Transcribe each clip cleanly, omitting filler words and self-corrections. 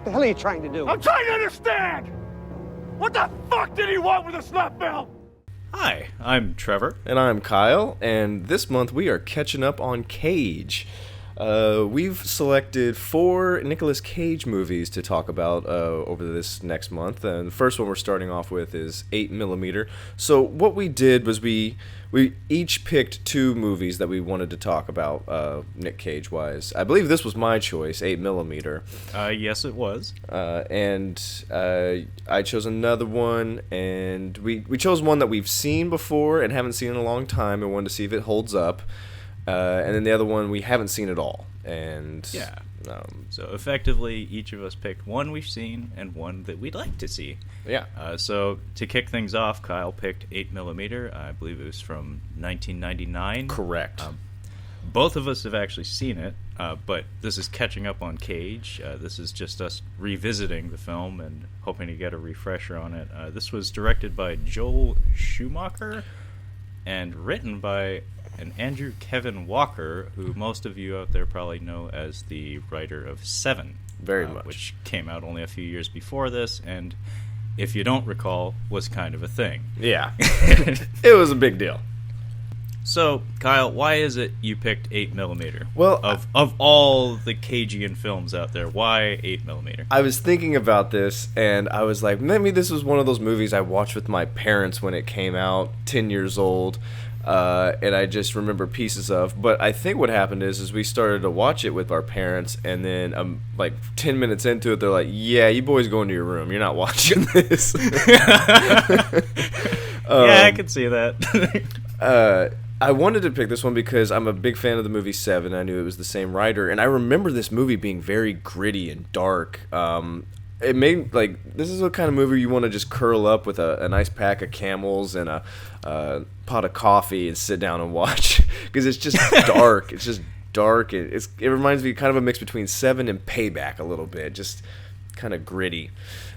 The hell are you trying to do? I'm trying to understand! What the fuck did he want with a slap belt? Hi, I'm Trevor. And I'm Kyle, and this month we are catching up on Cage. We've selected 4 Nicolas Cage movies to talk about over this next month, and the first one we're starting off with is 8mm. So what we did was we each picked 2 movies that we wanted to talk about, Nic Cage-wise. I believe this was my choice, 8mm. Yes, it was. And I chose another one, and we chose one that we've seen before and haven't seen in a long time and wanted to see if it holds up. And then the other one we haven't seen at all. And yeah. So effectively, each of us picked one we've seen and one that we'd like to see. Yeah. So to kick things off, Kyle picked 8mm. I believe it was from 1999. Correct. Both of us have actually seen it, but this is catching up on Cage. This is just us revisiting the film and hoping to get a refresher on it. This was directed by Joel Schumacher and written by an Andrew Kevin Walker, who most of you out there probably know as the writer of Seven. Very much. Which came out only a few years before this, and if you don't recall, was kind of a thing. Yeah. It was a big deal. So, Kyle, why is it you picked 8mm? Well, of all the Cagean films out there, why 8mm? I was thinking about this, and I was like, maybe this was one of those movies I watched with my parents when it came out, 10 years old. And I just remember pieces of. But I think what happened is we started to watch it with our parents, and then like 10 minutes into it, they're like, "Yeah, you boys go into your room. You're not watching this." Yeah, I can see that. I wanted to pick this one because I'm a big fan of the movie Seven. I knew it was the same writer, and I remember this movie being very gritty and dark. It made, like, this is the kind of movie you want to just curl up with a nice pack of Camels and a pot of coffee and sit down and watch, because it's just dark. It's just dark. It reminds me kind of a mix between Seven and Payback a little bit, just kind of gritty.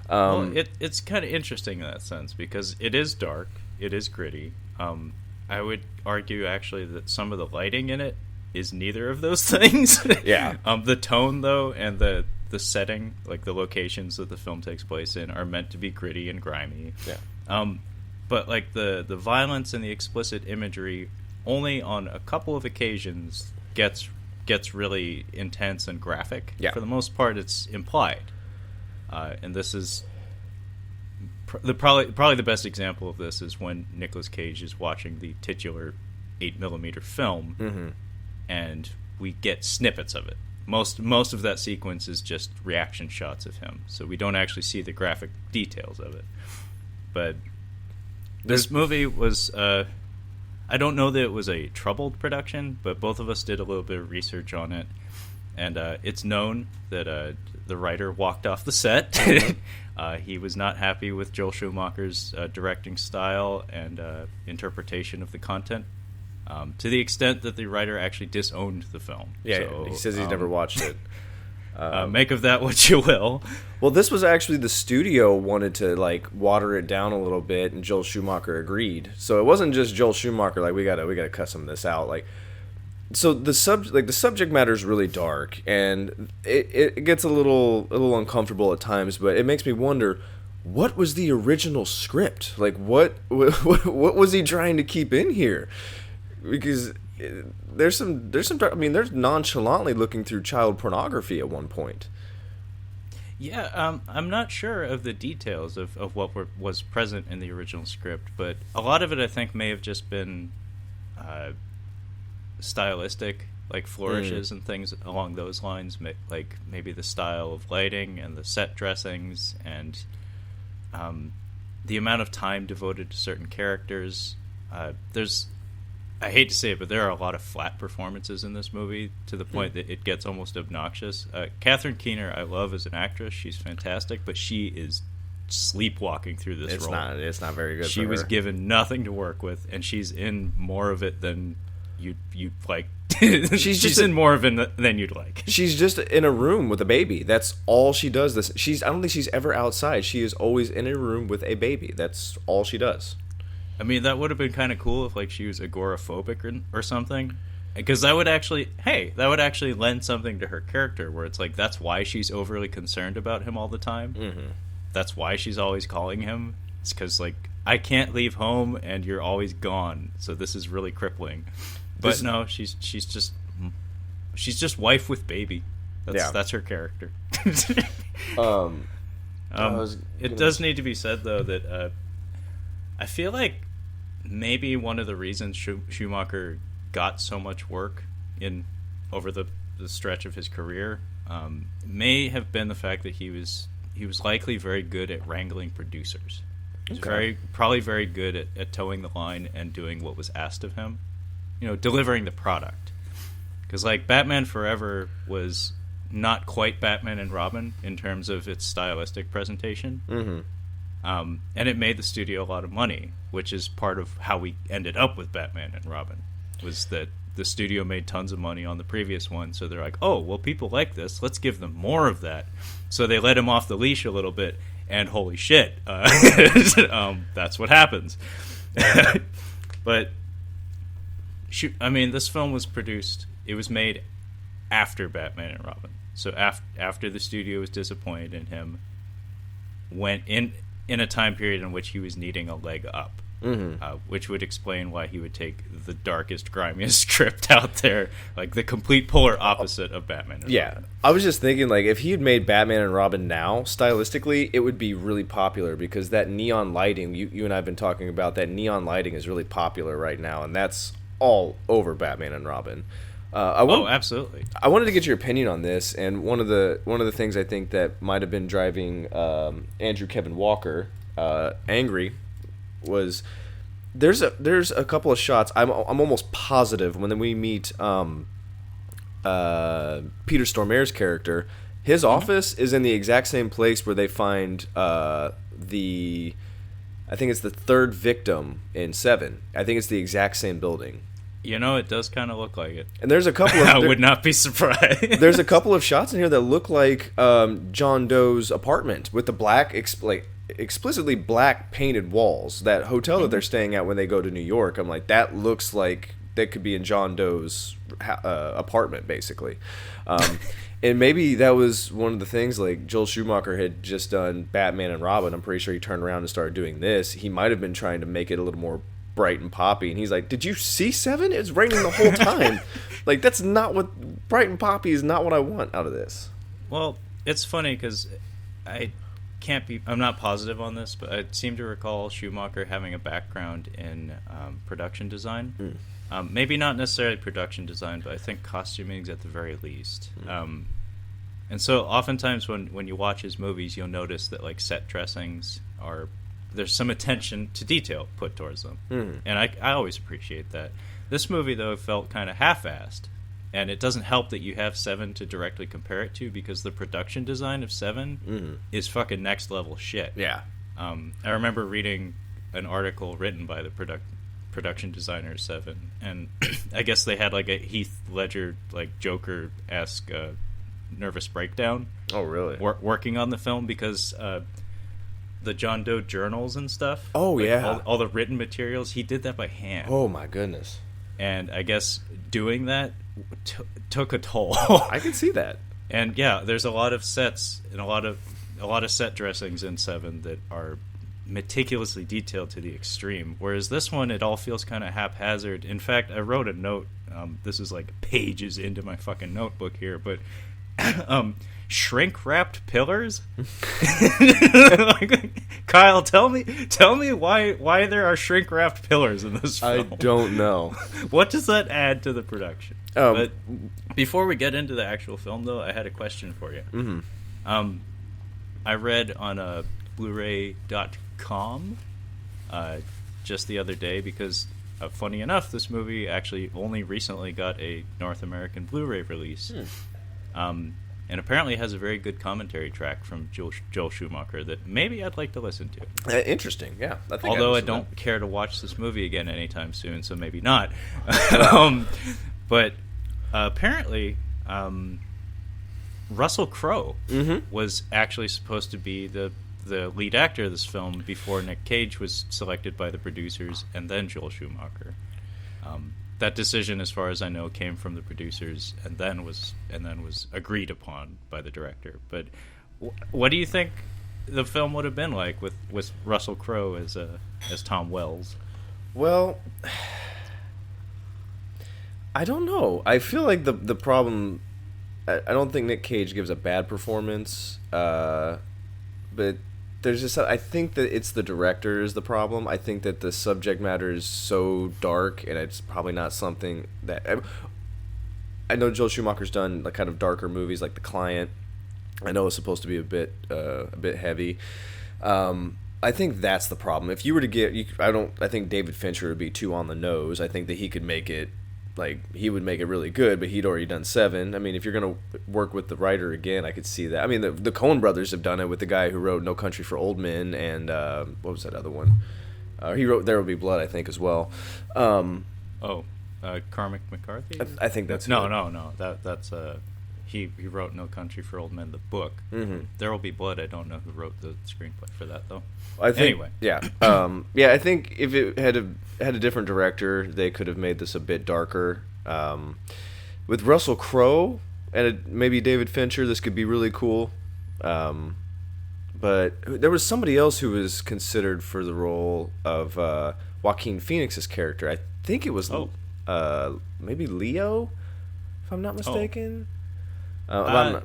Well, it's kind of interesting in that sense because it is dark, it is gritty. I would argue actually that some of the lighting in it is neither of those things. Yeah. The tone though and the setting, like the locations that the film takes place in, are meant to be gritty and grimy. Yeah. But like the violence and the explicit imagery, only on a couple of occasions gets really intense and graphic. Yeah. For the most part, it's implied, and this is probably the best example of this is when Nicolas Cage is watching the titular 8mm film, mm-hmm. and we get snippets of it. Most of that sequence is just reaction shots of him, so we don't actually see the graphic details of it. But this movie was, I don't know that it was a troubled production, but both of us did a little bit of research on it, and it's known that the writer walked off the set. He was not happy with Joel Schumacher's directing style and interpretation of the content. To the extent that the writer actually disowned the film. Yeah, so, he says he's never watched it. Make of that what you will. Well, this was actually the studio wanted to like water it down a little bit, and Joel Schumacher agreed. So it wasn't just Joel Schumacher like we gotta cut some of this out. Like, so the subject matter is really dark, and it gets a little uncomfortable at times. But it makes me wonder, what was the original script? Like, what was he trying to keep in here? Because there's some I mean, there's nonchalantly looking through child pornography at one point. Yeah, I'm not sure of the details of what was present in the original script, but a lot of it I think may have just been stylistic, like flourishes and things along those lines, like maybe the style of lighting and the set dressings and the amount of time devoted to certain characters. I hate to say it, but there are a lot of flat performances in this movie to the point that it gets almost obnoxious. Catherine Keener, I love as an actress. She's fantastic, but she is sleepwalking through this role. It's not very good. She was given nothing to work with, and she's in more of it than you'd like. She's in more of it than you'd like. She's just in a room with a baby. That's all she does. I don't think she's ever outside. She is always in a room with a baby. That's all she does. I mean, that would have been kind of cool if, like, she was agoraphobic or something, Because that would actually lend something to her character, where it's like that's why she's overly concerned about him all the time. Mm-hmm. That's why she's always calling him. It's because, like, I can't leave home and you're always gone, so this is really crippling. But no, she's just wife with baby. That's her character. It does need to be said, though, that I feel like maybe one of the reasons Schumacher got so much work over the stretch of his career may have been the fact that he was likely very good at wrangling producers. He's probably very good at towing the line and doing what was asked of him, delivering the product. Because, like, Batman Forever was not quite Batman and Robin in terms of its stylistic presentation. Mm-hmm. And it made the studio a lot of money, which is part of how we ended up with Batman and Robin, was that the studio made tons of money on the previous one, so they're like, oh, well, people like this, let's give them more of that. So they let him off the leash a little bit, and holy shit, that's what happens. But, this film was produced, it was made after Batman and Robin. So after the studio was disappointed in him, went in a time period in which he was needing a leg up. Mm-hmm. Which would explain why he would take the darkest, grimiest script out there, like the complete polar opposite of Batman and Robin. I was just thinking, like, if he had made Batman and Robin now, stylistically, it would be really popular, because that neon lighting, you and I have been talking about, that neon lighting is really popular right now, and that's all over Batman and Robin. Absolutely. I wanted to get your opinion on this, and one of the things I think that might have been driving Andrew Kevin Walker angry was there's a couple of shots. I'm almost positive when we meet Peter Stormare's character, his office is in the exact same place where they find I think it's the third victim in 7. I think it's the exact same building. It does kind of look like it. And there's a couple of... I would not be surprised. There's a couple of shots in here that look like John Doe's apartment with the black, explicitly black painted walls. That hotel that they're staying at when they go to New York, I'm like, that looks like that could be in John Doe's apartment, basically. And maybe that was one of the things, like, Joel Schumacher had just done Batman and Robin. I'm pretty sure he turned around and started doing this. He might have been trying to make it a little more bright and poppy, and he's like, did you see 7? It's raining the whole time. Like, that's not what bright and poppy is, not what I want out of this. Well, it's funny because I'm not positive on this, but I seem to recall Schumacher having a background in production design. Maybe not necessarily production design, but I think costuming at the very least. And so oftentimes when you watch his movies, you'll notice that, like, set dressings there's some attention to detail put towards them. And I always appreciate that. This movie, though, felt kind of half-assed. And it doesn't help that you have 7 to directly compare it to, because the production design of 7 is fucking next-level shit. Yeah. I remember reading an article written by the production designer of 7, and I guess they had, like, a Heath Ledger, like, Joker-esque nervous breakdown. Oh, really? Working on the film, because... the John Doe journals and stuff. Oh, like, yeah. All the written materials, he did that by hand. Oh, my goodness. And I guess doing that took a toll. I can see that. And yeah, there's a lot of sets and a lot of set dressings in 7 that are meticulously detailed to the extreme. Whereas this one, it all feels kind of haphazard. In fact, I wrote a note. This is like pages into my fucking notebook here, but shrink-wrapped pillars? Like, Kyle, tell me why there are shrink-wrapped pillars in this film. I don't know. What does that add to the production? But before we get into the actual film, though, I had a question for you. Mm-hmm. I read on Blu-ray.com just the other day, because funny enough, this movie actually only recently got a North American Blu-ray release. And apparently has a very good commentary track from Joel Schumacher that maybe I'd like to listen to. Interesting, yeah. Although I don't care to watch this movie again anytime soon, so maybe not. But apparently, Russell Crowe was actually supposed to be the lead actor of this film before Nic Cage was selected by the producers, and then Joel Schumacher. that decision, as far as I know, came from the producers and then was agreed upon by the director. But what do you think the film would have been like with Russell Crowe as Tom Wells? Well, I don't know. I feel like the problem. I don't think Nic Cage gives a bad performance, but there's just. I think that it's the director is the problem. I think that the subject matter is so dark, and it's probably not something that. I know Joel Schumacher's done like kind of darker movies like The Client. I know it's supposed to be a bit heavy. I think that's the problem. If you were to get, I think David Fincher would be too on the nose. I think that he could make it, like he would make it really good, but he'd already done 7. I mean, if you're gonna work with the writer again, I could see that. I mean, the Coen brothers have done it with the guy who wrote No Country for Old Men and what was that other one? He wrote There Will Be Blood, I think, as well. Cormac McCarthy. I think that's no. That's he wrote No Country for Old Men, the book. Mm-hmm. There Will Be Blood. I don't know who wrote the screenplay for that though. I think, anyway, yeah, I think if it had a different director, they could have made this a bit darker. With Russell Crowe and maybe David Fincher, this could be really cool. But there was somebody else who was considered for the role of Joaquin Phoenix's character. I think it was maybe Leo, if I'm not mistaken. I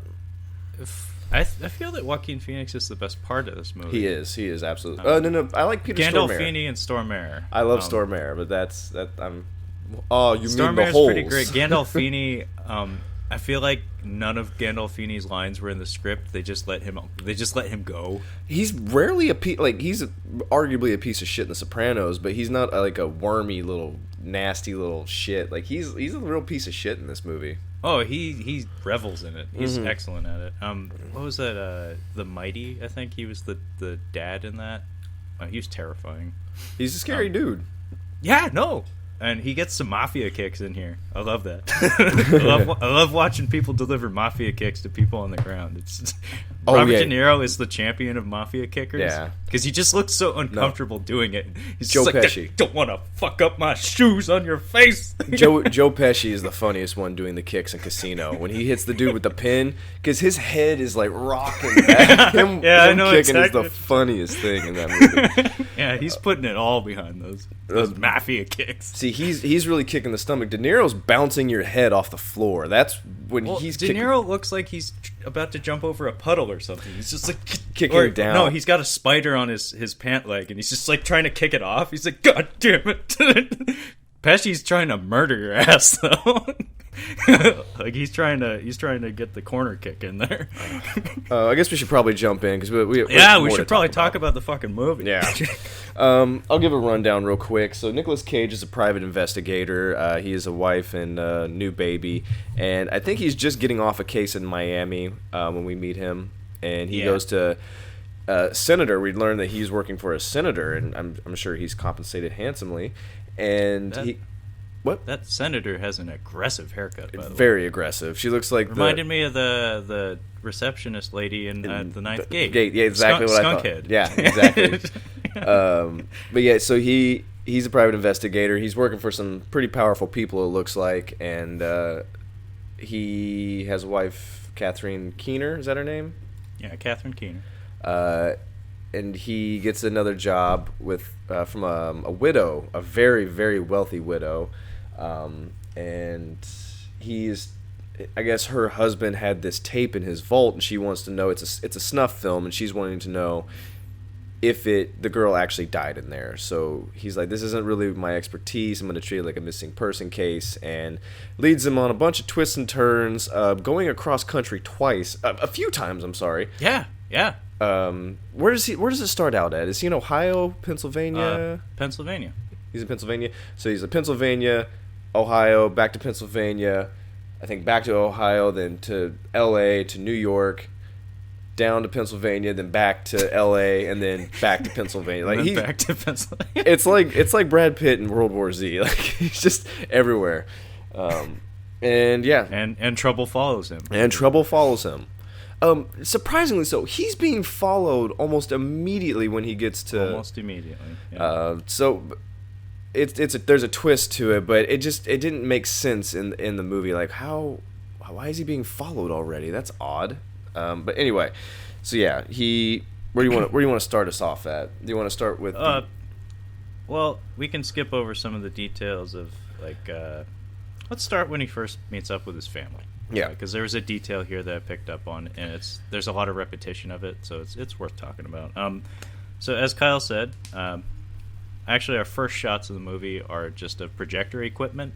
feel that Joaquin Phoenix is the best part of this movie. He is absolutely. No, I like Peter Stormare. Gandolfini and Stormare. I love Stormare, but that's. Oh, you mean the Stormare's holes. pretty great. Gandolfini, I feel like none of Gandolfini's lines were in the script. They just let him go. He's rarely he's arguably a piece of shit in The Sopranos, but he's not like a wormy little nasty little shit. Like he's a real piece of shit in this movie. Oh, he revels in it. He's excellent at it. What was that? The Mighty, I think he was the dad in that. He was terrifying. He's a scary dude. Yeah, no. And he gets some mafia kicks in here. I love that. I love watching people deliver mafia kicks to people on the ground. Robert De Niro is the champion of mafia kickers. Yeah, because he just looks so uncomfortable doing it. He's Joe just like, Pesci. Don't want to fuck up my shoes on your face. Joe Pesci is the funniest one doing the kicks in Casino when he hits the dude with the pin because his head is like rocking back. Him I know kicking exactly. is the funniest thing in that movie. Yeah, he's putting it all behind those mafia kicks. See, he's really kicking the stomach. De Niro's bouncing your head off the floor. That's when he's De Niro looks like he's about to jump over a puddle or something. He's just like kicking down. No, he's got a spider on his pant leg, and he's just like trying to kick it off. He's like, God damn it! Pesci's trying to murder your ass though. Like he's trying to get the corner kick in there. I guess we should probably jump in because we should probably talk about the fucking movie. Yeah. I'll give a rundown real quick. So Nicolas Cage is a private investigator. He has a wife and a new baby, and I think he's just getting off a case in Miami when we meet him, and he goes to senator. We learn that he's working for a senator, and I'm sure he's compensated handsomely. And that senator has an aggressive haircut, by the way. Very aggressive. She looks like reminded me of the receptionist lady in the Ninth Gate. Yeah, exactly what I thought. Skunkhead. Yeah, exactly. But yeah, so he's a private investigator. He's working for some pretty powerful people, it looks like, and he has a wife, Catherine Keener. Is that her name? Yeah, Catherine Keener. And he gets another job with from a widow, a very, very wealthy widow, and I guess her husband had this tape in his vault, and she wants to know it's a snuff film, and she's wanting to know if the girl actually died in there. So he's like, this isn't really my expertise. I'm going to treat it like a missing person case, and leads him on a bunch of twists and turns, going across country twice, a few times. I'm sorry. Yeah. Where does it start out at? Is he in Ohio, Pennsylvania? Pennsylvania. He's in Pennsylvania. So he's in Pennsylvania, Ohio, back to Pennsylvania, I think back to Ohio, then to L.A., to New York, down to Pennsylvania, then back to L.A., and then back to Pennsylvania. Like back to Pennsylvania. It's like Brad Pitt in World War Z. Like he's just everywhere. And yeah, and trouble follows him. Surprisingly so, he's being followed almost immediately when he gets to... Almost immediately, yeah. So, there's a twist to it, but it didn't make sense in the movie. Like why is he being followed already? That's odd. But anyway, so yeah, where do you want to start us off at? Do you want to start with? Well, we can skip over some of the details of like. Let's start when he first meets up with his family. Yeah, because there was a detail here that I picked up on, and there's a lot of repetition of it, so it's worth talking about. So as Kyle said, actually our first shots of the movie are just of projector equipment,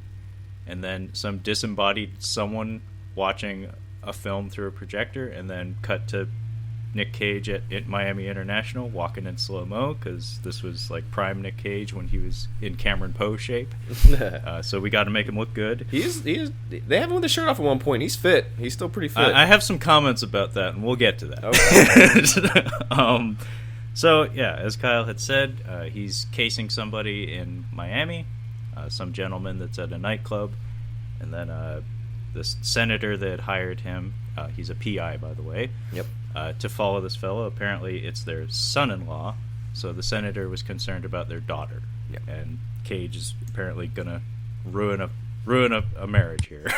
and then some disembodied someone watching a film through a projector, and then cut to Nic Cage at Miami International walking in slow-mo, because this was like prime Nic Cage when he was in Cameron Poe shape. So we got to make him look good. He is. They have him with the shirt off at one point. He's fit. He's still pretty fit. I have some comments about that, and we'll get to that. Okay. So yeah, as Kyle had said, he's casing somebody in Miami, some gentleman that's at a nightclub, and then this senator that hired him, he's a PI, by the way. Yep. To follow this fellow. Apparently it's their son-in-law, so the senator was concerned about their daughter. Yep. And Cage is apparently gonna ruin a marriage here.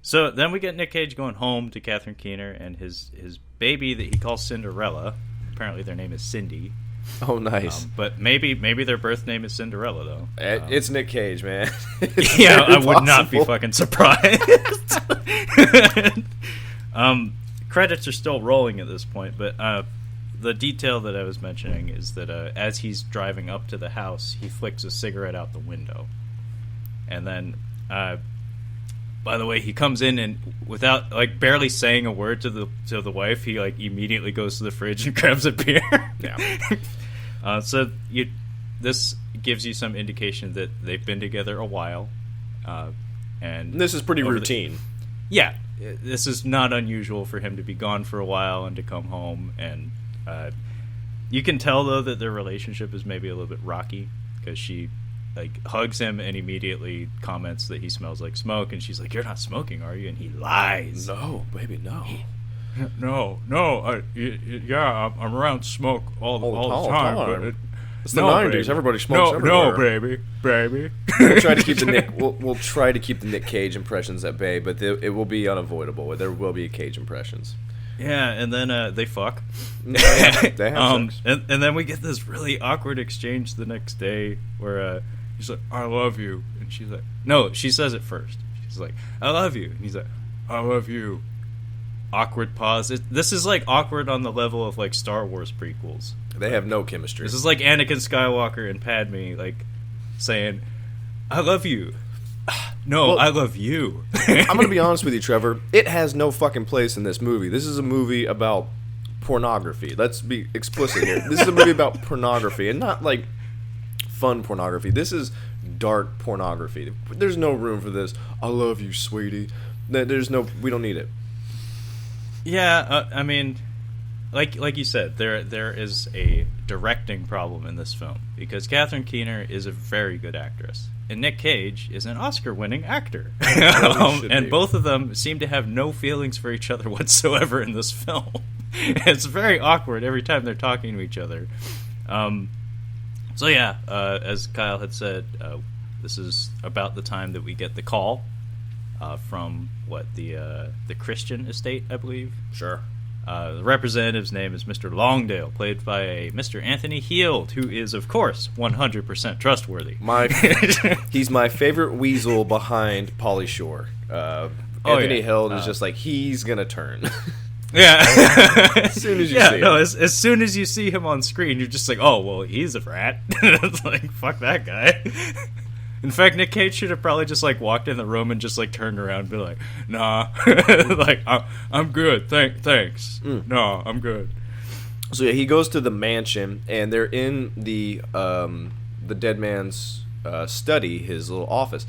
So then we get Nic Cage going home to Catherine Keener and his baby that he calls Cinderella. Apparently their name is Cindy. Oh, nice. But maybe their birth name is Cinderella, though. It's Nic Cage, man. Yeah, I would not be fucking surprised. Credits are still rolling at this point, but the detail that I was mentioning is that as he's driving up to the house, he flicks a cigarette out the window. And then, by the way, he comes in and without like barely saying a word to the wife, he like immediately goes to the fridge and grabs a beer. Yeah. So this gives you some indication that they've been together a while, and this is pretty routine. Yeah, this is not unusual for him to be gone for a while and to come home, and you can tell though that their relationship is maybe a little bit rocky, because she like hugs him and immediately comments that he smells like smoke, and she's like, "You're not smoking, are you?" And he lies. No, baby, no. No. Yeah, I'm around smoke all the time. But it's the 90s. Baby. Everybody smokes everywhere. No, baby. We'll try to keep we'll try to keep the Nic Cage impressions at bay, but it will be unavoidable. There will be Cage impressions. Yeah, and then they fuck. They have sex. And then we get this really awkward exchange the next day where he's like, "I love you," and she's like, no, she says it first. She's like, "I love you," and he's like, "I love you." Awkward pause. This is like awkward on the level of like Star Wars prequels. They have no chemistry. This is like Anakin Skywalker and Padme like saying, "I love you." No, well, I love you. I'm going to be honest with you, Trevor. It has no fucking place in this movie. This is a movie about pornography. Let's be explicit here. This is a movie about pornography, and not like fun pornography. This is dark pornography. There's no room for this. "I love you, sweetie." We don't need it. Yeah, I mean, like you said, there is a directing problem in this film, because Catherine Keener is a very good actress, and Nic Cage is an Oscar-winning actor, and both of them seem to have no feelings for each other whatsoever in this film. It's very awkward every time they're talking to each other. So yeah, as Kyle had said, this is about the time that we get the call from the Christian estate, I believe. Sure. The representative's name is Mr. Longdale, played by a Mr. Anthony Heald, who is, of course, 100% trustworthy. He's my favorite weasel behind Pauly Shore. Anthony Heald is just like, he's gonna turn. Yeah. As soon as you see him. As soon as you see him on screen, you're just like, oh, well, he's a rat. It's like, fuck that guy. In fact, Nic Cage should have probably just like walked in the room and just like turned around and be like, "Nah, like I'm good, thanks. No, I'm good." So yeah, he goes to the mansion, and they're in the dead man's study, his little office.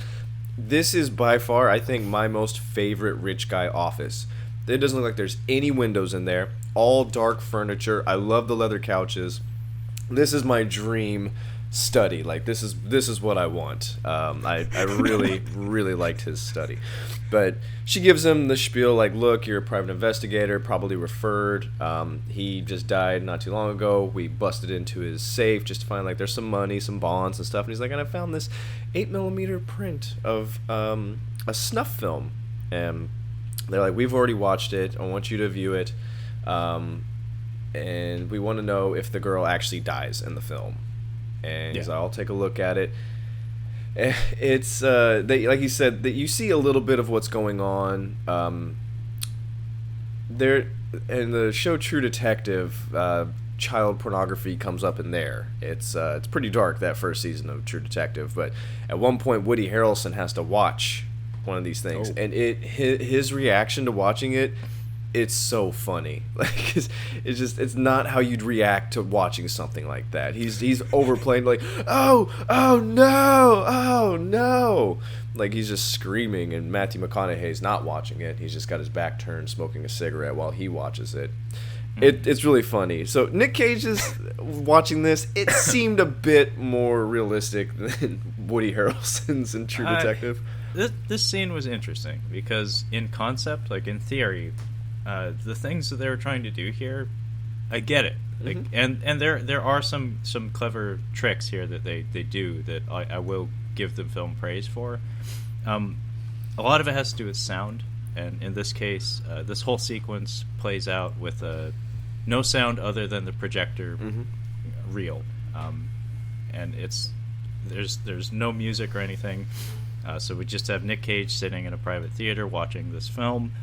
This is by far, I think, my most favorite rich guy office. It doesn't look like there's any windows in there. All dark furniture. I love the leather couches. This is my dream study. Like this is what I want. I really really liked his study, but she gives him the spiel like, look, you're a private investigator, probably referred. He just died not too long ago. We busted into his safe just to find like there's some money, some bonds and stuff. And he's like, and I found this 8mm print of a snuff film, and they're like, we've already watched it. I want you to view it, and we want to know if the girl actually dies in the film. And he's like, I'll take a look at it. It's like you said, that you see a little bit of what's going on there in the show True Detective. Child pornography comes up in there. It's pretty dark, that first season of True Detective, but at one point Woody Harrelson has to watch one of these things, and his reaction to watching it, it's so funny. Like it's not how you'd react to watching something like that. He's overplaying, like, oh no, like he's just screaming, and Matthew McConaughey's not watching it. He's just got his back turned, smoking a cigarette while he watches it. It's really funny. So Nic Cage is watching this. It seemed a bit more realistic than Woody Harrelson's in True Detective. This scene was interesting because in concept, like in theory, the things that they were trying to do here, I get it. Like, and there are some clever tricks here that they do that I will give them film praise for. A lot of it has to do with sound, and in this case, this whole sequence plays out with no sound other than the projector reel, and there's no music or anything. So we just have Nic Cage sitting in a private theater watching this film.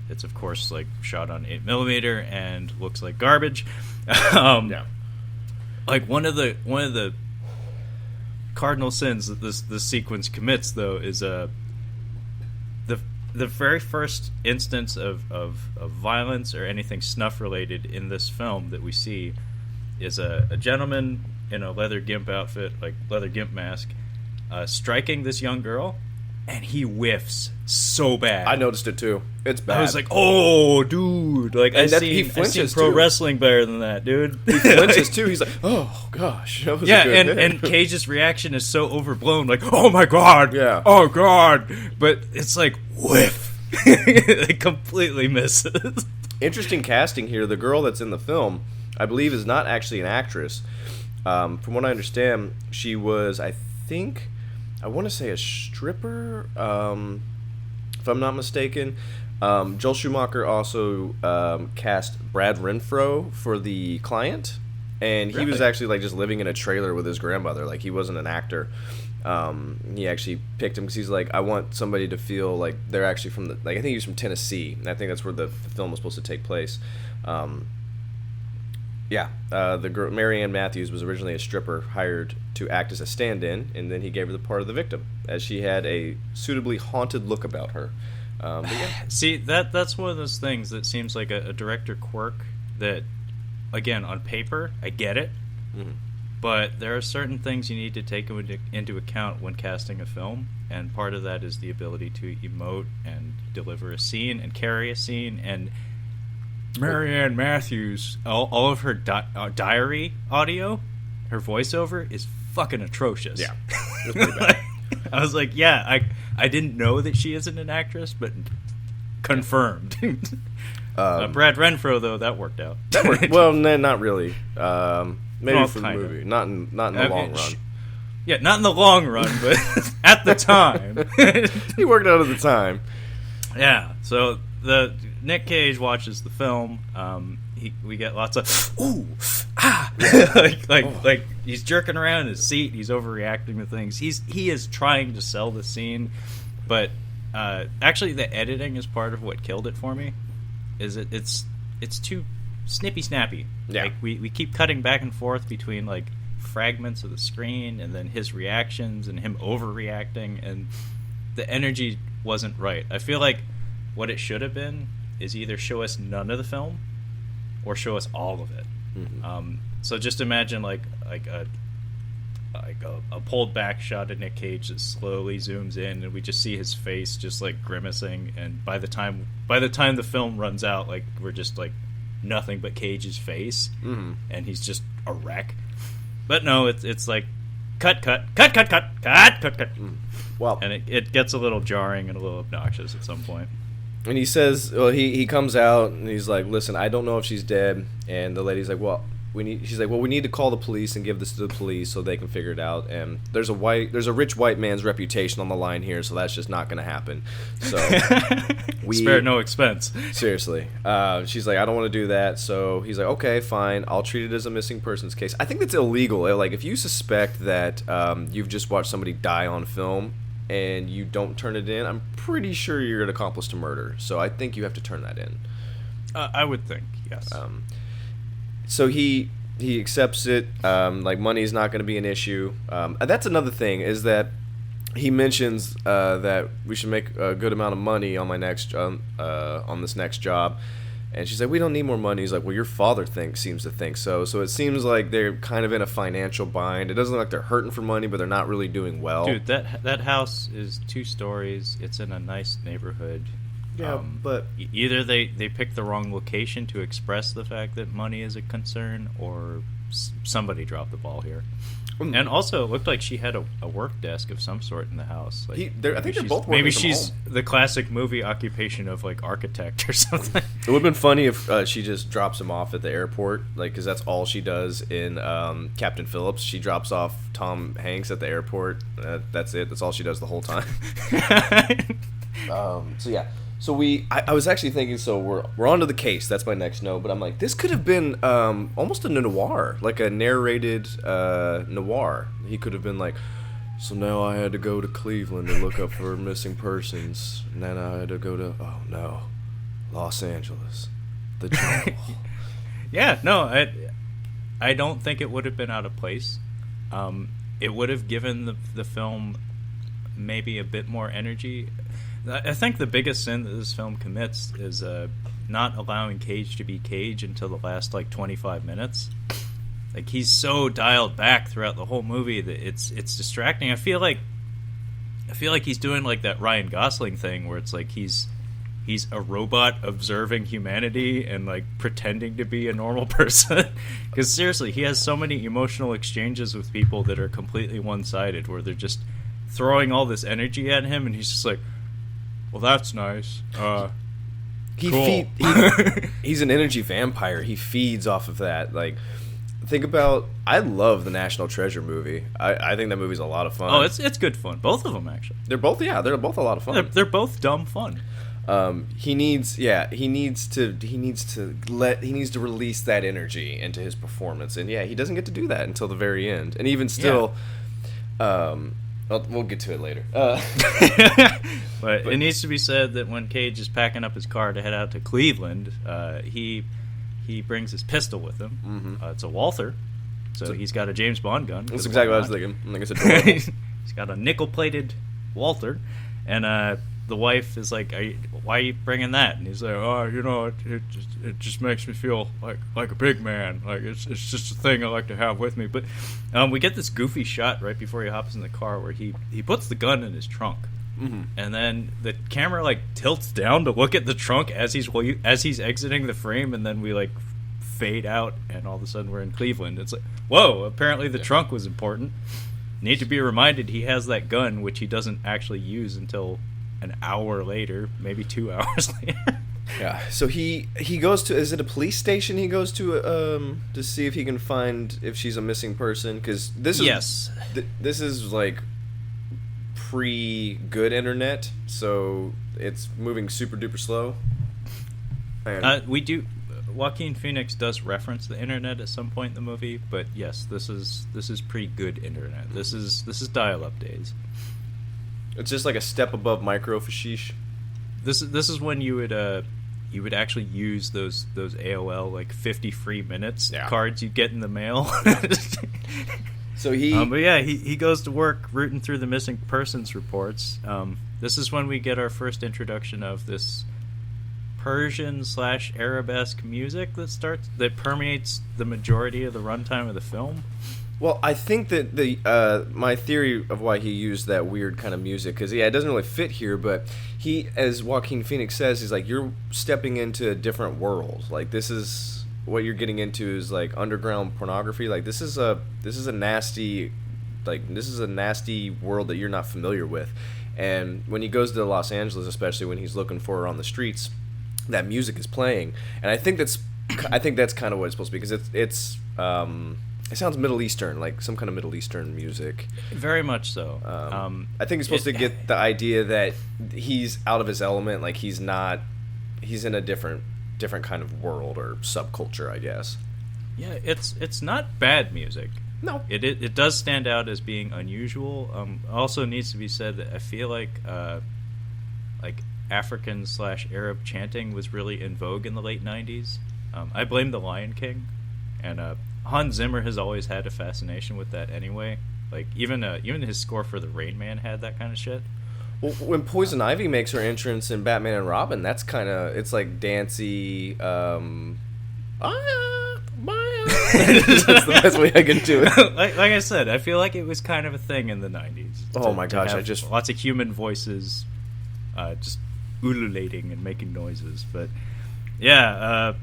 It's of course like shot on 8mm and looks like garbage. Like one of the cardinal sins that this sequence commits, though, is the very first instance of violence or anything snuff related in this film that we see is a gentleman in a leather gimp outfit, like leather gimp mask, striking this young girl, and he whiffs so bad. I noticed it too. It's bad. I was like, "Oh, dude!" Like I've seen pro wrestling better than that, dude. He flinches too. He's like, "Oh gosh." That was yeah, a good and Cage's reaction is so overblown, like, "Oh my god!" Yeah. "Oh god!" But it's like whiff. It completely misses. Interesting casting here. The girl that's in the film, I believe, is not actually an actress. From what I understand, she was, I want to say a stripper, if I'm not mistaken. Joel Schumacher also cast Brad Renfro for the client, and he was actually like just living in a trailer with his grandmother. Like, he wasn't an actor. He actually picked him because he's like, I want somebody to feel like they're actually from the, like, I think he was from Tennessee, and I think that's where the film was supposed to take place. The girl, Marianne Matthews, was originally a stripper hired to act as a stand-in, and then he gave her the part of the victim, as she had a suitably haunted look about her. See, that's one of those things that seems like a director quirk that, again, on paper, I get it, but there are certain things you need to take into account when casting a film, and part of that is the ability to emote and deliver a scene and carry a scene. And Marianne Matthews, all of her diary audio, her voiceover is fucking atrocious. Yeah, it was pretty bad. I was like, yeah, I didn't know that she isn't an actress, but confirmed. Brad Renfro, though, that worked out. That worked. Well, not really. Maybe for the kind movie, not in the long run. Yeah, not in the long run, but at the time. He worked out at the time. Yeah, so the Nic Cage watches the film. We get lots of ooh, ah, like he's jerking around in his seat. He's overreacting to things. He is trying to sell the scene, but actually the editing is part of what killed it for me. It's too snippy snappy. Yeah. Like we keep cutting back and forth between like fragments of the screen and then his reactions and him overreacting, and the energy wasn't right. I feel like what it should have been is either show us none of the film or show us all of it. So just imagine like a pulled back shot of Nic Cage that slowly zooms in, and we just see his face just like grimacing, and by the time the film runs out, like we're just like nothing but Cage's face, and he's just a wreck. But no, it's like cut. Well, And it gets a little jarring and a little obnoxious at some point. and he says, well, he comes out and he's like, listen, I don't know if she's dead. And the lady's like, well, we need to call the police and give this to the police so they can figure it out. And there's a rich white man's reputation on the line here, so that's just not going to happen. So Spare no expense. seriously, she's like, I don't want to do that. So he's like, okay, fine, I'll treat it as a missing persons case. I think that's illegal. Like, if you suspect that you've just watched somebody die on film and you don't turn it in, I'm pretty sure you're an accomplice to murder. So I think you have to turn that in. I would think, yes. So he accepts it. Like, money's not going to be an issue. And that's another thing, is that he mentions that we should make a good amount of money on my next on this next job. And she's like, we don't need more money. He's like, well, your father seems to think so. So it seems like they're kind of in a financial bind. It doesn't look like they're hurting for money, but they're not really doing well. Dude, that house is 2 stories. It's in a nice neighborhood. Yeah, but Either they picked the wrong location to express the fact that money is a concern, or somebody dropped the ball here. And also, it looked like she had a work desk of some sort in the house. Like, I think they're both working maybe from she's home. the classic movie occupation of, like, architect or something. It would have been funny if she just drops him off at the airport, like, because that's all she does in Captain Phillips. She drops off Tom Hanks at the airport. That's it. That's all she does the whole time. So yeah. So I was actually thinking, so we're on to the case. That's my next note. But I'm like, this could have been almost a noir, like a narrated noir. He could have been like, so now I had to go to Cleveland to look up for missing persons. And then I had to go to, oh no, Los Angeles, the jungle. Yeah, no, I don't think it would have been out of place. It would have given the film maybe a bit more energy. I think the biggest sin that this film commits is not allowing Cage to be Cage until the last, like, 25 minutes. Like, he's so dialed back throughout the whole movie that it's distracting. I feel like he's doing, like, that Ryan Gosling thing where it's like he's a robot observing humanity and, like, pretending to be a normal person. Because seriously, he has so many emotional exchanges with people that are completely one-sided, where they're just throwing all this energy at him, and he's just like, well, that's nice. Cool. He's an energy vampire. He feeds off of that. Like, think about, I love the National Treasure movie. I think that movie's a lot of fun. Oh, it's good fun. Both of them, actually. They're both a lot of fun. They're both dumb fun. He needs to release that energy into his performance, and he doesn't get to do that until the very end. And even still, we'll get to it later. But it needs to be said that when Cage is packing up his car to head out to Cleveland, he brings his pistol with him. Mm-hmm. It's a Walther, so he's got a James Bond gun. That's exactly what I was thinking. I think it's adorable. He's got a nickel-plated Walther, and the wife is like, why are you bringing that? And he's like, oh, it just makes me feel like a big man. Like, it's just a thing I like to have with me. But we get this goofy shot right before he hops in the car where he puts the gun in his trunk. Mm-hmm. And then the camera, like, tilts down to look at the trunk as he's exiting the frame, and then we, like, fade out, and all of a sudden we're in Cleveland. It's like, whoa, apparently the trunk was important. Need to be reminded he has that gun, which he doesn't actually use until an hour later, maybe 2 hours later. Yeah. So he goes to, is it a police station he goes to see if he can find if she's a missing person? Because this is like pre-good internet, so it's moving super duper slow. And Joaquin Phoenix does reference the internet at some point in the movie, but yes, this is pre-good internet. This is dial-up days. It's just like a step above microfiche. This is when you would actually use those AOL, like, 50 free minutes cards you get in the mail. So he goes to work rooting through the missing persons reports. This is when we get our first introduction of this Persian/Arabesque music that permeates the majority of the runtime of the film. Well, I think that my theory of why he used that weird kind of music, because it doesn't really fit here, but he, as Joaquin Phoenix says, he's like, you're stepping into a different world. Like, this is what you're getting into is like underground pornography. Like this is a nasty world that you're not familiar with. And when he goes to Los Angeles, especially when he's looking for her on the streets, that music is playing, and I think that's kind of what it's supposed to be, because it sounds Middle Eastern, like some kind of Middle Eastern music. Very much so. I think he's supposed to get the idea that he's out of his element, like he's in a different kind of world or subculture, I guess. Yeah, it's not bad music. No. It does stand out as being unusual. Also needs to be said that I feel like African/Arab chanting was really in vogue in the late 90s. I blame The Lion King, and Hans Zimmer has always had a fascination with that anyway. Like even his score for The Rain Man had that kind of shit. Well, when Poison Ivy makes her entrance in Batman and Robin, that's kind of, it's like dancey. That's the best way I can do it. Like I said, I feel like it was kind of a thing in the 90s. Oh my gosh, lots of human voices just ululating and making noises. But yeah,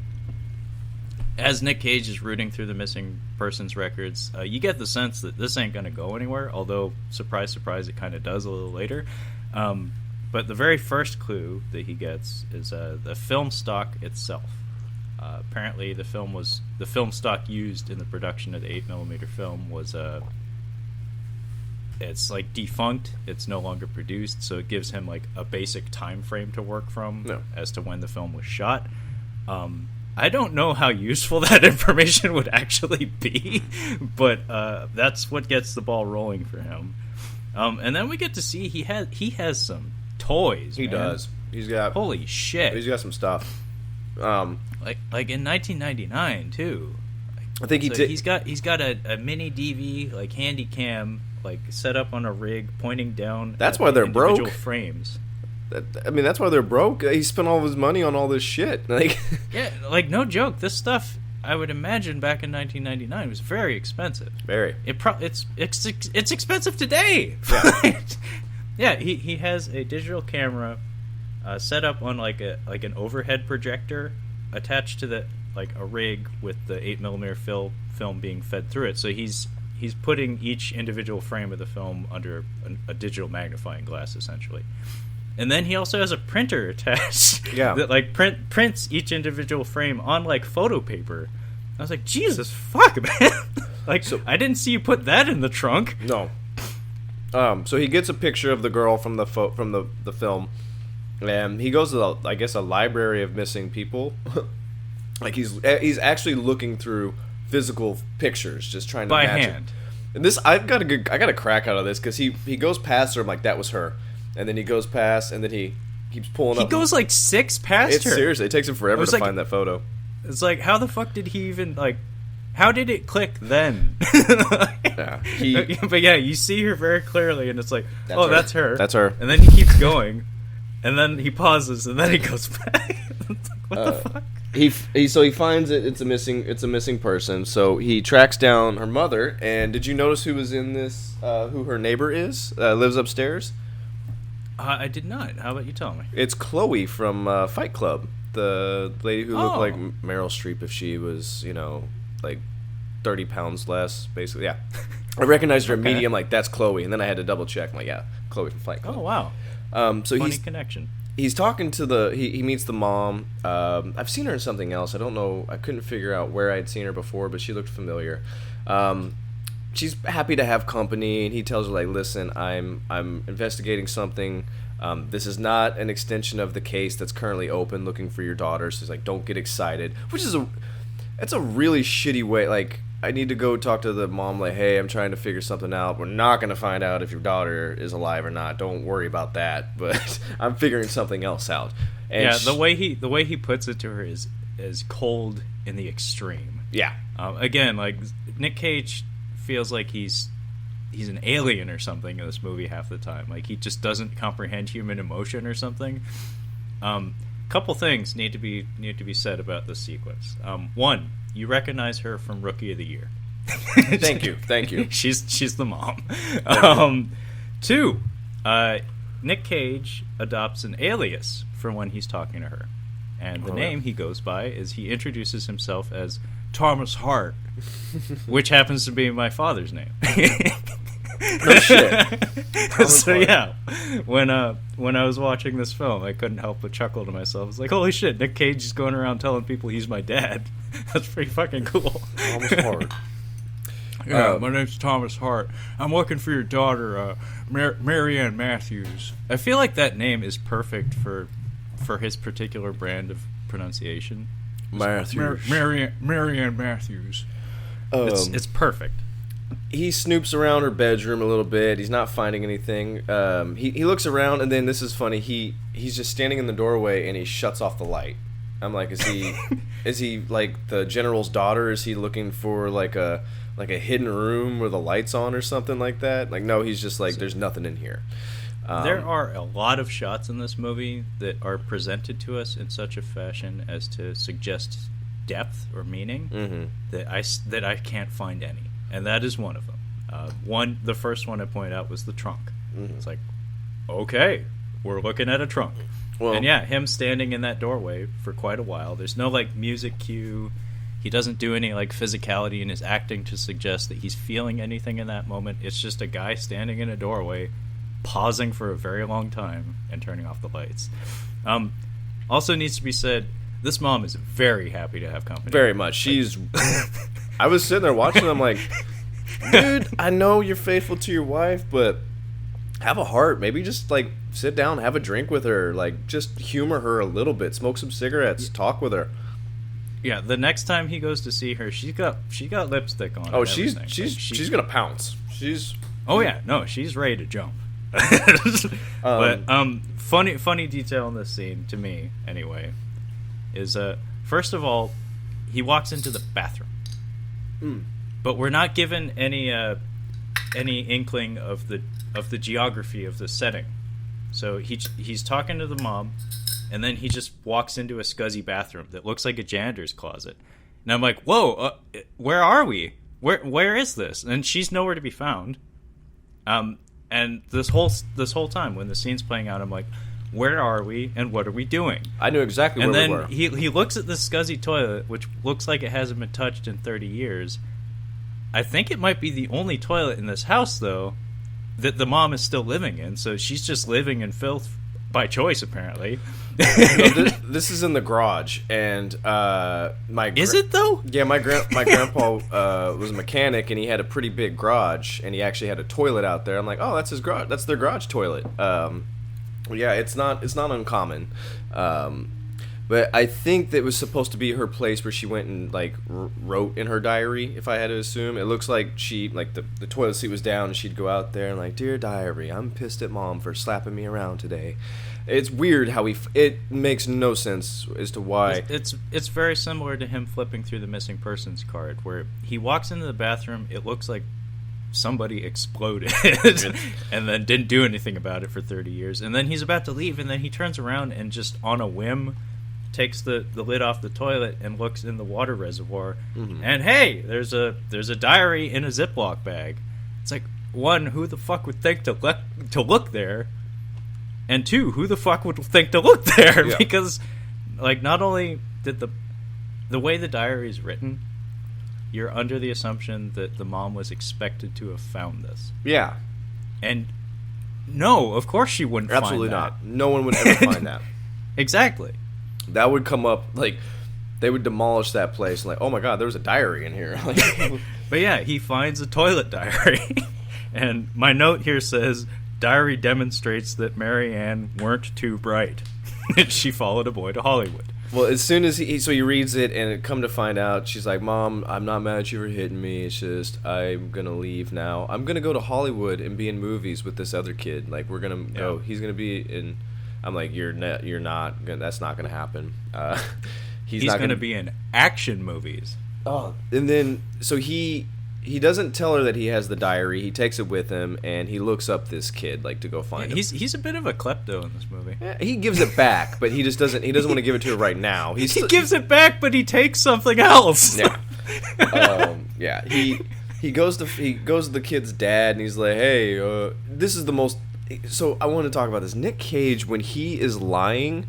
as Nic Cage is rooting through the missing persons records, you get the sense that this ain't gonna go anywhere, although surprise surprise it kind of does a little later. But the very first clue that he gets is the film stock itself. Apparently the film stock used in the production of the 8mm film was it's like defunct. It's no longer produced, so it gives him like a basic time frame to work from as to when the film was shot. I don't know how useful that information would actually be, but that's what gets the ball rolling for him. And then we get to see he has some toys. He does. He's got, holy shit. He's got some stuff. Like in 1999 too. I think He's got a mini DV like handy cam like set up on a rig pointing down. That's why they're broke. Frames. I mean, that's why they're broke. He spent all of his money on all this shit. Like, yeah, like no joke. This stuff, I would imagine, back in 1999 was very expensive. Very. It's expensive today. Yeah. Yeah. He has a digital camera set up on like an overhead projector attached to a rig with the 8mm film being fed through it. So he's putting each individual frame of the film under a digital magnifying glass, essentially. And then he also has a printer attached that like prints each individual frame on like photo paper. I was like, Jesus fuck, man! Like, so, I didn't see you put that in the trunk. No. So he gets a picture of the girl from the film, and he goes to a library of missing people. Like he's actually looking through physical pictures, just trying to by match hand. It. And this, I got a crack out of this because he goes past her. I'm like, that was her. And then he goes past, and then he keeps pulling up. He goes like 6 past her. Seriously, it takes him forever to find that photo. It's like, how the fuck did he even, like, how did it click then? Yeah, but yeah, you see her very clearly, and it's like, that's her. That's her. And then he keeps going, and then he pauses, and then he goes back. It's like, what the fuck? He finds it. It's a missing person. So he tracks down her mother. And did you notice who was in this? Who her neighbor is? Lives upstairs. I did not. How about you tell me? It's Chloe from Fight Club, the lady who looked like Meryl Streep if she was, like 30 pounds less, basically. Yeah, I recognized her immediately. I'm like, that's Chloe, and then I had to double check. I'm like, yeah, Chloe from Fight Club. Oh wow. So funny connection. He's talking to he meets the mom. I've seen her in something else. I don't know. I couldn't figure out where I'd seen her before, but she looked familiar. She's happy to have company, and he tells her, like, listen, I'm investigating something. This is not an extension of the case that's currently open, looking for your daughter. So he's like, don't get excited, which is it's a really shitty way. Like, I need to go talk to the mom, like, hey, I'm trying to figure something out. We're not going to find out if your daughter is alive or not. Don't worry about that. But I'm figuring something else out. And yeah, the way he puts it to her is cold in the extreme. Yeah. Again, like, Nic Cage feels like he's an alien or something in this movie half the time. Like, he just doesn't comprehend human emotion or something. Couple things need to be said about this sequence. One, you recognize her from Rookie of the Year. Thank you. She's the mom. Two, Nic Cage adopts an alias for when he's talking to her. And the name he goes by is he introduces himself as Thomas Hart, which happens to be my father's name. No shit. So yeah, when I was watching this film, I couldn't help but chuckle to myself. I was like, holy shit, Nic Cage is going around telling people he's my dad. That's pretty fucking cool. Thomas Hart. Yeah, my name's Thomas Hart. I'm looking for your daughter, Marianne Matthews. I feel like that name is perfect for his particular brand of pronunciation. Matthews. Marianne Matthews. It's perfect. He snoops around her bedroom a little bit. He's not finding anything. He looks around, and then this is funny. He's just standing in the doorway, and he shuts off the light. I'm like, is he like the general's daughter? Is he looking for like a hidden room where the light's on or something like that? Like, no, he's just like, there's nothing in here. There are a lot of shots in this movie that are presented to us in such a fashion as to suggest depth or meaning that I can't find any, and that is one of them. The first one I pointed out was the trunk. It's like, okay, we're looking at a trunk. Well, and yeah, him standing in that doorway for quite a while. There's no like music cue. He doesn't do any like physicality in his acting to suggest that he's feeling anything in that moment. It's just a guy standing in a doorway, pausing for a very long time and turning off the lights. Also needs to be said, this mom is very happy to have company. Very much. She's. I was sitting there watching. I'm like, dude, I know you're faithful to your wife, but have a heart. Maybe just like sit down, have a drink with her, like just humor her a little bit, smoke some cigarettes, talk with her. Yeah, the next time he goes to see her, she got lipstick on. Oh, she's gonna pounce. She's. Oh yeah, no, she's ready to jump. But funny detail in this scene to me anyway is first of all, he walks into the bathroom, but we're not given any inkling of the geography of the setting. So he's talking to the mom, and then he just walks into a scuzzy bathroom that looks like a janitor's closet, and I'm like, whoa, where are we? Where is this? And she's nowhere to be found. And this whole time when the scene's playing out, I'm like, where are we and what are we doing? I knew exactly where we were. And then he looks at this scuzzy toilet, which looks like it hasn't been touched in 30 years. I think it might be the only toilet in this house, though, that the mom is still living in. So she's just living in filth by choice, apparently. This is in the garage, and is it though? Yeah, my grandpa was a mechanic, and he had a pretty big garage, and he actually had a toilet out there. I'm like, oh, that's his garage. That's their garage toilet. Yeah, it's not uncommon. But I think that was supposed to be her place where she went and like wrote in her diary. If I had to assume, it looks like she like the toilet seat was down, and she'd go out there and like, dear diary, I'm pissed at mom for slapping me around today. It's weird how it makes no sense as to why. It's very similar to him flipping through the missing persons card, where he walks into the bathroom. It looks like somebody exploded and then didn't do anything about it for 30 years, and then he's about to leave, and then he turns around and just on a whim takes the lid off the toilet and looks in the water reservoir, and hey, there's a diary in a Ziploc bag. It's like, one, who the fuck would think to look there, and two, who the fuck would think to look there? Yeah. Because like, not only did the way the diary is written, you're under the assumption that the mom was expected to have found this. Yeah. And no, of course she wouldn't find that. Absolutely not. No one would ever find that. Exactly. That would come up, like, they would demolish that place. Like, oh my god, there was a diary in here. But yeah, he finds a toilet diary. And my note here says, diary demonstrates that Mary Ann weren't too bright. She followed a boy to Hollywood. Well, as soon as he reads it, and come to find out, she's like, Mom, I'm not mad at you for hitting me. It's just, I'm going to leave now. I'm going to go to Hollywood and be in movies with this other kid. Like, we're going to go. He's going to be in... I'm like, you're not. That's not going to happen. He's not going to be in action movies. Oh. And then, so he doesn't tell her that he has the diary. He takes it with him, and he looks up this kid, like, to go find him. He's a bit of a klepto in this movie. Yeah, he gives it back, but he just doesn't. He doesn't want to give it to her right now. He gives it back, but he takes something else. Yeah. Yeah. He goes to the kid's dad, and he's like, hey, this is the most. So I want to talk about this. Nic Cage, when he is lying,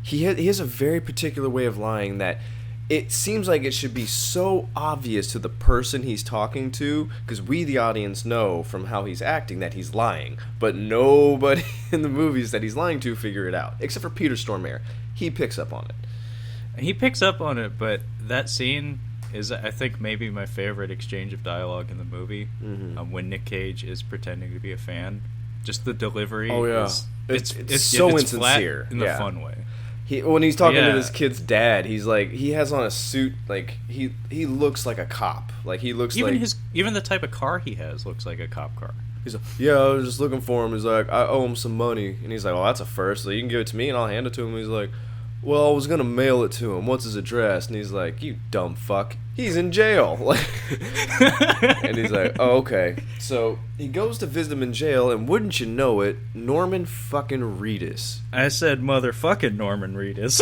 he has a very particular way of lying that it seems like it should be so obvious to the person he's talking to, because we, the audience, know from how he's acting that he's lying, but nobody in the movies that he's lying to figure it out, except for Peter Stormare. He picks up on it. He picks up on it, but that scene is, I think, maybe my favorite exchange of dialogue in the movie. When Nic Cage is pretending to be a fan, just the delivery. Oh yeah, it's so it's insincere flat in the fun way. When he's talking to this kid's dad, he's like, he has on a suit, like he looks like a cop. Like he looks even the type of car he has looks like a cop car. He's like, yeah, I was just looking for him. He's like, I owe him some money, and he's like, well, that's a first. So you can give it to me, and I'll hand it to him. He's like, well, I was gonna mail it to him. What's his address? And he's like, you dumb fuck. He's in jail. And he's like, oh, okay. So he goes to visit him in jail, and wouldn't you know it, Norman fucking Reedus. I said motherfucking Norman Reedus.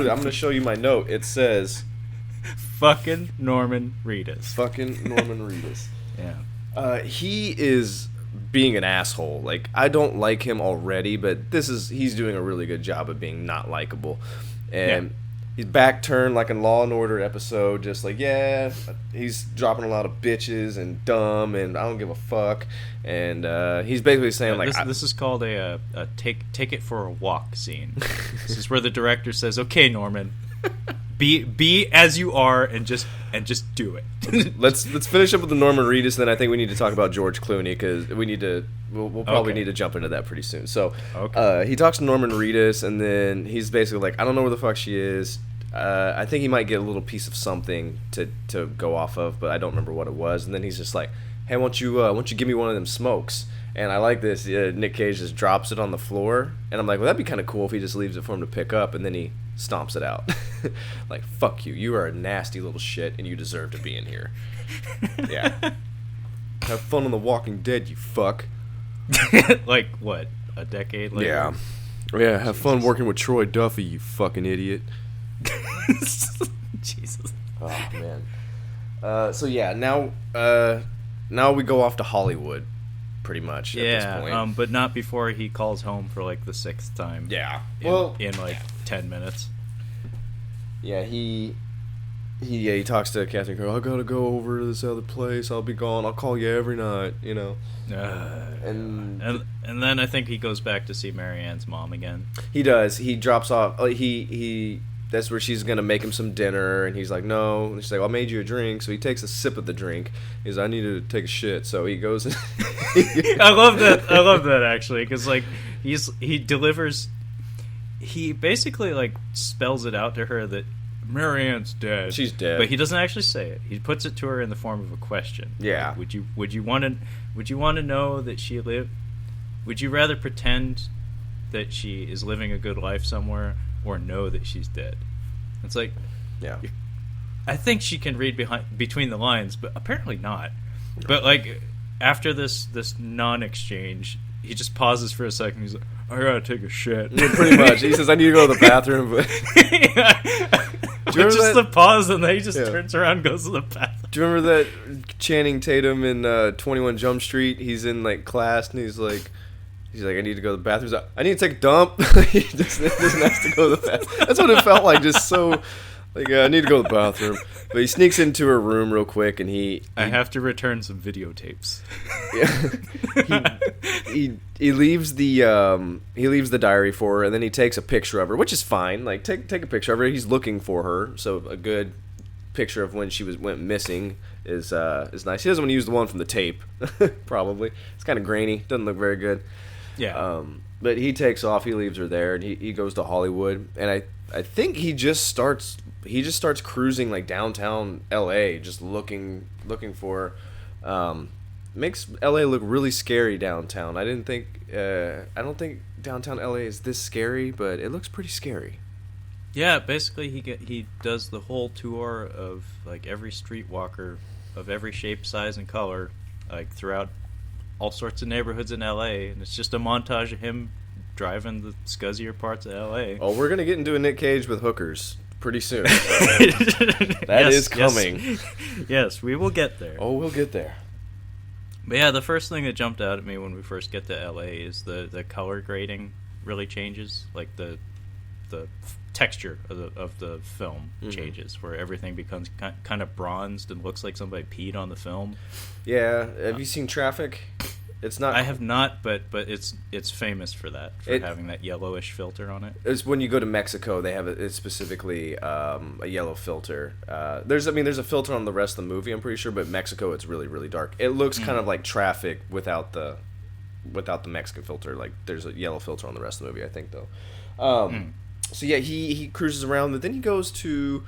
I'm gonna show you my note. It says, fucking Norman Reedus. Fucking Norman Reedus. Yeah. He is being an asshole. Like, I don't like him already, but he's doing a really good job of being not likable. And he's back turned like in Law and Order episode, just like, yeah, he's dropping a lot of bitches and dumb and I don't give a fuck. And he's basically saying like, this is called a take it for a walk scene. This is where the director says, okay, Norman, be as you are and just do it. let's finish up with the Norman Reedus, then I think we need to talk about George Clooney, because we'll probably need to jump into that pretty soon. So he talks to Norman Reedus, and then he's basically like, I don't know where the fuck she is. I think he might get a little piece of something to go off of, but I don't remember what it was. And then he's just like, hey, why don't you give me one of them smokes? And I like this. Nic Cage just drops it on the floor, and I'm like, well, that'd be kind of cool if he just leaves it for him to pick up, and then he stomps it out. Like, fuck you. You are a nasty little shit, and you deserve to be in here. Yeah. Have fun on The Walking Dead, you fuck. Like, what, a decade later? Yeah. Yeah, have fun working with Troy Duffy, you fucking idiot. Jesus. Oh, man. So, yeah, now we go off to Hollywood, pretty much, at this point. But not before he calls home for, like, the 6th time. Yeah. In 10 minutes. Yeah, he talks to Catherine Crowe. I gotta go over to this other place. I'll be gone. I'll call you every night, you know. And then I think he goes back to see Marianne's mom again. He does. He drops off. He that's where she's gonna make him some dinner, and he's like, no. And she's like, I made you a drink. So he takes a sip of the drink. He's like, I need to take a shit. So he goes. I love that actually, because like he delivers. He basically like spells it out to her that Marianne's dead. She's dead, but he doesn't actually say it. He puts it to her in the form of a question. Yeah. Like, would you want to know that she lived? Would you rather pretend that she is living a good life somewhere, or know that she's dead? It's like, yeah. I think she can read between the lines, but apparently not. But like after this non-exchange, he just pauses for a second. He's like, I gotta take a shit. Yeah, pretty much. He says, I need to go to the bathroom. But just the pause, and then he just turns around and goes to the bathroom. Do you remember that Channing Tatum in 21 Jump Street? He's in like class, and he's like, I need to go to the bathroom. He's like, I need to take a dump. He just has to go to the bathroom. That's what it felt like, just so... Like, I need to go to the bathroom. But he sneaks into her room real quick, and I have to return some videotapes. Yeah. He leaves the diary for her, and then he takes a picture of her, which is fine. Like, take a picture of her. He's looking for her, so a good picture of when she went missing is nice. He doesn't want to use the one from the tape, probably. It's kind of grainy. Doesn't look very good. Yeah. But he takes off. He leaves her there, and he goes to Hollywood, and I think he just starts cruising like downtown LA, just looking for her. Makes LA look really scary downtown. I don't think downtown LA is this scary, but it looks pretty scary. Yeah, basically he does the whole tour of like every streetwalker of every shape, size, and color, like throughout all sorts of neighborhoods in LA, and it's just a montage of him driving the scuzzier parts of LA. Oh, we're gonna get into a Nic Cage with hookers pretty soon. So that is coming. Yes, we will get there. Oh, we'll get there. But yeah, the first thing that jumped out at me when we first get to LA is the color grading really changes. Like texture of the film changes, where everything becomes kind of bronzed and looks like somebody peed on the film. Yeah, have you seen Traffic? It's not. I have not, but it's famous for that, having that yellowish filter on it. It's when you go to Mexico, they have it's specifically a yellow filter. There's a filter on the rest of the movie, I'm pretty sure, but Mexico, it's really, really dark. It looks kind of like Traffic without the Mexican filter. Like there's a yellow filter on the rest of the movie, I think, though. So yeah, he cruises around, but then he goes to,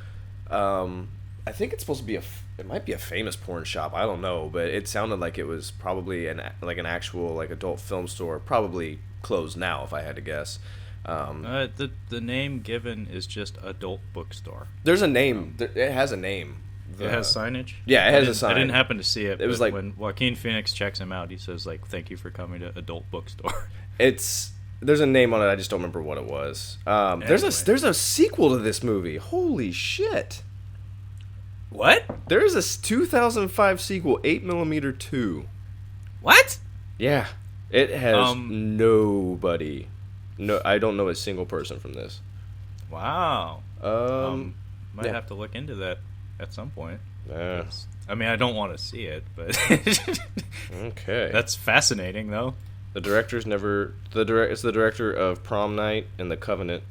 I think it's supposed to be it might be a famous porn shop. I don't know, but it sounded like it was probably an actual like adult film store. Probably closed now, if I had to guess. The name given is just adult bookstore. There's a name. It has a name. It has signage? Yeah, it has a sign. I didn't happen to see it. It was like when Joaquin Phoenix checks him out, he says like, "Thank you for coming to adult bookstore." There's a name on it. I just don't remember what it was. Anyway. There's a sequel to this movie. Holy shit! What? There is a 2005 sequel, 8mm 2. What? Yeah, it has nobody. No, I don't know a single person from this. Wow. Might yeah. have to look into that at some point. Yeah. I mean, I don't want to see it, but okay. That's fascinating, though. The director's never it's the director of Prom Night and The Covenant.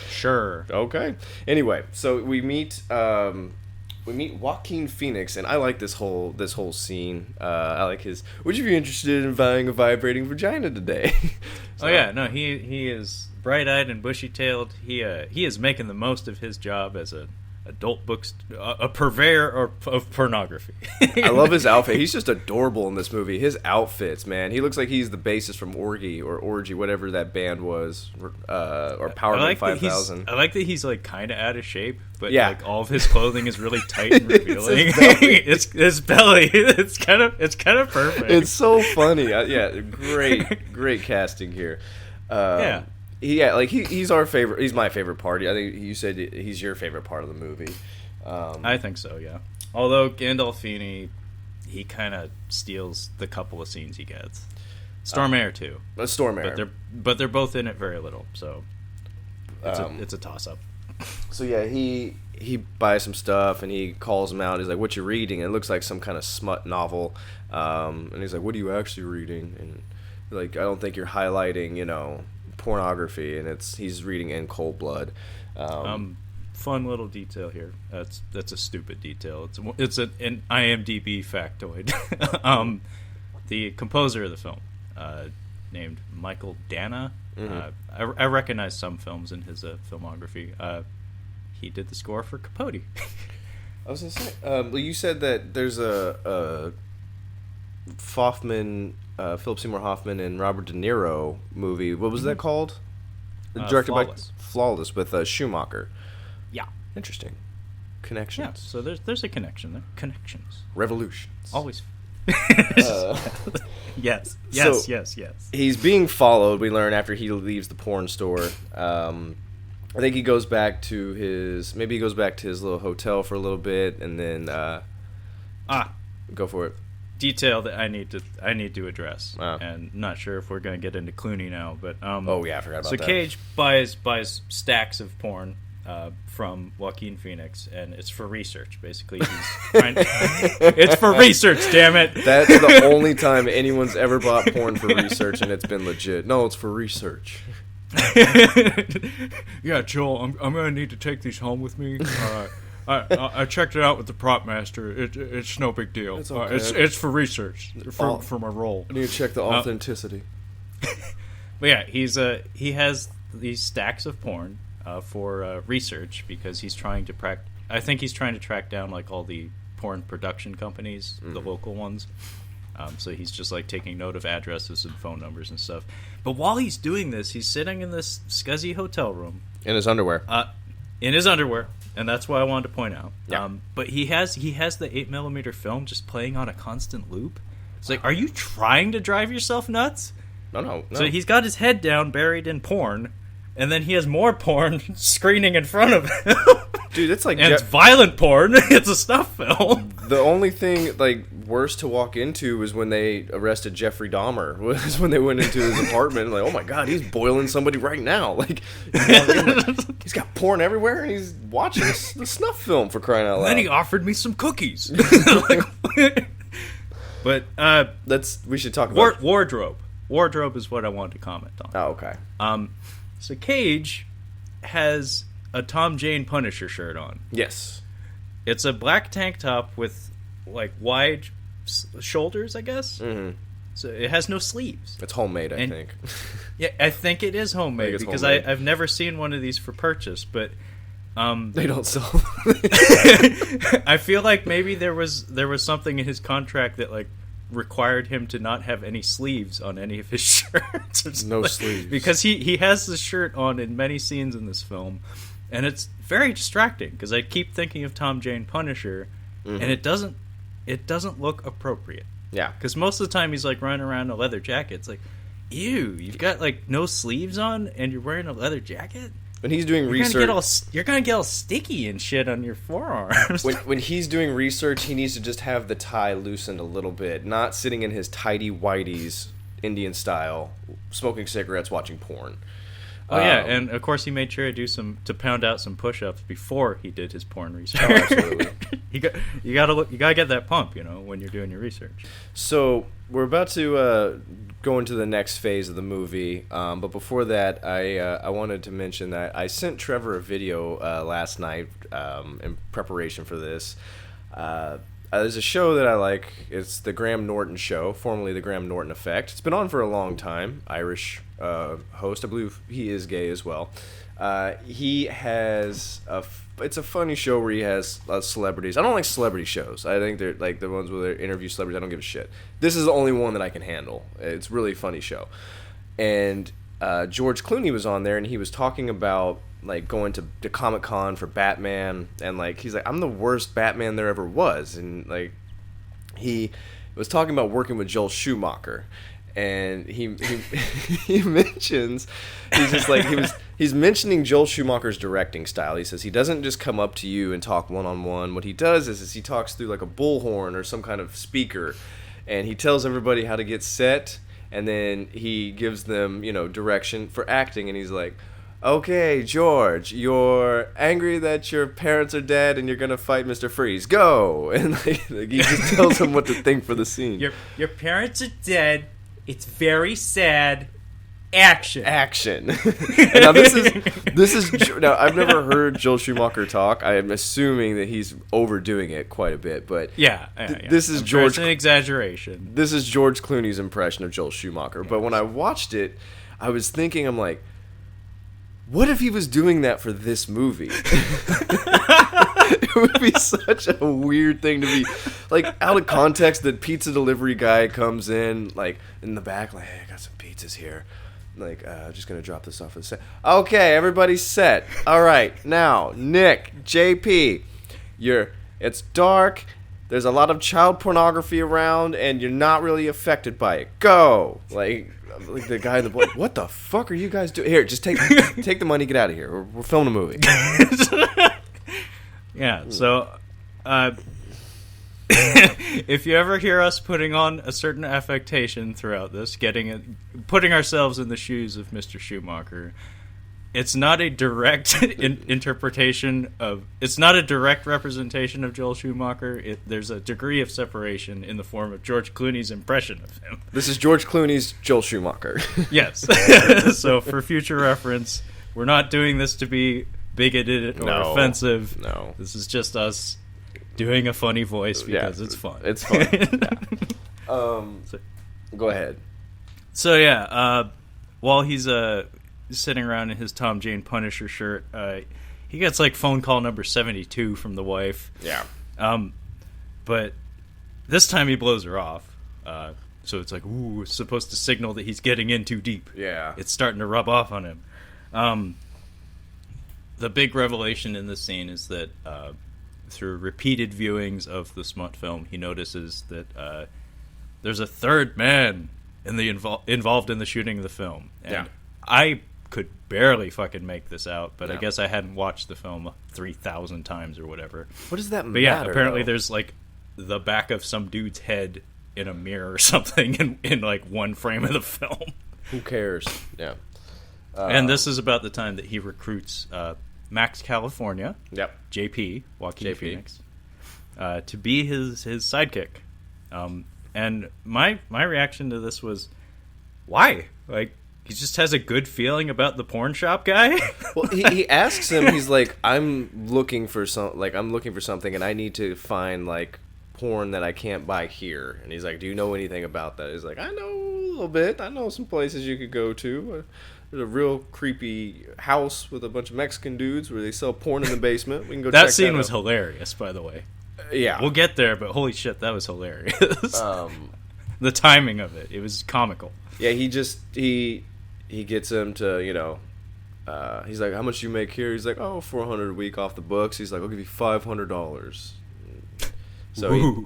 Sure. Okay. Anyway, so we meet Joaquin Phoenix, and I like this whole scene. I like his. Would you be interested in buying a vibrating vagina today? Oh yeah, no, he is bright-eyed and bushy-tailed. He is making the most of his job as a adult a purveyor of pornography. I love his outfit. He's just adorable in this movie. His outfits, man. He looks like he's the bassist from Orgy, whatever that band was, or Powerman 5000. I like that he's like kind of out of shape, but yeah. like all of his clothing is really tight and revealing. It's his belly. It's kind of perfect. It's so funny. Yeah, great casting here. Yeah. Yeah, like he's our favorite. He's my favorite part. I think you said he's your favorite part of the movie. I think so, yeah. Although Gandolfini, he kind of steals the couple of scenes he gets. Stormare too. Stormare, but they're both in it very little, so it's a toss up. So yeah, he buys some stuff and he calls him out. He's like, "What you reading?" And it looks like some kind of smut novel. And he's like, "What are you actually reading?" And like, "I don't think you're highlighting, pornography," and he's reading In Cold Blood. Fun little detail here. That's a stupid detail. It's an IMDb factoid. The composer of the film, named Michael Dana. I recognize some films in his filmography. He did the score for Capote. I was gonna say, you said that there's a Philip Seymour Hoffman and Robert De Niro movie. What was that called? Directed Flawless. by Flawless with Schumacher. Yeah. Interesting. Connections. Yeah, so there's a connection there. Connections. Revolutions. Always. Yes. So, Yes. He's being followed, we learn, after he leaves the porn store. I think he goes back to his little hotel for a little bit, and then go for it. Detail that I need to address, and not sure if we're going to get into Clooney now, but oh yeah, I forgot about that. So Cage buys stacks of porn from Joaquin Phoenix, and it's for research. Basically, he's trying it's for research. Damn it! That's the only time anyone's ever bought porn for research, and it's been legit. No, it's for research. Yeah, Joel, I'm going to need to take these home with me. I checked it out with the prop master. It's no big deal. It's okay. It's for research for my role. I need to check the authenticity. But yeah, he has these stacks of porn for research because he's trying to I think he's trying to track down like all the porn production companies, the local ones. So he's just like taking note of addresses and phone numbers and stuff. But while he's doing this, he's sitting in this scuzzy hotel room In his underwear. And that's what I wanted to point out. Yeah. But he has the 8mm film just playing on a constant loop. It's like, are you trying to drive yourself nuts? No. So he's got his head down, buried in porn, and then he has more porn screening in front of him. Dude, it's like and it's violent porn. It's a snuff film. The only thing like worse to walk into was when they arrested Jeffrey Dahmer. Was when they went into his apartment. Like, oh my god, he's boiling somebody right now. Like, he's got porn everywhere, and he's watching the snuff film, for crying out loud. And then he offered me some cookies. But we should talk about wardrobe. Wardrobe is what I wanted to comment on. Oh, okay. So Cage has a Tom Jane Punisher shirt on. Yes. It's a black tank top with like wide shoulders, I guess. Mm-hmm. So it has no sleeves. It's homemade, I think. Yeah, I think it is homemade because I've never seen one of these for purchase, but they don't sell. I feel like maybe there was something in his contract that like required him to not have any sleeves on any of his shirts. No sleeves. Because he has this shirt on in many scenes in this film, and it's very distracting because I keep thinking of Tom Jane Punisher, and it doesn't look appropriate. Yeah. Because most of the time he's like running around in a leather jacket. It's like, ew, you've got like no sleeves on and you're wearing a leather jacket? When he's doing research, you're gonna get all sticky and shit on your forearms. When he's doing research, he needs to just have the tie loosened a little bit, not sitting in his tidy whities, Indian style, smoking cigarettes, watching porn. Oh yeah, and of course he made sure to pound out some push-ups before he did his porn research. Oh, absolutely. you gotta get that pump, when you're doing your research. So we're about to go into the next phase of the movie, but before that, I wanted to mention that I sent Trevor a video last night in preparation for this. There's a show that I like. It's the Graham Norton Show, formerly the Graham Norton Effect. It's been on for a long time. Irish host. I believe he is gay as well. He has it's a funny show where he has celebrities. I don't like celebrity shows. I think they're like the ones where they interview celebrities. I don't give a shit. This is the only one that I can handle. It's a really funny show. And George Clooney was on there, and he was talking about like going to Comic-Con for Batman, and like he's like, I'm the worst Batman there ever was, and like he was talking about working with Joel Schumacher, and he mentions, he's just like he's mentioning Joel Schumacher's directing style. He says he doesn't just come up to you and talk one-on-one. What he does is he talks through like a bullhorn or some kind of speaker, and he tells everybody how to get set, and then he gives them direction for acting, and he's like, okay, George, you're angry that your parents are dead and you're going to fight Mr. Freeze. Go! And like, he just tells him what to think for the scene. Your parents are dead. It's very sad. Action. And now this is now I've never heard Joel Schumacher talk. I am assuming that he's overdoing it quite a bit, but yeah. This is George. It's an exaggeration. This is George Clooney's impression of Joel Schumacher. Yes. But when I watched it, I was thinking, I'm like, what if he was doing that for this movie? It would be such a weird thing to be, like, out of context. The pizza delivery guy comes in, like, in the back, like, hey, I got some pizzas here. Like, just going to drop this off at the set. Okay, everybody's set. All right, now, Nick, JP, it's dark. There's a lot of child pornography around, and you're not really affected by it. Go! Like the guy in the boy, what the fuck are you guys doing? Here, just take the money, get out of here. We're filming a movie. Yeah, so if you ever hear us putting on a certain affectation throughout this, putting ourselves in the shoes of Mr. Schumacher, it's not a direct interpretation of. It's not a direct representation of Joel Schumacher. There's a degree of separation in the form of George Clooney's impression of him. This is George Clooney's Joel Schumacher. Yes. So for future reference, we're not doing this to be bigoted or offensive. No. This is just us doing a funny voice because it's fun. It's fun. Go ahead. So yeah, while he's sitting around in his Tom Jane Punisher shirt, he gets like phone call number 72 from the wife. Yeah. But this time he blows her off. So it's like, ooh, it's supposed to signal that he's getting in too deep. Yeah. It's starting to rub off on him. The big revelation in this scene is that through repeated viewings of the smut film, he notices that there's a third man involved in the shooting of the film. And I could barely fucking make this out, but I Yeah. guess I hadn't watched the film 3,000 times or whatever. What does that But matter? yeah, apparently though? there's like the back of some dude's head in a mirror or something in like one frame of the film. Who cares? Yeah. And this is about the time that he recruits Max California, Yep. JP, Joaquin JP. Phoenix, to be his sidekick. And my reaction to this was, why? Like, he just has a good feeling about the porn shop guy? Well, he asks him. He's like, I'm looking for something, and I need to find like porn that I can't buy here. And he's like, do you know anything about that? He's like, I know a little bit. I know some places you could go to. There's a real creepy house with a bunch of Mexican dudes where they sell porn in the basement. We can go. That check scene that was out. hilarious, by the way. Yeah. We'll get there, but holy shit, that was hilarious. The timing of it was comical. Yeah, he gets him to, he's like, how much do you make here? He's like, oh, $400 a week off the books. He's like, I'll give you $500. So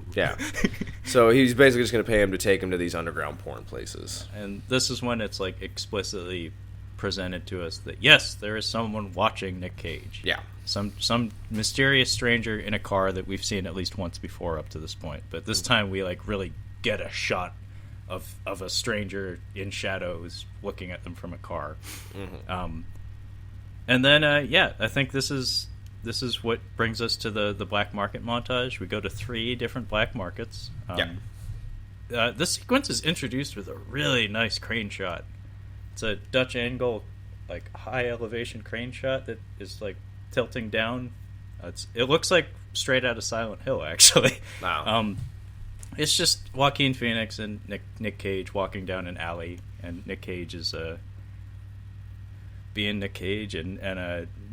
so he's basically just going to pay him to take him to these underground porn places. And this is when it's like explicitly presented to us that yes, there is someone watching Nic Cage. Yeah. Some mysterious stranger in a car that we've seen at least once before up to this point. But this time we like really get a shot of a stranger in shadows looking at them from a car. Mm-hmm. And then I think this is what brings us to the black market montage. We go to 3 different black markets. This sequence is introduced with a really nice crane shot. It's a Dutch angle, like high elevation crane shot that is like tilting down. It looks like straight out of Silent Hill, actually. Wow. It's just Joaquin Phoenix and Nic Cage walking down an alley, and Nic Cage is being Nic Cage, and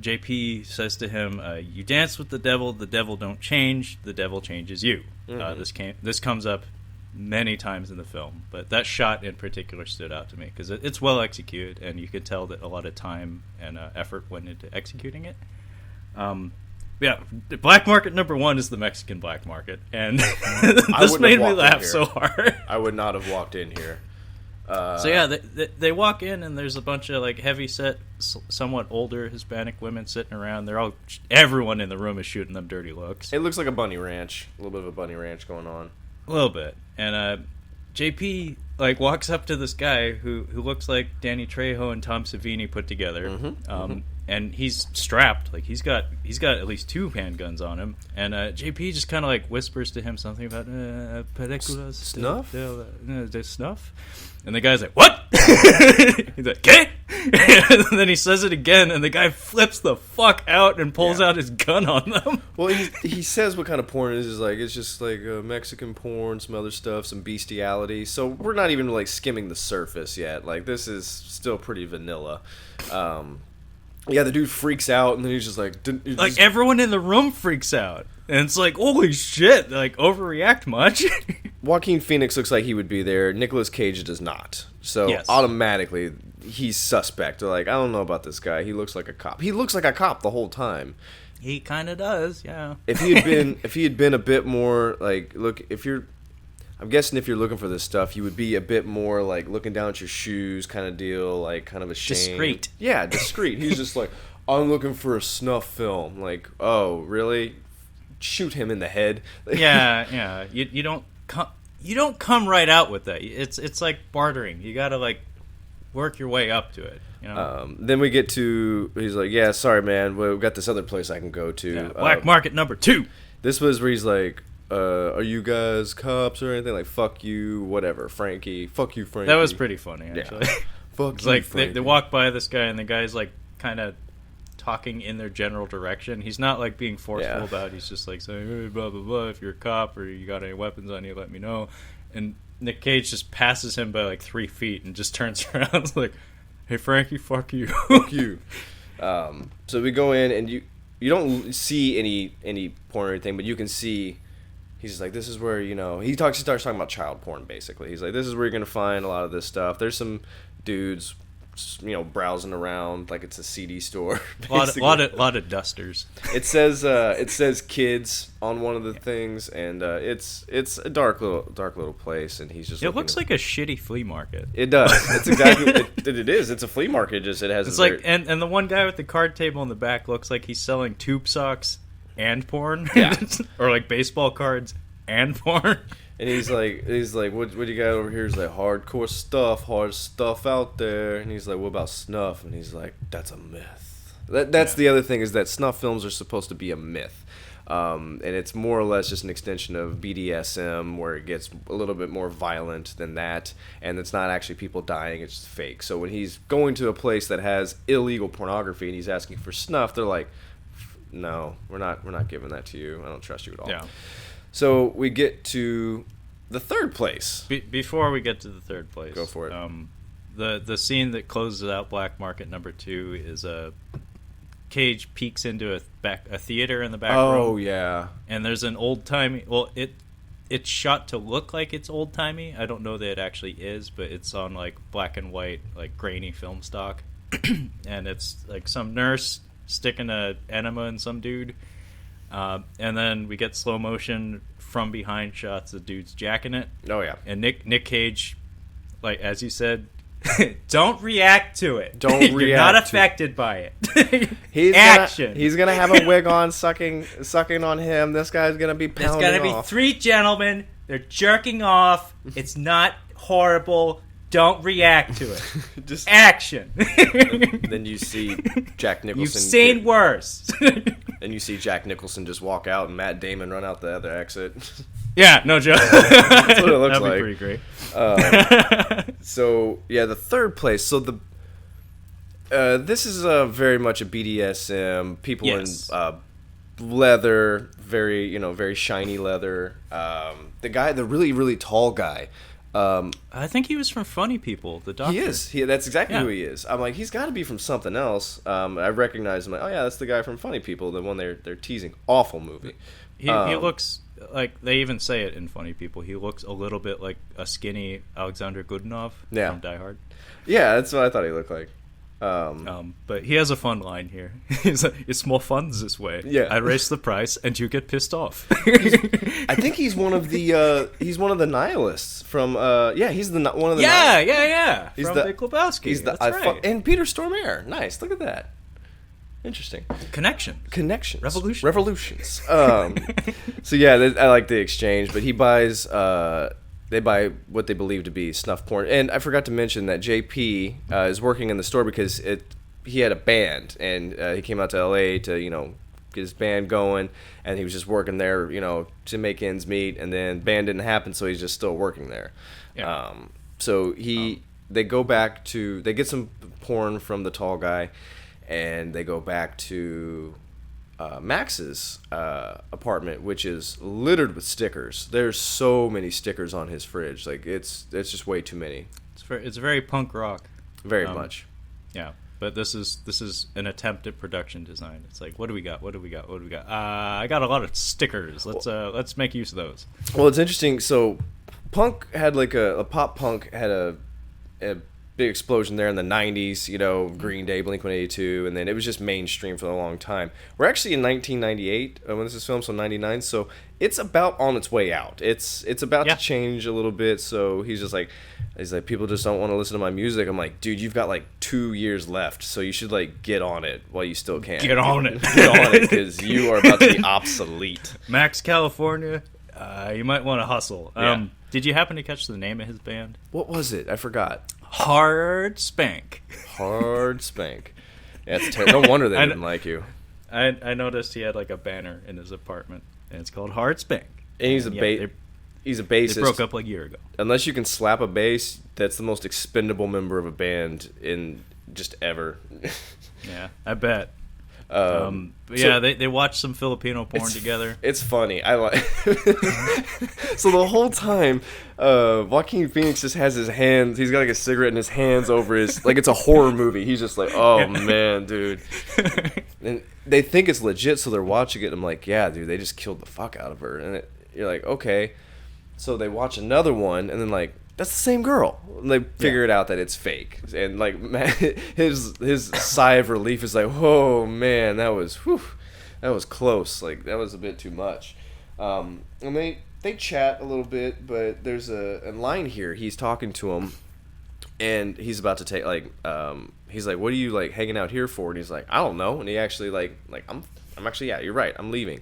JP says to him, "You dance with the devil don't change, the devil changes you." Mm-hmm. This comes up many times in the film, but that shot in particular stood out to me because it's well executed, and you could tell that a lot of time and effort went into executing it. Yeah, black market number 1 is the Mexican black market, and this made me laugh so hard. I would not have walked in here. So yeah, they walk in, and there's a bunch of like heavy-set, somewhat older Hispanic women sitting around. Everyone in the room is shooting them dirty looks. It looks like a bunny ranch. A little bit of a bunny ranch going on. A little bit. And JP like walks up to this guy who looks like Danny Trejo and Tom Savini put together. And he's strapped. Like he's got at least 2 handguns on him. And JP just kind of like whispers to him something about películas snuff. De snuff. And the guy's like, "What?" He's like, "¿Qué?" And then he says it again, and the guy flips the fuck out and pulls out his gun on them. Well, he says what kind of porn it is. Is like it's just like Mexican porn, some other stuff, some bestiality. So we're not even like skimming the surface yet. Like this is still pretty vanilla. Yeah, the dude freaks out, and then he's just like... everyone in the room freaks out. And it's like, holy shit, like, overreact much? Joaquin Phoenix looks like he would be there. Nicolas Cage does not. So, automatically, he's suspect. They're like, I don't know about this guy. He looks like a cop. He looks like a cop the whole time. He kind of does, yeah. If he had been a bit more, like, look, I'm guessing if you're looking for this stuff, you would be a bit more like looking down at your shoes kind of deal, like kind of ashamed. Discreet. Yeah, discreet. He's just like, I'm looking for a snuff film. Like, oh, really? Shoot him in the head. Yeah. You don't come right out with that. It's like bartering. You gotta like work your way up to it. You know? Then we get to, he's like, yeah, sorry, man. We've got this other place I can go to. Yeah, black market number 2. This was where he's like, are you guys cops or anything? Like, fuck you, whatever, Frankie. Fuck you, Frankie. That was pretty funny, actually. Yeah. Fuck it's you, like Frankie. they walk by this guy, and the guy's like kind of talking in their general direction. He's not like being forceful about it. He's just like saying, hey, blah, blah, blah. If you're a cop or you got any weapons on you, let me know. And Nic Cage just passes him by like 3 feet and just turns around and is like, hey, Frankie, fuck you. Fuck you. So we go in, and you don't see any porn or anything, but you can see... He's just like, this is where, he starts talking about child porn, basically. He's like, this is where you're going to find a lot of this stuff. There's some dudes browsing around like it's a CD store. A lot of dusters. It says kids on one of the things, and it's a dark little place, and he's just. It looks like a shitty flea market. It does. It's exactly it is. It's a flea market. Just it has. It's like and the one guy with the card table in the back looks like he's selling tube socks and porn, or like baseball cards and porn. And he's like, what do you got over here? He's like, hardcore stuff, hard stuff out there. And he's like, what about snuff? And he's like, that's a myth. That's the other thing, is that snuff films are supposed to be a myth. And it's more or less just an extension of BDSM, where it gets a little bit more violent than that. And it's not actually people dying, it's just fake. So when he's going to a place that has illegal pornography and he's asking for snuff, they're like, no, we're not giving that to you. I don't trust you at all. Yeah. So we get to the third place. Before we get to the third place, go for it. The scene that closes out Black Market number 2 is Cage peeks into a theater in the back room. Oh yeah. And there's an old timey. Well, it's shot to look like it's old timey. I don't know that it actually is, but it's on like black and white, like grainy film stock, and it's like some nurse sticking a enema in some dude. And then we get slow motion from behind shots of dudes jacking it. Oh yeah. And Nic Cage, like as you said, don't react to it. Don't You're react. Not affected by it. He's gonna have a wig on, sucking on him. This guy's gonna be pounding There's gonna be 3 gentlemen. They're jerking off. It's not horrible. Don't react to it. Just action. Then you see Jack Nicholson. You've seen worse. And you see Jack Nicholson just walk out and Matt Damon run out the other exit. Yeah, no joke. That's what it looks That'd like. That'd be pretty great. So yeah, the third place. So this is very much a BDSM. People in leather, very shiny leather. The really really tall guy. I think he was from Funny People, the doctor. He is. That's exactly who he is. I'm like, he's got to be from something else. I recognize him. Like, oh yeah, that's the guy from Funny People, the one they're teasing. Awful movie. He looks like, they even say it in Funny People, he looks a little bit like a skinny Alexander Godunov from Die Hard. Yeah, that's what I thought he looked like. But he has a fun line here. He's like, it's more fun this way. Yeah. I raise the price and you get pissed off. I think he's one of the nihilists from he's one of the He's from Big Lebowski. He's the That's right. And Peter Stormare. Nice. Look at that. Interesting. Connections. Revolutions. So yeah, I like the exchange, but he buys they buy what they believe to be snuff porn. And I forgot to mention that JP is working in the store because he had a band, and he came out to LA to get his band going, and he was just working there to make ends meet, and then band didn't happen, so he's just still working there. Yeah. So they go back to, they get some porn from the tall guy, and they go back to Max's apartment, which is littered with stickers. There's so many stickers on his fridge. Like it's just way too many. It's very punk rock. Very much. Yeah, but this is an attempt at production design. It's like, what do we got? I got a lot of stickers. Let's make use of those. Well, it's interesting. So, punk had like a pop punk had a big explosion there in the 90s, Green Day, Blink-182, and then it was just mainstream for a long time. We're actually in 1998 when this is filmed, so 99, so it's about on its way out. It's about to change a little bit, so he's like, people just don't want to listen to my music. I'm like, dude, you've got like 2 years left, so you should like get on it while you still can. Get on it, because you are about to be obsolete. Max California, you might want to hustle. Did you happen to catch the name of his band? What was it? I forgot. Hard Spank. Hard Spank. Yeah, it's terrible. No wonder they didn't like you. I noticed he had like a banner in his apartment, and it's called Hard Spank. And he's a bassist. They broke up like a year ago. Unless you can slap a bass, that's the most expendable member of a band in just ever. Yeah, I bet. They watch some Filipino porn together. It's funny. I like. So the whole time, Joaquin Phoenix just has his hands. He's got like a cigarette in his hands over his, like it's a horror movie. He's just like, oh man, dude. And they think it's legit, so they're watching it. And I'm like, yeah, dude, they just killed the fuck out of her. And you're like, okay. So they watch another one, and then like that's the same girl. And they figure it out that it's fake, and like man, his sigh of relief is like, oh man, that was close. Like that was a bit too much. And they chat a little bit, but there's a line here. He's talking to him, and he's about to take he's like, what are you like hanging out here for? And he's like, I don't know. And he actually like I'm actually, yeah, you're right, I'm leaving.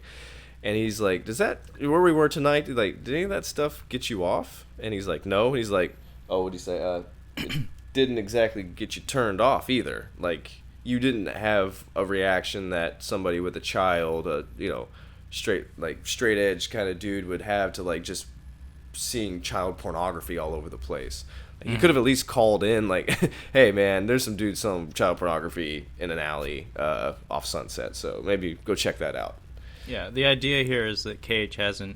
And he's like, does that, where we were tonight, like, did any of that stuff get you off? And he's like, no. And he's like, oh, what'd he say? It didn't exactly get you turned off either. Like, you didn't have a reaction that somebody with a child, straight edge kind of dude would have to like just seeing child pornography all over the place. Like, you could have at least called in like, hey man, there's some dude selling child pornography in an alley off Sunset, so maybe go check that out. Yeah, the idea here is that Cage hasn't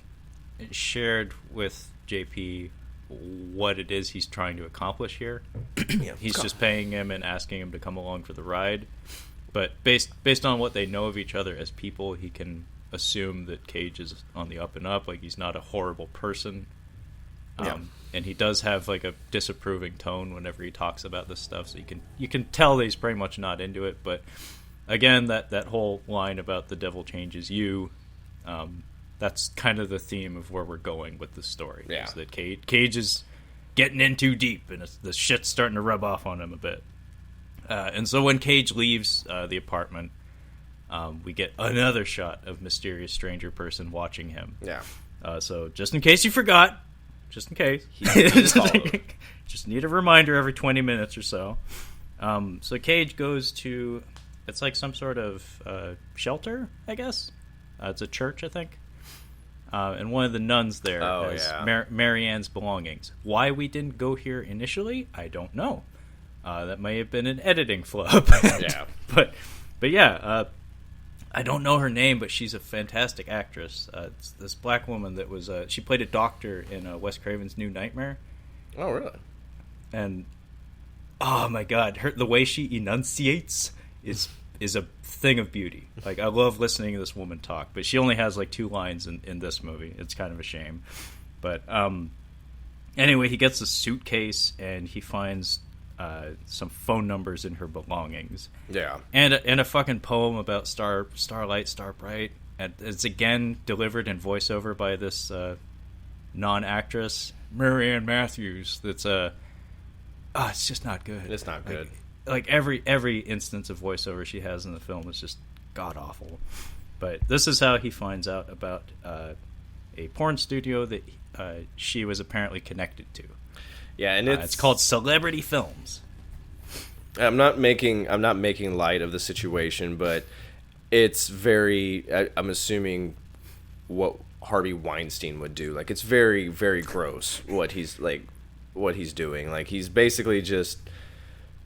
shared with JP what it is he's trying to accomplish here. He's just paying him and asking him to come along for the ride. But based on what they know of each other as people, he can assume that Cage is on the up and up. Like, he's not a horrible person. And he does have like a disapproving tone whenever he talks about this stuff. So you can tell that he's pretty much not into it. But again, that whole line about the devil changes you, that's kind of the theme of where we're going with the story. Yeah. Is that Cage is getting in too deep, and the shit's starting to rub off on him a bit. And so when Cage leaves the apartment, we get another shot of mysterious stranger person watching him. Yeah. So just in case you forgot, just in case, just need a reminder every 20 minutes or so. So Cage goes to, it's like some sort of shelter, I guess. It's a church, I think. And one of the nuns there has Marianne's belongings. Why we didn't go here initially, I don't know. That may have been an editing flub. Yeah. But yeah, I don't know her name, but she's a fantastic actress. It's this black woman that was she played a doctor in Wes Craven's New Nightmare. Oh, really? And oh my God, the way she enunciates is a thing of beauty. Like, I love listening to this woman talk, but she only has like 2 lines in this movie. It's kind of a shame. But anyway, he gets a suitcase and he finds some phone numbers in her belongings. Yeah. And a fucking poem about Starlight, Starbright. And it's again delivered in voiceover by this non-actress, Marianne Matthews. That's it's just not good. It's not good. Like every instance of voiceover she has in the film is just god awful. But this is how he finds out about a porn studio that she was apparently connected to. Yeah, and it's called Celebrity Films. I'm not making light of the situation, but it's very, I'm assuming what Harvey Weinstein would do. Like, it's very, very gross what he's doing. Like, he's basically just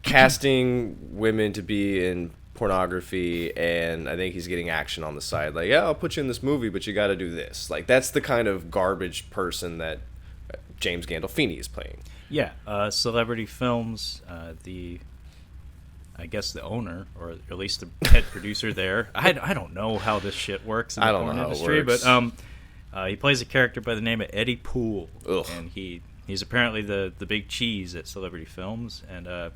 casting women to be in pornography, and I think he's getting action on the side. Like, yeah, I'll put you in this movie, but you got to do this. Like, that's the kind of garbage person that James Gandolfini is playing. Yeah, Celebrity Films, I guess the owner, or at least the head producer there. I don't know how this shit works in the porn industry, but he plays a character by the name of Eddie Poole. Ugh. And he's apparently the big cheese at Celebrity Films. And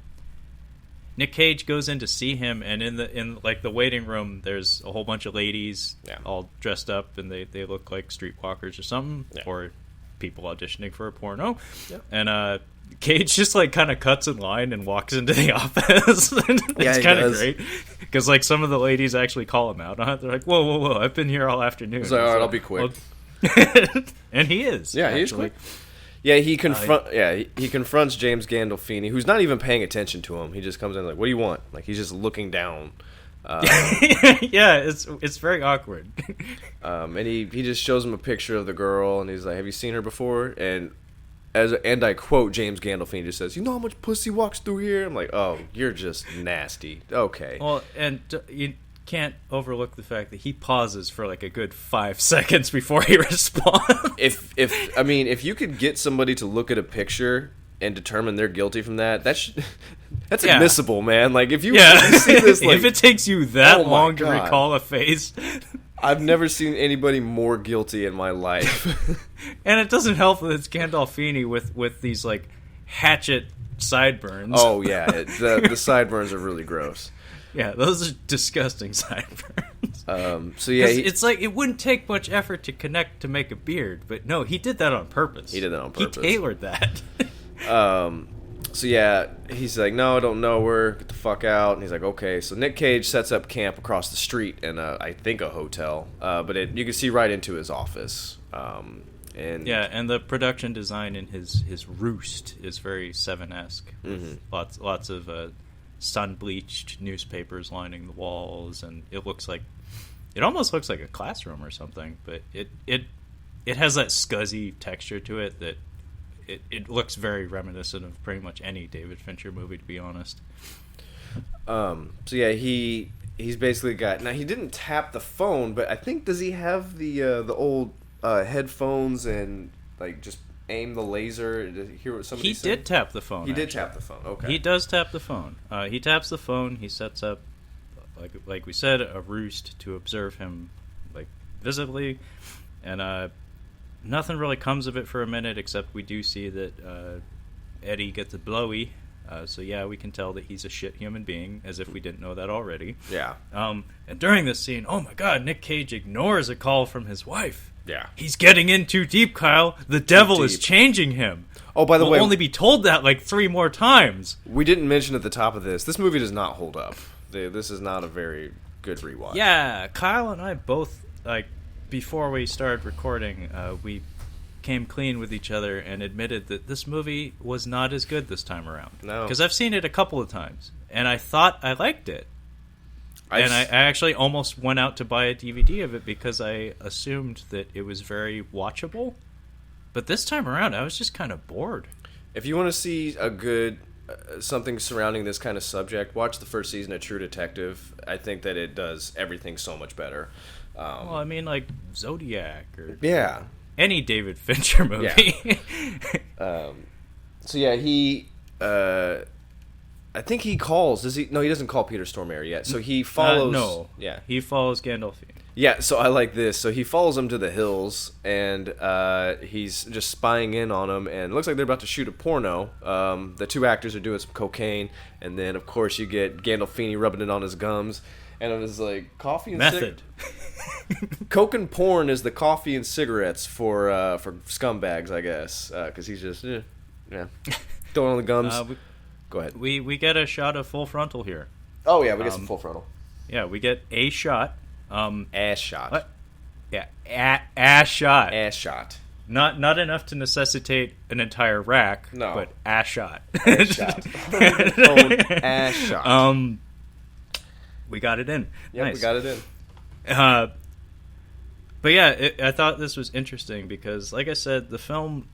Nic Cage goes in to see him, and in like the waiting room, there's a whole bunch of ladies all dressed up, and they look like streetwalkers or something, or people auditioning for a porno. And Cage just like kind of cuts in line and walks into the office. It's kind of great because like some of the ladies actually call him out on it. They're like, whoa, I've been here all afternoon. He's like, all right, I'll be quick. Well, and he is. Yeah, he's quick. Yeah, he confronts James Gandolfini, who's not even paying attention to him. He just comes in like, what do you want? Like, he's just looking down. Yeah, it's very awkward. And he just shows him a picture of the girl, and he's like, have you seen her before? And I quote, James Gandolfini just says, you know how much pussy walks through here? I'm like, oh, you're just nasty. Okay. Well, and you can't overlook the fact that he pauses for like a good 5 seconds before he responds. If you could get somebody to look at a picture and determine they're guilty from that's admissible, man. Like, if you see this, like, if it takes you that long to recall a face. I've never seen anybody more guilty in my life. And it doesn't help that it's Gandolfini with these like hatchet sideburns. Oh yeah, the sideburns are really gross. Yeah, those are disgusting sideburns. So yeah, it's like it wouldn't take much effort to connect to make a beard, but no, he did that on purpose. He did that on purpose. He tailored that. So yeah, he's like, no, I don't know where. Get the fuck out. And he's like, okay. So Nic Cage sets up camp across the street in I think a hotel. But you can see right into his office. And the production design in his roost is very Seven-esque. Mm-hmm. Lots of sun-bleached newspapers lining the walls, and it almost looks like a classroom or something. But it has that scuzzy texture to it that it looks very reminiscent of pretty much any David Fincher movie, to be honest. So yeah, he's basically got. Now he didn't tap the phone, but I think does he have the old headphones and like just aim the laser to hear what somebody said? He did tap the phone. He did tap the phone. Okay. He does tap the phone. He taps the phone. He sets up, like we said, a roost to observe him, like visibly, and nothing really comes of it for a minute, except we do see that Eddie gets a blowy. So yeah, we can tell that he's a shit human being, as if we didn't know that already. Yeah. And during this scene, oh my god, Nic Cage ignores a call from his wife. Yeah. He's getting in too deep, Kyle. The devil is changing him. Oh, by the way, we'll only be told that like 3 more times. We didn't mention at the top of this movie does not hold up. This is not a very good rewatch. Yeah, Kyle and I both, like, before we started recording, we came clean with each other and admitted that this movie was not as good this time around. No. Because I've seen it a couple of times, and I thought I liked it. I actually almost went out to buy a DVD of it because I assumed that it was very watchable. But this time around, I was just kind of bored. If you want to see a good something surrounding this kind of subject, watch the first season of True Detective. I think that it does everything so much better. Well, I mean, like Zodiac or any David Fincher movie. Yeah. So yeah, he. I think he calls. Does he? No, he doesn't call Peter Stormare yet. So he follows. No. Yeah. He follows Gandolfini. Yeah. So I like this. So he follows him to the hills, and he's just spying in on him. And it looks like they're about to shoot a porno. The 2 actors are doing some cocaine, and then of course you get Gandolfini rubbing it on his gums. And it was like coffee and method. Coke and porn is the coffee and cigarettes for scumbags, I guess, because he's just throwing on the gums. Go ahead. We get a shot of full frontal here. Oh yeah, we get some full frontal. Yeah, we get a shot. Ass shot. What? Yeah, ass shot. Ass shot. Not enough to necessitate an entire rack. No, but ass shot. Ass shot. Ass shot. We got it in. Yep, nice. We got it in. But yeah, I thought this was interesting because, like I said, the film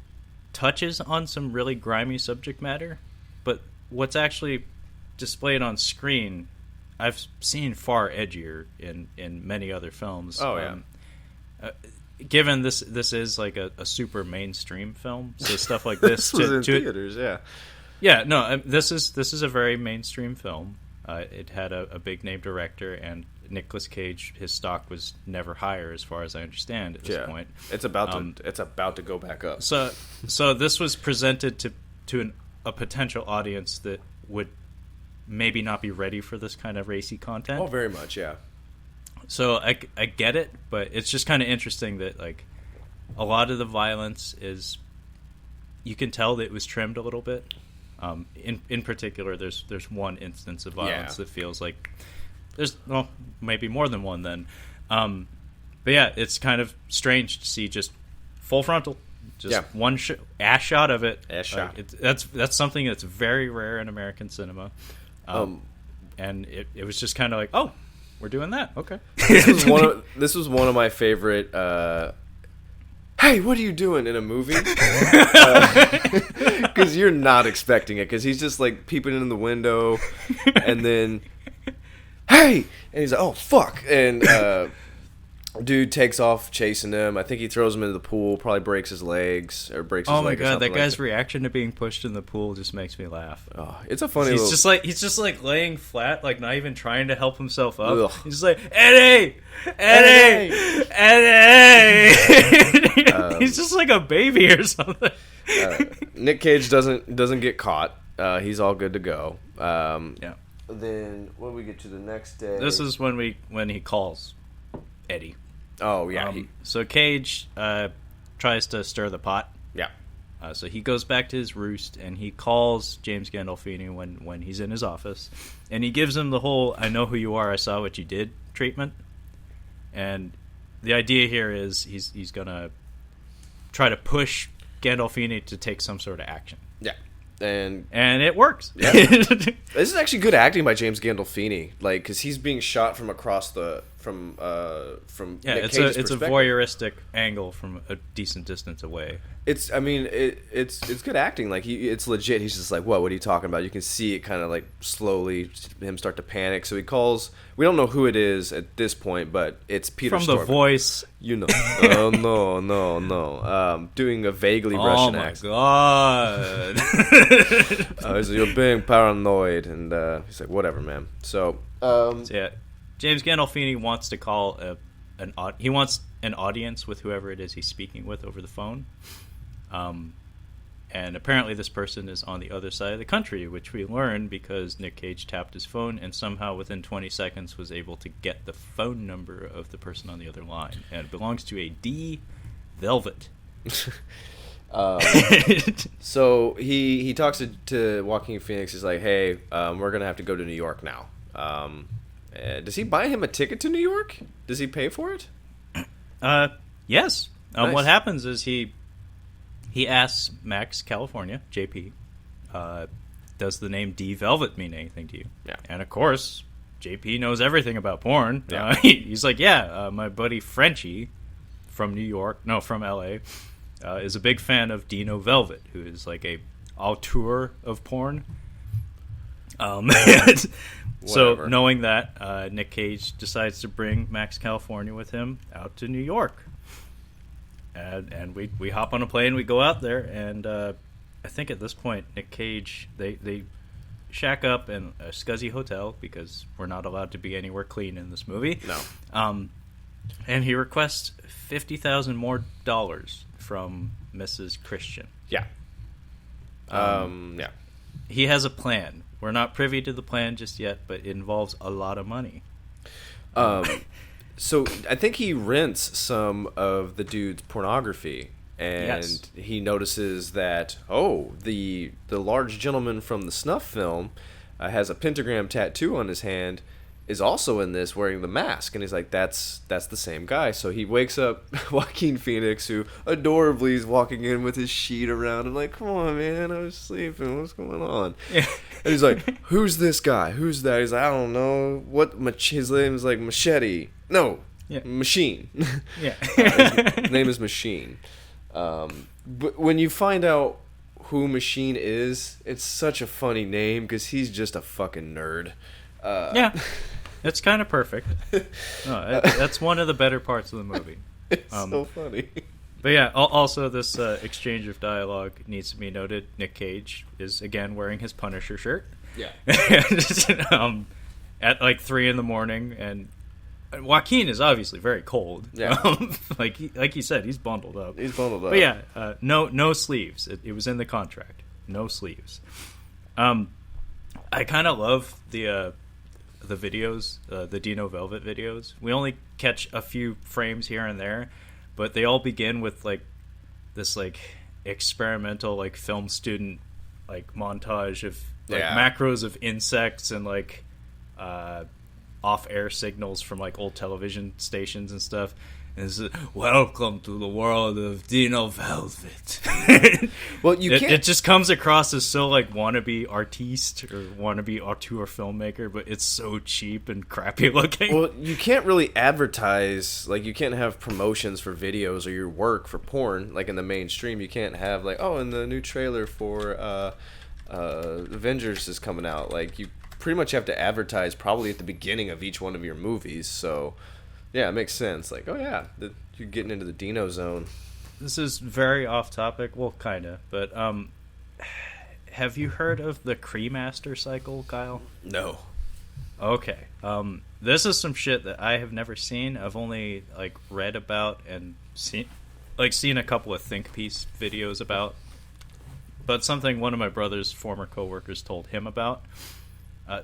touches on some really grimy subject matter, but what's actually displayed on screen, I've seen far edgier in many other films. Oh yeah. Given this is like a super mainstream film, so stuff like this was in theaters, yeah. Yeah, no, this is a very mainstream film. It had a big name director, and Nicolas Cage, his stock was never higher, as far as I understand at this point. It's about to go back up. So this was presented to a potential audience that would maybe not be ready for this kind of racy content. Oh, very much, yeah. So I get it, but it's just kind of interesting that like a lot of the violence is, you can tell that it was trimmed a little bit. In particular, there's one instance of violence that feels like there's maybe more than one then. But yeah, it's kind of strange to see just full frontal, just one ass shot of it. Ass shot. That's something that's very rare in American cinema. And it was just kind of like, oh, we're doing that. Okay. This was one of my favorite. Hey, what are you doing in a movie? Because you're not expecting it. Because he's just like peeping in the window, and then, hey, and he's like, oh fuck, and dude takes off chasing him. I think he throws him into the pool, probably breaks his legs or breaks his leg. Oh my god, that like guy's reaction to being pushed in the pool just makes me laugh. Oh, it's a funny. He's just like laying flat, like not even trying to help himself up. Ugh. He's just like Eddie. He's just like a baby or something. Nic Cage doesn't get caught. He's all good to go. Yeah. Then when we get to the next day, This is when he calls Eddie. oh yeah, So Cage tries to stir the pot. yeah, So he goes back to his roost and he calls James Gandolfini when he's in his office, and he gives him the whole "I know who you are, I saw what you did" treatment. And the idea here is he's gonna try to push Gandolfini to take some sort of action, yeah, and and it works. Yeah. This is actually good acting by James Gandolfini, like because he's being shot from across from Yeah, Nic it's Cage's a perspective. voyeuristic angle from a decent distance away. It's good acting. Like it's legit. He's just like, what are you talking about? You can see it kind of like slowly him start to panic. So he calls. We don't know who it is at this point, but it's Peter From Stormare. the voice, You know. Oh no. Doing a vaguely oh Russian my accent. god! So you're being paranoid, and he's like, whatever, man. So So yeah, James Gandolfini wants to call he wants an audience with whoever it is he's speaking with over the phone. And apparently this person is on the other side of the country, which we learn because Nic Cage tapped his phone and somehow within 20 seconds was able to get the phone number of the person on the other line. And it belongs to a D. Velvet. So he talks to Joaquin Phoenix. He's like, hey, we're gonna have to go to New York now. Does he buy him a ticket to New York? Does he pay for it? Yes. Nice. What happens is he asks Max California, JP, does the name D Velvet mean anything to you? Yeah. And of course, JP knows everything about porn. Yeah. He's like, yeah, my buddy Frenchie from from LA, is a big fan of Dino Velvet, who is like a auteur of porn. So Whatever. knowing that, Nic Cage decides to bring Max California with him out to New York. And we hop on a plane, we go out there, and I think at this point, Nic Cage, they shack up in a scuzzy hotel because we're not allowed to be anywhere clean in this movie. No. And he requests $50,000 more from Mrs. Christian. Yeah. Yeah. He has a plan. We're not privy to the plan just yet, but it involves a lot of money. So I think he rents some of the dude's pornography, and Yes. he notices that the large gentleman from the snuff film has a pentagram tattoo on his hand, is also in this wearing the mask, and he's like, that's the same guy. So he wakes up Joaquin Phoenix, who adorably is walking in with his sheet around him, like, come on, man, I was sleeping, what's going on? Yeah. And he's like, who's this guy? Who's that? He's like, I don't know. His name is like Machete. No, Yeah. Machine. Yeah. His name is Machine. But when you find out who Machine is, it's such a funny name because he's just a fucking nerd. Yeah. It's kind of perfect. No, that's one of the better parts of the movie. It's so funny. But yeah, also this exchange of dialogue needs to be noted. Nic Cage is again wearing his Punisher shirt. Yeah. At like 3 a.m, and Joaquin is obviously very cold. Yeah. Like you said, he's bundled up. He's bundled up. But yeah, no sleeves. It was in the contract. No sleeves. I kind of love the videos, the Dino Velvet videos. We only catch a few frames here and there, but they all begin with like this like experimental like film student like montage of like macros of insects and like off-air signals from like old television stations and stuff. And it's welcome to the world of Dino Velvet. Well, you can't. It just comes across as so like wannabe artiste or wannabe auteur filmmaker, but it's so cheap and crappy looking. Well, you can't really advertise, like, you can't have promotions for videos or your work for porn, like, in the mainstream. You can't have, like, and the new trailer for Avengers is coming out. Like, you pretty much have to advertise probably at the beginning of each one of your movies, so, yeah, it makes sense. Like, you're getting into the Dino zone. This is very off topic, well, kind of, but, have you heard of the Cremaster cycle, Kyle? No. Okay. This is some shit that I have never seen. I've only like read about and seen a couple of think piece videos about. but something one of my brother's former coworkers told him about.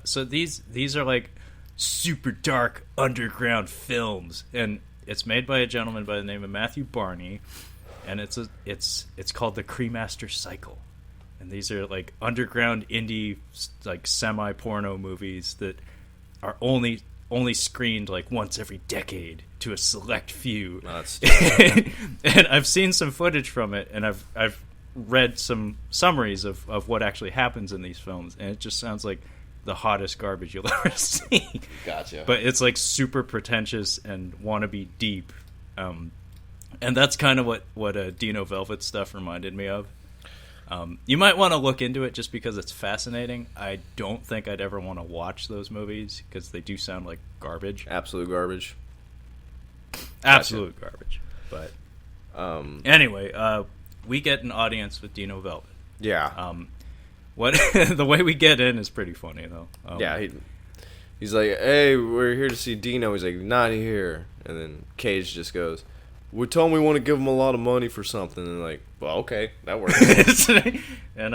So these are like super dark underground films, and it's made by a gentleman by the name of Matthew Barney, and it's called the Cremaster Cycle. And these are like underground indie, like semi-porno movies that are only screened like once every decade to a select few. No, that's and I've seen some footage from it, and I've read some summaries of what actually happens in these films, and it just sounds like the hottest garbage you'll ever see. Gotcha. But it's like super pretentious and wannabe deep, and that's kind of what Dino Velvet stuff reminded me of. You might want to look into it just because it's fascinating. I don't think I'd ever want to watch those movies because they do sound like garbage. Absolute garbage. Absolute garbage. But anyway, we get an audience with Dino Velvet. Yeah. What the way we get in is pretty funny though. Yeah, he's like, "Hey, we're here to see Dino." He's like, "Not here." And then Cage just goes, "We told him we want to give him a lot of money for something." And like, well, okay, that works. And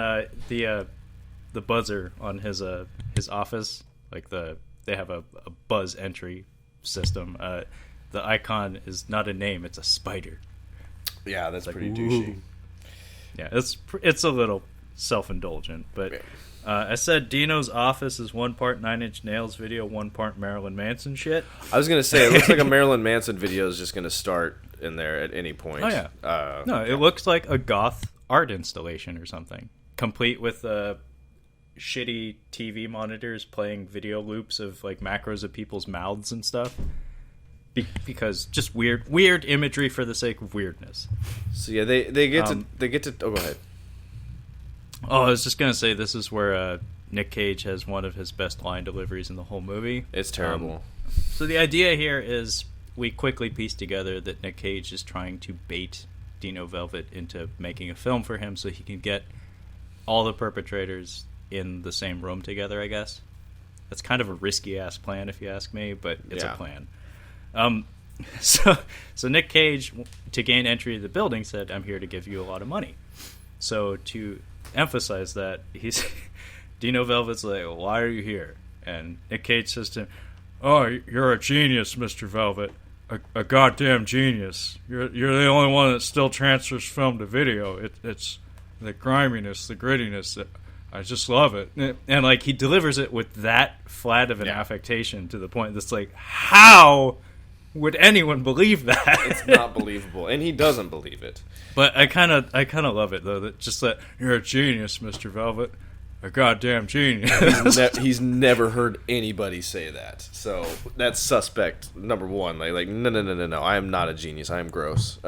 the buzzer on his office, like they have a buzz entry system. The icon is not a name; it's a spider. Yeah, that's like, pretty douchey. Yeah, it's a little self-indulgent, but I said Dino's office is 1 part 9 Inch Nails video, 1 part Marilyn Manson shit. I was gonna say it looks like a Marilyn Manson video is just gonna start in there at any point. Oh yeah, no, it looks like a goth art installation or something, complete with shitty TV monitors playing video loops of like macros of people's mouths and stuff. Because just weird imagery for the sake of weirdness. So yeah, they get to. Oh, go ahead. Oh, I was just gonna say this is where Nic Cage has one of his best line deliveries in the whole movie. It's terrible. So the idea here is we quickly piece together that Nic Cage is trying to bait Dino Velvet into making a film for him so he can get all the perpetrators in the same room together, I guess. That's kind of a risky-ass plan, if you ask me, but it's a plan. So Nic Cage, to gain entry to the building, said, "I'm here to give you a lot of money." So to emphasize that, Dino Velvet's like, "Why are you here?" And Nic Cage says to him, "Oh, you're a genius, Mr. Velvet. A goddamn genius. You're the only one that still transfers film to video. It's the griminess, the grittiness. I just love it." And like he delivers it with that flat of an affectation to the point that's like, how would anyone believe that? It's not believable, and he doesn't believe it. But I kind of love it though. That you're a genius, Mr. Velvet. A goddamn genius. He's never heard anybody say that, so that's suspect number one. Like no. I am not a genius. I am gross.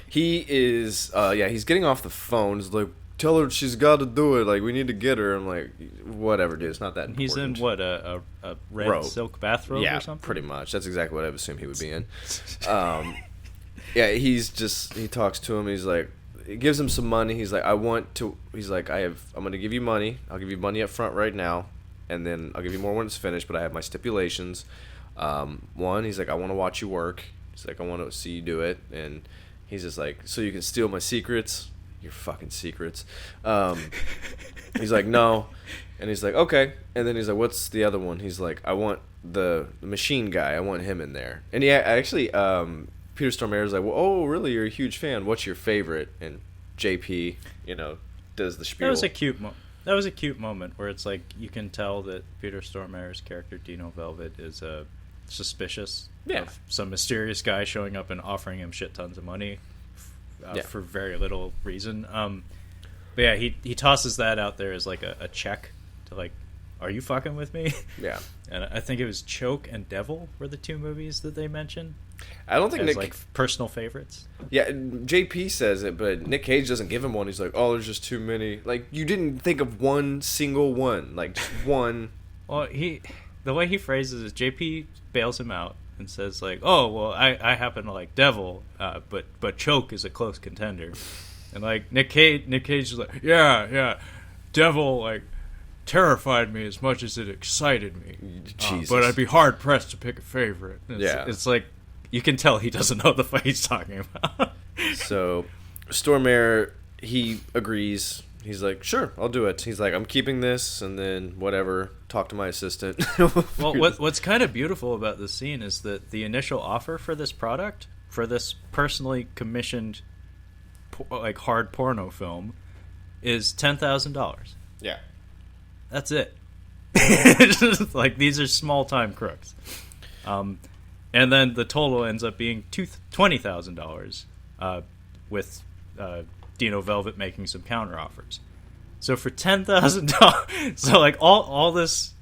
He is. He's getting off the phone. He's like, "Tell her she's got to do it. Like, we need to get her." I'm like, whatever, dude. It's not that important. He's in what a red silk bathrobe or something. Pretty much. That's exactly what I would assume he would be in. He talks to him. He's like, he gives him some money. He's like, I'm going to give you money. I'll give you money up front right now, and then I'll give you more when it's finished, but I have my stipulations. One, he's like, I want to watch you work. He's like, I want to see you do it. And he's just like, so you can steal my secrets? Your fucking secrets. He's like, no. And he's like, okay. And then he's like, what's the other one? He's like, I want the machine guy. I want him in there. And he actually, Peter Stormare is like, well, oh, really? You're a huge fan. What's your favorite? And JP, does the spiel. That was a cute moment where it's like you can tell that Peter Stormare's character Dino Velvet is suspicious of some mysterious guy showing up and offering him shit tons of money for very little reason. But yeah, he tosses that out there as like a check to like, are you fucking with me? Yeah. And I think it was Choke and Devil were the two movies that they mentioned. I don't think as like personal favorites. Yeah, JP says it, but Nic Cage doesn't give him one. He's like, oh, there's just too many. Like, you didn't think of one single one. Like, just one. Well, the way he phrases it, JP bails him out and says like, oh, well, I happen to like Devil, but Choke is a close contender. And like Nic Cage is like, yeah, Devil like terrified me as much as it excited me. But I'd be hard pressed to pick a favorite. It's like you can tell he doesn't know the fuck he's talking about. So Stormare, he agrees. He's like, sure, I'll do it. He's like, I'm keeping this, and then whatever, talk to my assistant. Well, what's kind of beautiful about this scene is that the initial offer for this product, for this personally commissioned, like, hard porno film, is $10,000. Yeah. That's it. It's just, like, these are small-time crooks. And then the total ends up being $20,000, with Dino Velvet making some counteroffers. So for $10,000, so like all this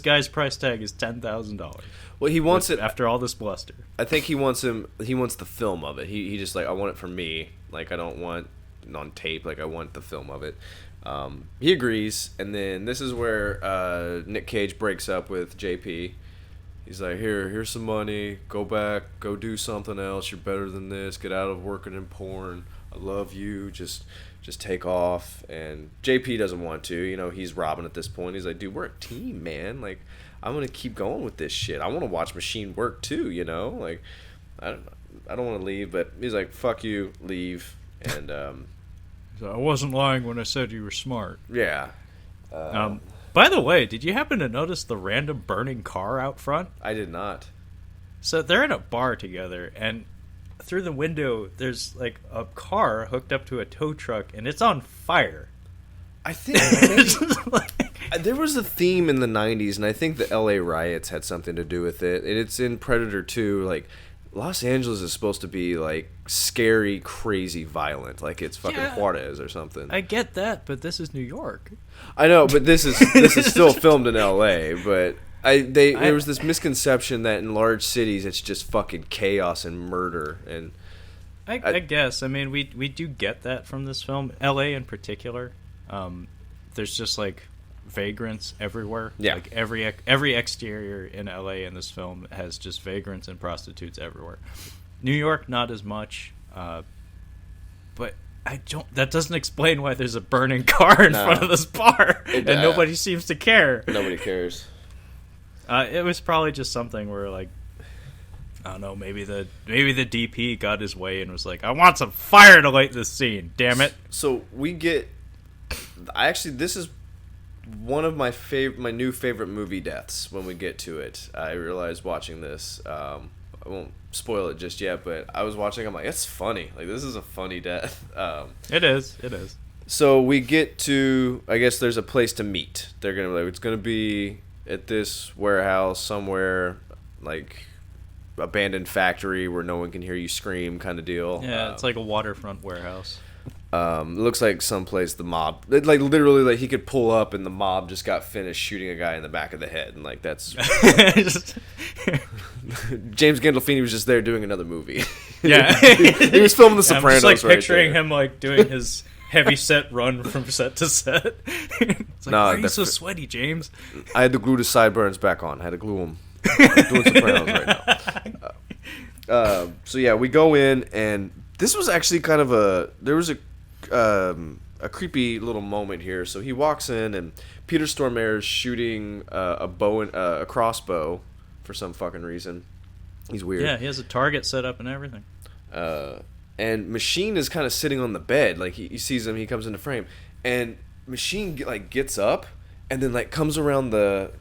guy's price tag is $10,000. Well, he wants it after all this bluster. I think he wants the film of it. He just like, I want it for me. Like, I don't want it on tape. Like, I want the film of it. He agrees, and then this is where Nic Cage breaks up with JP. He's like, here's some money. Go back. Go do something else. You're better than this. Get out of working in porn. I love you. Just take off. And JP doesn't want to. You know, he's Robin at this point. He's like, dude, we're a team, man. Like, I'm gonna keep going with this shit. I want to watch Machine work too. You know, like, I don't want to leave, but he's like, fuck you, leave. And so I wasn't lying when I said you were smart. yeah. By the way, did you happen to notice the random burning car out front? I did not. So they're in a bar together, and through the window, there's like a car hooked up to a tow truck, and it's on fire. I think maybe, there was a theme in the 90s, and I think the LA riots had something to do with it. And it's in Predator 2. Like, Los Angeles is supposed to be like scary, crazy, violent, like it's fucking Juarez or something. I get that, but this is New York. I know, but this is still filmed in LA. But there was this misconception that in large cities it's just fucking chaos and murder. And I guess, I mean, we do get that from this film, LA in particular. There's just like vagrants everywhere. Yeah. Like every exterior in LA in this film has just vagrants and prostitutes everywhere. New York, not as much. But that doesn't explain why there's a burning car in front of this bar and nobody seems to care. Nobody cares. It was probably just something where, like, I don't know, maybe the DP got his way and was like, I want some fire to light this scene, damn it. So we get, this is one of my new favorite movie deaths. When we get to it, I realized watching this, I won't spoil it just yet, but I was watching, I'm like, it's funny. Like, this is a funny death. It is. So we get to, I guess there's a place to meet. They're gonna, like, it's gonna be at this warehouse somewhere, like abandoned factory where no one can hear you scream, kind of deal. Yeah, it's like a waterfront warehouse. It looks like someplace the mob, like literally, like he could pull up and the mob just got finished shooting a guy in the back of the head, and like that's James Gandolfini was just there doing another movie. Yeah, he was filming The Sopranos. I'm just like right picturing there. him like doing his heavy set run from set to set. It's like, why are you so sweaty, James? I had to glue the sideburns back on. I had to glue them. I'm doing Sopranos right now. So yeah, we go in, and this was actually kind of a creepy little moment here. So he walks in, and Peter Stormare is shooting a crossbow for some fucking reason. He's weird. Yeah, he has a target set up and everything. And Machine is kind of sitting on the bed, like he sees him, he comes into frame, and Machine gets up and then like comes around the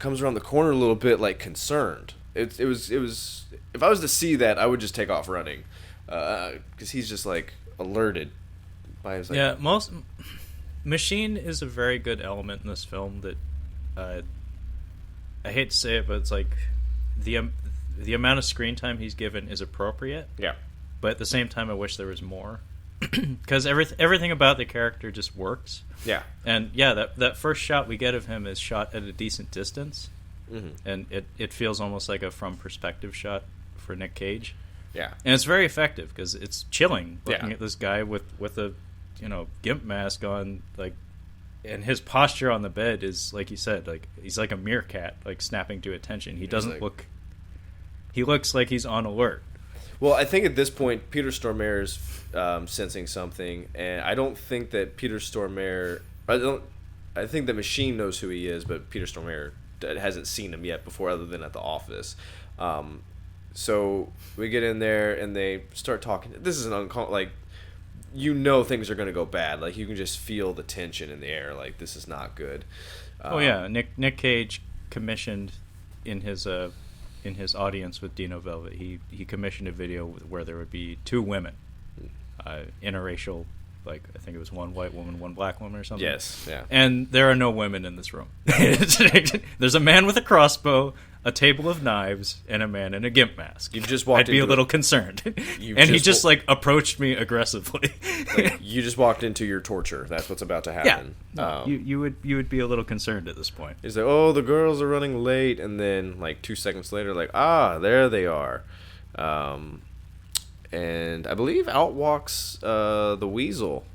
corner a little bit, like concerned. It was if I was to see that, I would just take off running, because he's just like alerted by his like, Machine is a very good element in this film that I hate to say it, but it's like the amount of screen time he's given is appropriate. Yeah. But at the same time, I wish there was more, because everything about the character just works. Yeah. And yeah, that first shot we get of him is shot at a decent distance, and it feels almost like a from perspective shot for Nic Cage. Yeah. And it's very effective because it's chilling looking Yeah. at this guy with a gimp mask on, like, and his posture on the bed is, like you said, like he's like a meerkat, like snapping to attention. He doesn't look. He looks like he's on alert. Well, I think at this point, Peter Stormare is sensing something, and I don't think that Peter Stormare... I think the Machine knows who he is, but Peter Stormare hasn't seen him yet before, other than at the office. So we get in there, and they start talking. This is you know things are going to go bad. Like, you can just feel the tension in the air. Like, this is not good. Nic Cage commissioned in his audience with Dino Velvet. He commissioned a video where there would be two women, interracial. Like, I think it was one white woman, one black woman or something. Yes, yeah. And there are no women in this room. There's a man with a crossbow, a table of knives, and a man in a gimp mask. You've just walked I'd be a little concerned. And he just, like, approached me aggressively. Like, you just walked into your torture. That's what's about to happen. Yeah. You would be a little concerned at this point. He's like, oh, the girls are running late. And then, like, 2 seconds later, like, there they are. And I believe out walks the weasel.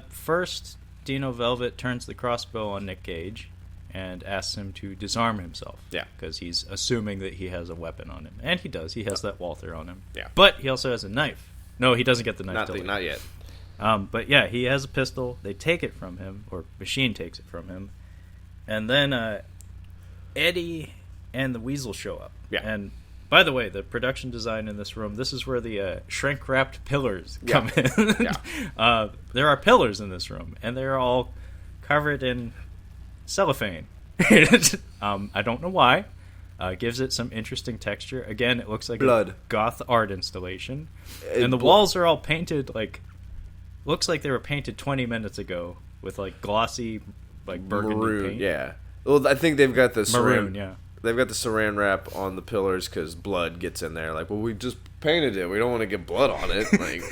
First, Dino Velvet turns the crossbow on Nic Cage and asks him to disarm himself. Yeah. Because he's assuming that he has a weapon on him. And he does. He has that Walther on him. Yeah. But he also has a knife. No, he doesn't get the knife. Not yet. But yeah, he has a pistol. They take it from him, or Machine takes it from him. And then Eddie and the weasel show up. Yeah. And by the way, the production design in this room, this is where the shrink-wrapped pillars come in. Yeah. There are pillars in this room, and they're all covered in cellophane. I don't know why. Gives it some interesting texture. Again, it looks like blood. A goth art installation. And the walls are all painted, like, looks like they were painted 20 minutes ago with, like, glossy, like, burgundy maroon paint. Yeah. Well, I think they've got the maroon, yeah. They've got the saran wrap on the pillars because blood gets in there. Like, well, we just painted it. We don't want to get blood on it. Like,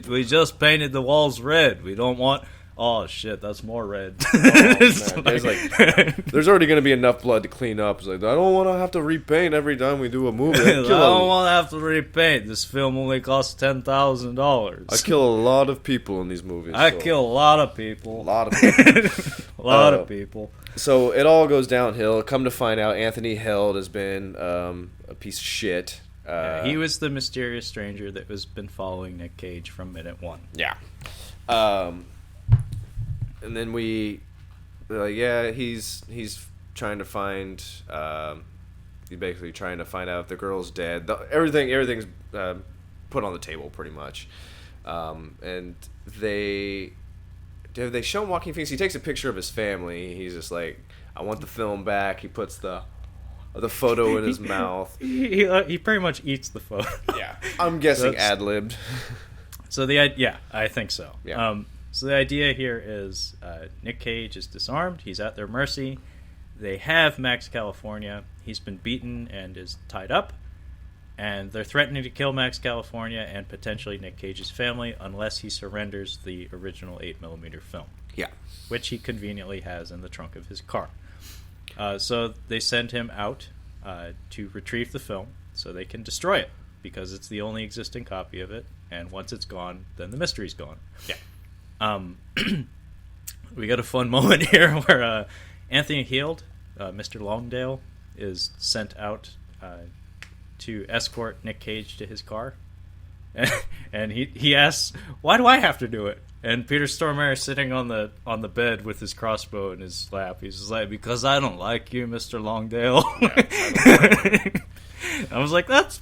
we just painted the walls red. We don't want. Oh shit, that's more red. There's already going to be enough blood to clean up. It's like, I don't want to have to repaint every time we do a movie. I don't want to have to repaint. This film only costs $10,000. I kill a lot of people in these movies. I kill a lot of people. A lot of people. A lot of people. So it all goes downhill. Come to find out, Anthony Heald has been a piece of shit. He was the mysterious stranger that has been following Nic Cage from minute one. Yeah. And then he's trying to find, he's basically trying to find out if the girl's dead. Everything's put on the table pretty much. And they show Joaquin Phoenix. He takes a picture of his family. He's just like, I want the film back. He puts the photo in his mouth. He pretty much eats the photo. Yeah, I'm guessing ad-libbed. So I think so. Yeah. So the idea here is Nic Cage is disarmed. He's at their mercy. They have Max California. He's been beaten and is tied up. And they're threatening to kill Max California and potentially Nic Cage's family unless he surrenders the original 8mm film. Yeah. Which he conveniently has in the trunk of his car. So they send him out to retrieve the film so they can destroy it because it's the only existing copy of it. And once it's gone, then the mystery's gone. Yeah. We got a fun moment here where Anthony Heald, Mr. Longdale, is sent out to escort Nic Cage to his car, and he asks, "Why do I have to do it?" And Peter Stormare is sitting on the bed with his crossbow in his lap. He's just like, "Because I don't like you, Mr. Longdale." I was like, that's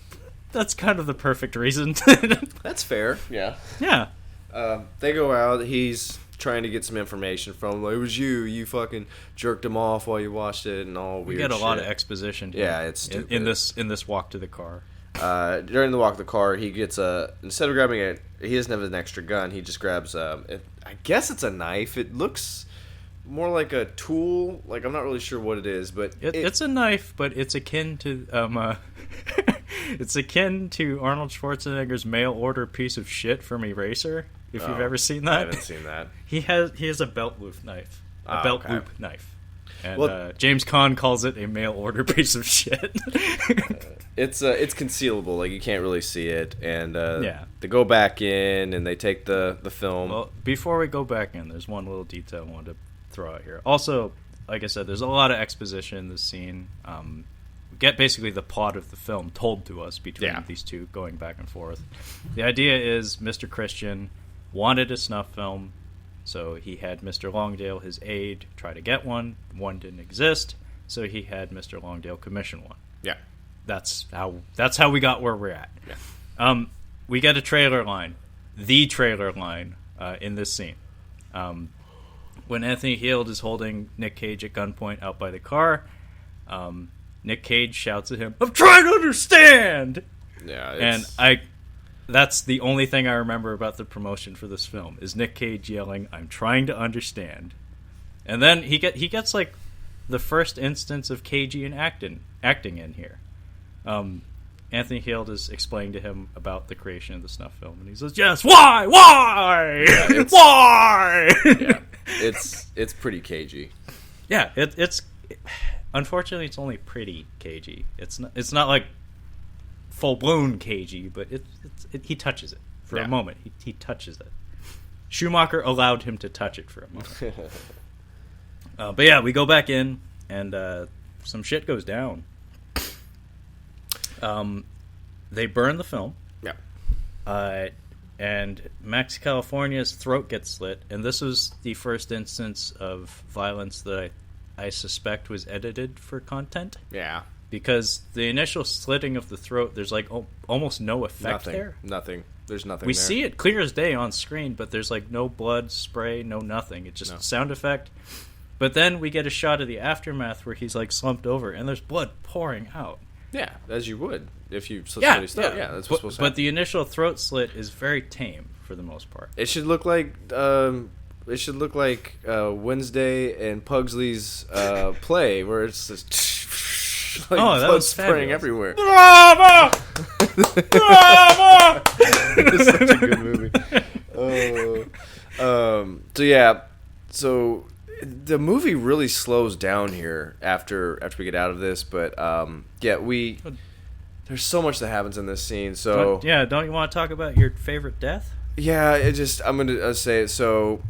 kind of the perfect reason. That's fair. Yeah. Yeah. They go out. He's trying to get some information from him. Like, it was you. You fucking jerked him off while you watched it and all weird We get a shit. lot of exposition here. Yeah, it's stupid. In this walk to the car. During the walk to the car, he gets instead of grabbing it, he doesn't have an extra gun. He just grabs I guess it's a knife. It looks more like a tool. Like, I'm not really sure what it is, but it's a knife, but it's akin to it's akin to Arnold Schwarzenegger's mail order piece of shit from Eraser. If you've ever seen that, I haven't seen that. He has a belt loop knife, loop knife, and well, James Caan calls it a mail order piece of shit. It's concealable, like you can't really see it, and yeah. They go back in and they take the film. Well, before we go back in, there's one little detail I wanted to throw out here. Also, like I said, there's a lot of exposition in this scene. We get basically the plot of the film told to us between these two going back and forth. The idea is Mr. Christian wanted a snuff film, so he had Mr. Longdale, his aide, try to get one. One didn't exist, so he had Mr. Longdale commission one. Yeah. That's how we got where we're at. Yeah. We get a trailer line. the trailer line in this scene. When Anthony Heald is holding Nic Cage at gunpoint out by the car, Nic Cage shouts at him, "I'm trying to understand!" Yeah, that's the only thing I remember about the promotion for this film, is Nic Cage yelling, "I'm trying to understand." And then he gets like the first instance of Cagey and acting in here. Anthony Heald is explaining to him about the creation of the snuff film, and he says, "Yes, why? Yeah, Why?" Yeah, it's pretty cagey. Yeah, it's unfortunately it's only pretty cagey. It's not like full blown cagey, but he touches it for a moment. He touches it. Schumacher allowed him to touch it for a moment. But yeah, we go back in, and some shit goes down. They burn the film. Yeah. And Max California's throat gets slit, and this was the first instance of violence that I suspect was edited for content. Yeah. Because the initial slitting of the throat, there's like almost no effect there. Nothing. There's nothing We there. see it clear as day on screen, but there's like no blood spray, no nothing. It's just sound effect. But then we get a shot of the aftermath where he's like slumped over, and there's blood pouring out. Yeah, as you would if you slit Yeah, somebody's throat. Yeah, that's what's supposed to happen. But the initial throat slit is very tame for the most part. It should look like Wednesday and Pugsley's play, where it's just like that blood was spraying fabulous. everywhere. Bravo! Bravo! It's such a good movie. So the movie really slows down here after we get out of this, but there's so much that happens in this scene. So don't you want to talk about your favorite death? Yeah, I'm gonna say it. So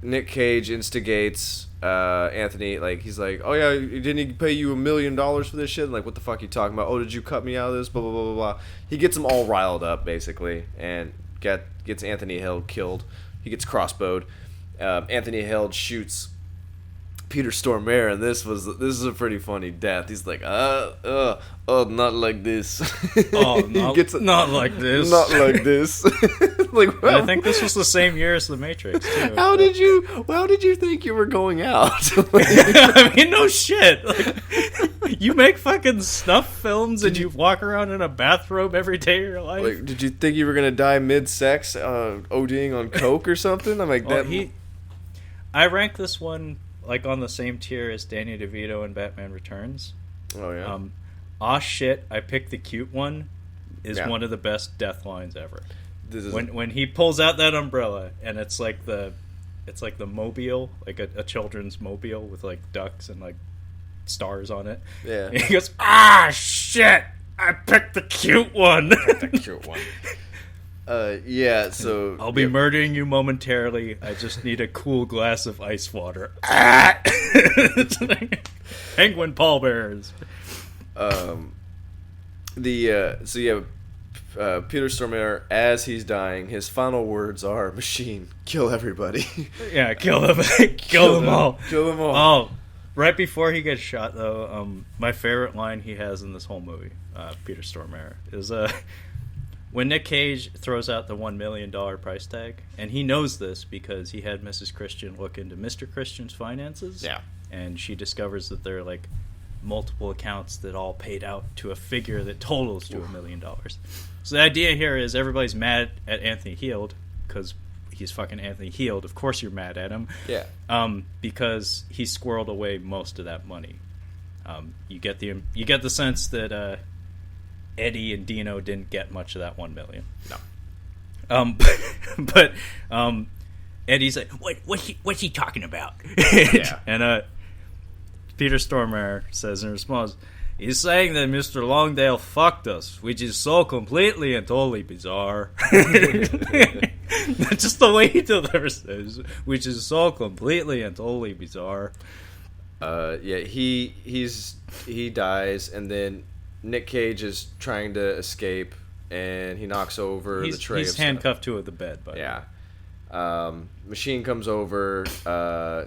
Nic Cage instigates Anthony, like he's like, "Oh yeah, didn't he pay you $1 million for this shit?" And like, what the fuck are you talking about? Oh, did you cut me out of this? Blah blah blah blah blah. He gets them all riled up basically, and gets Anthony Heald killed. He gets crossbowed. Anthony Heald shoots Peter Stormare, and this is a pretty funny death. He's like, not like this. Not like this. Not like this. Like, well, I think this was the same year as The Matrix, too. How did you think you were going out? I mean, no shit. Like, you make fucking snuff films and you walk around in a bathrobe every day of your life? Like, did you think you were gonna die mid-sex, ODing on coke or something? I'm like, I rank this one like on the same tier as Danny DeVito in Batman Returns. Oh yeah. Aw shit, I picked the cute one is one of the best death lines ever. When he pulls out that umbrella and it's like the mobile, like a children's mobile with like ducks and like stars on it. Yeah. And he goes, "Ah shit, I picked the cute one." The cute one. So I'll be murdering you momentarily. I just need a cool glass of ice water. Penguin pallbearers. Peter Stormare, as he's dying, his final words are, "Machine, kill everybody." Yeah, kill them. Kill them all. Kill them all. Oh, right before he gets shot, though, my favorite line he has in this whole movie, Peter Stormare, is when Nic Cage throws out the $1 million price tag, and he knows this because he had Mrs. Christian look into Mr. Christian's finances. Yeah. And she discovers that there are like multiple accounts that all paid out to a figure that totals to $1 million. So the idea here is everybody's mad at Anthony Heald because he's fucking Anthony Heald. Of course you're mad at him. Yeah. Because he squirreled away most of that money. You get the sense that Eddie and Dino didn't get much of that $1 million. No. But Eddie's like, what's he talking about? Yeah. And Peter Stormare says in response, he's saying that Mr. Longdale fucked us, which is so completely and totally bizarre. Just the way he delivers this, which is so completely and totally bizarre. He dies, and then Nic Cage is trying to escape, and he knocks over the tray. He's handcuffed to the bed, buddy. Yeah. Machine comes over,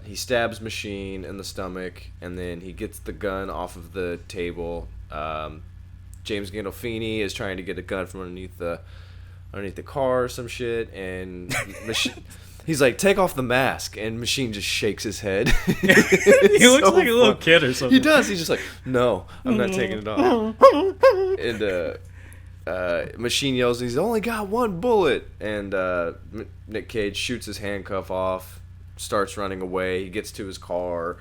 he stabs Machine in the stomach, and then he gets the gun off of the table. James Gandolfini is trying to get a gun from underneath the underneath the car or some shit, and he's like, take off the mask, and Machine just shakes his head. He looks so like a little kid or something. He does. He's just like, no, I'm not taking it off. And Machine yells, he's only got one bullet. And Nic Cage shoots his handcuff off, starts running away. He gets to his car.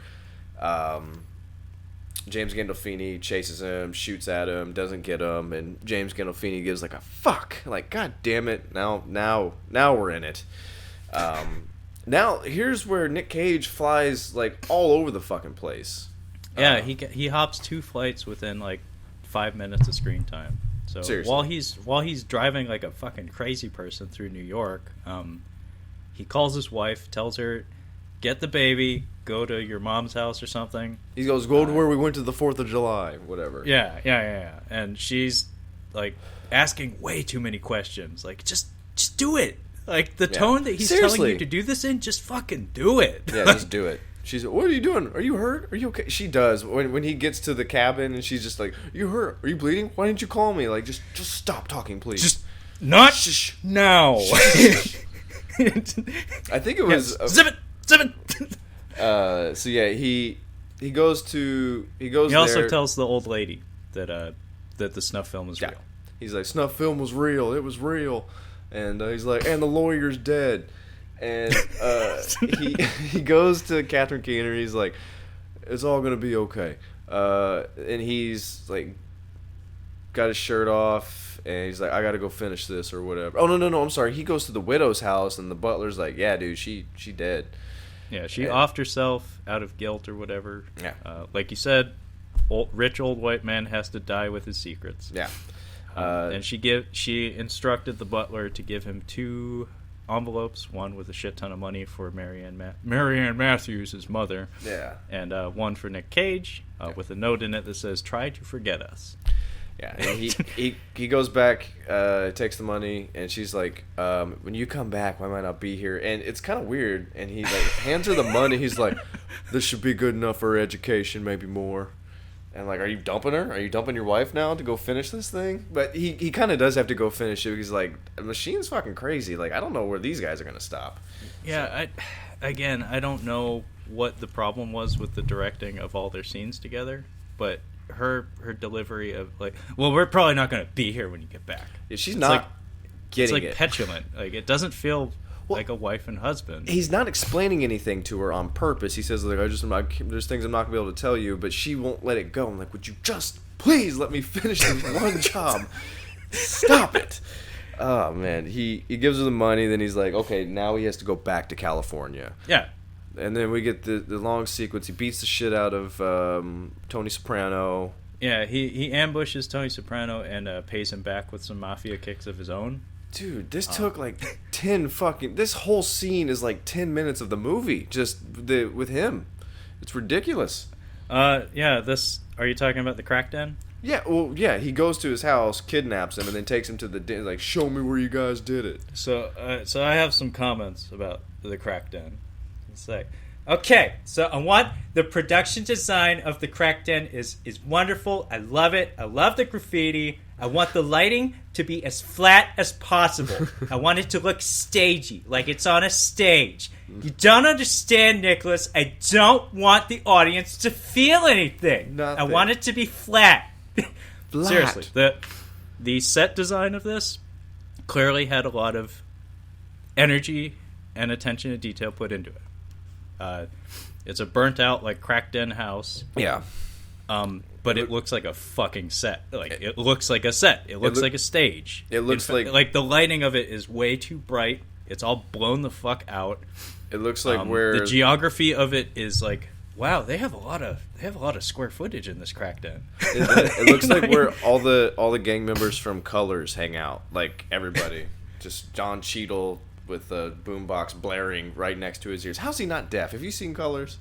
James Gandolfini chases him, shoots at him, doesn't get him, and James Gandolfini gives like a fuck, like god damn it, now we're in it. Now here's where Nic Cage flies like all over the fucking place. Yeah, he hops 2 flights within like 5 minutes of screen time. So seriously. while he's driving like a fucking crazy person through New York, he calls his wife, tells her, get the baby, go to your mom's house or something. He goes, go to where we went to the 4th of July, whatever. Yeah. And she's like asking way too many questions. Like, just do it. Like, the tone that he's telling you to do this in, just fucking do it. Yeah, just do it. She's like, what are you doing? Are you hurt? Are you okay? She does. When he gets to the cabin and she's just like, you hurt? Are you bleeding? Why didn't you call me? Like, just stop talking, please. Just not now. I think it was... Zip it! So yeah, he goes there. He also tells the old lady that the snuff film is real. He's like, snuff film was real. It was real. And he's like, and the lawyer's dead. And he goes to Catherine Keener. He's like, it's all gonna be okay. And he's like, got his shirt off, and he's like, I gotta go finish this or whatever. Oh no, I'm sorry. He goes to the widow's house, and the butler's like, yeah, dude, she dead. Yeah, she offed herself out of guilt or whatever. Yeah. Like you said, rich old white man has to die with his secrets. Yeah. And she instructed the butler to give him 2 envelopes, one with a shit ton of money for Marianne Matthews, his mother. Yeah. And one for Nic Cage, with a note in it that says, try to forget us. Yeah, and he goes back, takes the money, and she's like, when you come back, why might I not be here? And it's kind of weird, and he like hands her the money. He's like, this should be good enough for her education, maybe more. And like, are you dumping her? Are you dumping your wife now to go finish this thing? But he kind of does have to go finish it because like, Machine's fucking crazy. Like, I don't know where these guys are gonna stop. Yeah, so. I don't know what the problem was with the directing of all their scenes together, but her delivery of like, well, we're probably not going to be here when you get back. Yeah, she's not getting it. It's like petulant. Like, it doesn't feel like a wife and husband. He's not explaining anything to her on purpose. He says like, there's things I'm not going to be able to tell you, but she won't let it go. I'm like, would you just please let me finish this one job? Stop it. Oh man, he gives her the money, then he's like, okay, now he has to go back to California. Yeah. And then we get the long sequence. He beats the shit out of Tony Soprano. Yeah, he ambushes Tony Soprano and pays him back with some mafia kicks of his own. Dude, this took like 10 fucking... This whole scene is like 10 minutes of the movie, just with him. It's ridiculous. Yeah, this... Are you talking about the crack den? Yeah, well, yeah, he goes to his house, kidnaps him, and then takes him to the den, like, show me where you guys did it. So I have some comments about the crack den. It's like, okay, so I want the production design of the crack den is wonderful. I love it. I love the graffiti. I want the lighting to be as flat as possible. I want it to look stagey, like it's on a stage. You don't understand, Nicholas. I don't want the audience to feel anything. Nothing. I want it to be flat. Flat. Seriously, the set design of this clearly had a lot of energy and attention to detail put into it. It's a burnt out like crack den house. Yeah. But it looks like a fucking set. Like it looks like a set. It looks like a stage. It looks like the lighting of it is way too bright. It's all blown the fuck out. It looks like where the geography of it is like, wow, they have a lot of square footage in this crack den. It looks like where all the gang members from Colors hang out. Like everybody, just John Cheadle with a boombox blaring right next to his ears. How's he not deaf? Have you seen Colors?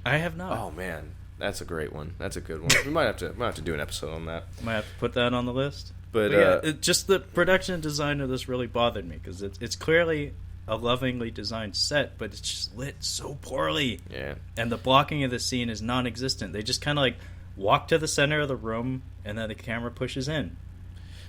I have not. Oh man, that's a great one. That's a good one. We might have to do an episode on that. Might have to put that on the list. But yeah, just the production and design of this really bothered me because it's clearly a lovingly designed set, but it's just lit so poorly. Yeah. And the blocking of the scene is non-existent. They just kind of like walk to the center of the room, and then the camera pushes in.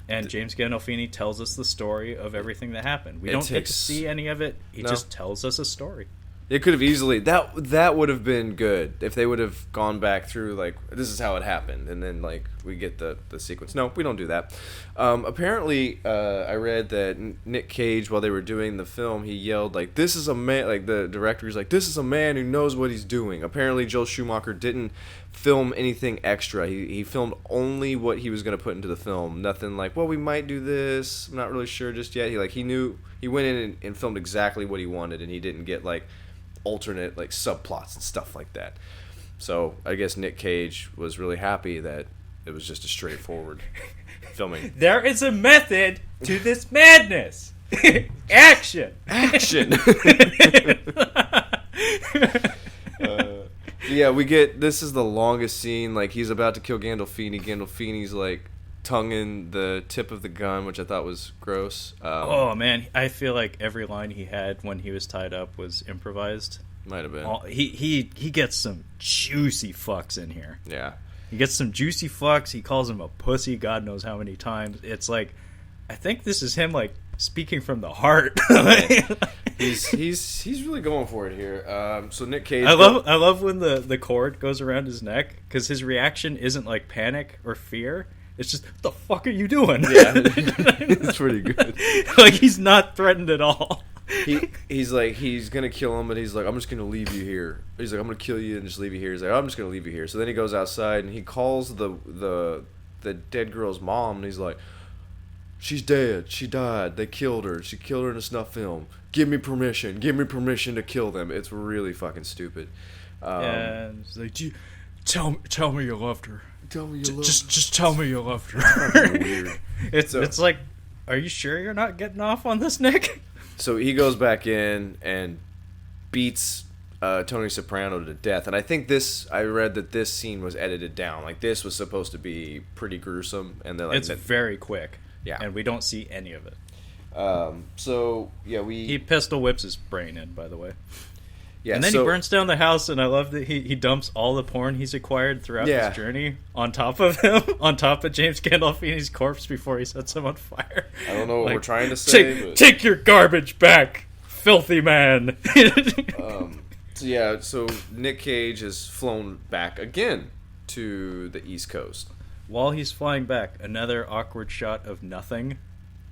And James Gandolfini tells us the story of everything that happened. We don't get to see any of it. He just tells us a story. It could have easily that would have been good if they would have gone back through like this is how it happened, and then like we get the sequence. No, we don't do that. Apparently, I read that Nic Cage, while they were doing the film, he yelled like, "This is a man!" Like the director was like, "This is a man who knows what he's doing." Apparently, Joel Schumacher didn't film anything extra. He filmed only what he was going to put into the film. Nothing like, well, we might do this. I'm not really sure just yet. He knew he went in and filmed exactly what he wanted, and he didn't get like alternate like subplots and stuff like that. So I guess Nic Cage was really happy that it was just a straightforward filming. There is a method to this madness. Action. Yeah, we get this is the longest scene. Like he's about to kill Gandolfini. Gandolfini's like tonguing the tip of the gun, which I thought was gross. Oh man, I feel like every line he had when he was tied up was improvised. Might have been. He gets some juicy fucks in here. Yeah, he gets some juicy fucks. He calls him a pussy, God knows how many times. It's like, I think this is him like speaking from the heart. he's really going for it here. So Nic Cage. I love when the cord goes around his neck, because his reaction isn't like panic or fear. It's just, what the fuck are you doing? Yeah, it's pretty good. Like, he's not threatened at all. He's like, he's going to kill him, but he's like, I'm just going to leave you here. He's like, I'm going to kill you and just leave you here. He's like, I'm just going to leave you here. So then he goes outside, and he calls the dead girl's mom, and he's like, she's dead. She died. They killed her. She killed her in a snuff film. Give me permission. Give me permission to kill them. It's really fucking stupid. And it's like, tell me you loved her. Tell me you Just tell me you loved her. Weird. It's like, are you sure you're not getting off on this, Nick? So he goes back in and beats Tony Soprano to death, and I think I read that this scene was edited down. Like this was supposed to be pretty gruesome, and then like it's very quick. Yeah, and we don't see any of it. So yeah, he pistol whips his brain in, by the way. Yeah, and then he burns down the house, and I love that he dumps all the porn he's acquired throughout his journey on top of him, on top of James Gandolfini's corpse before he sets him on fire. I don't know what we're trying to say. Take your garbage back, filthy man. So Nic Cage has flown back again to the East Coast. While he's flying back, another awkward shot of nothing.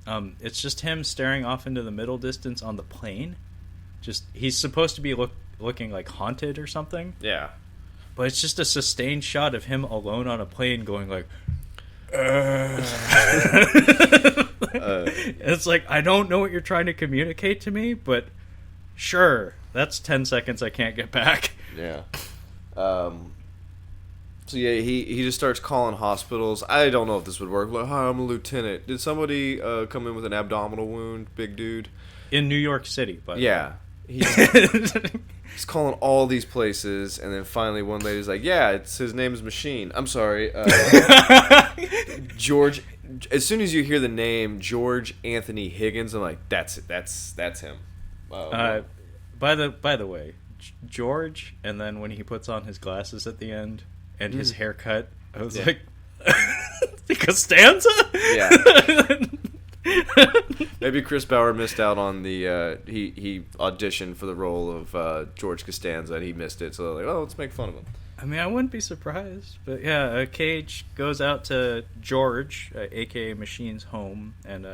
It's just him staring off into the middle distance on the plane. He's supposed to be looking like haunted or something. Yeah. But it's just a sustained shot of him alone on a plane going like, it's like, I don't know what you're trying to communicate to me, but sure, that's 10 seconds I can't get back. Yeah. So yeah, he just starts calling hospitals. I don't know if this would work. Like, hi, I'm a lieutenant. Did somebody come in with an abdominal wound, big dude? In New York City, by the way. Yeah. He's calling all these places, and then finally one lady's like, yeah, his name is Machine. I'm sorry. George, as soon as you hear the name George Anthony Higgins, I'm like, that's him. By the way, George, and then when he puts on his glasses at the end, and his haircut, I was like, Costanza? Yeah. Maybe Chris Bauer missed out on the he auditioned for the role of George Costanza, and he missed it, so they're like, oh, let's make fun of him. I mean, I wouldn't be surprised, but yeah, Cage goes out to George, aka Machine's home, and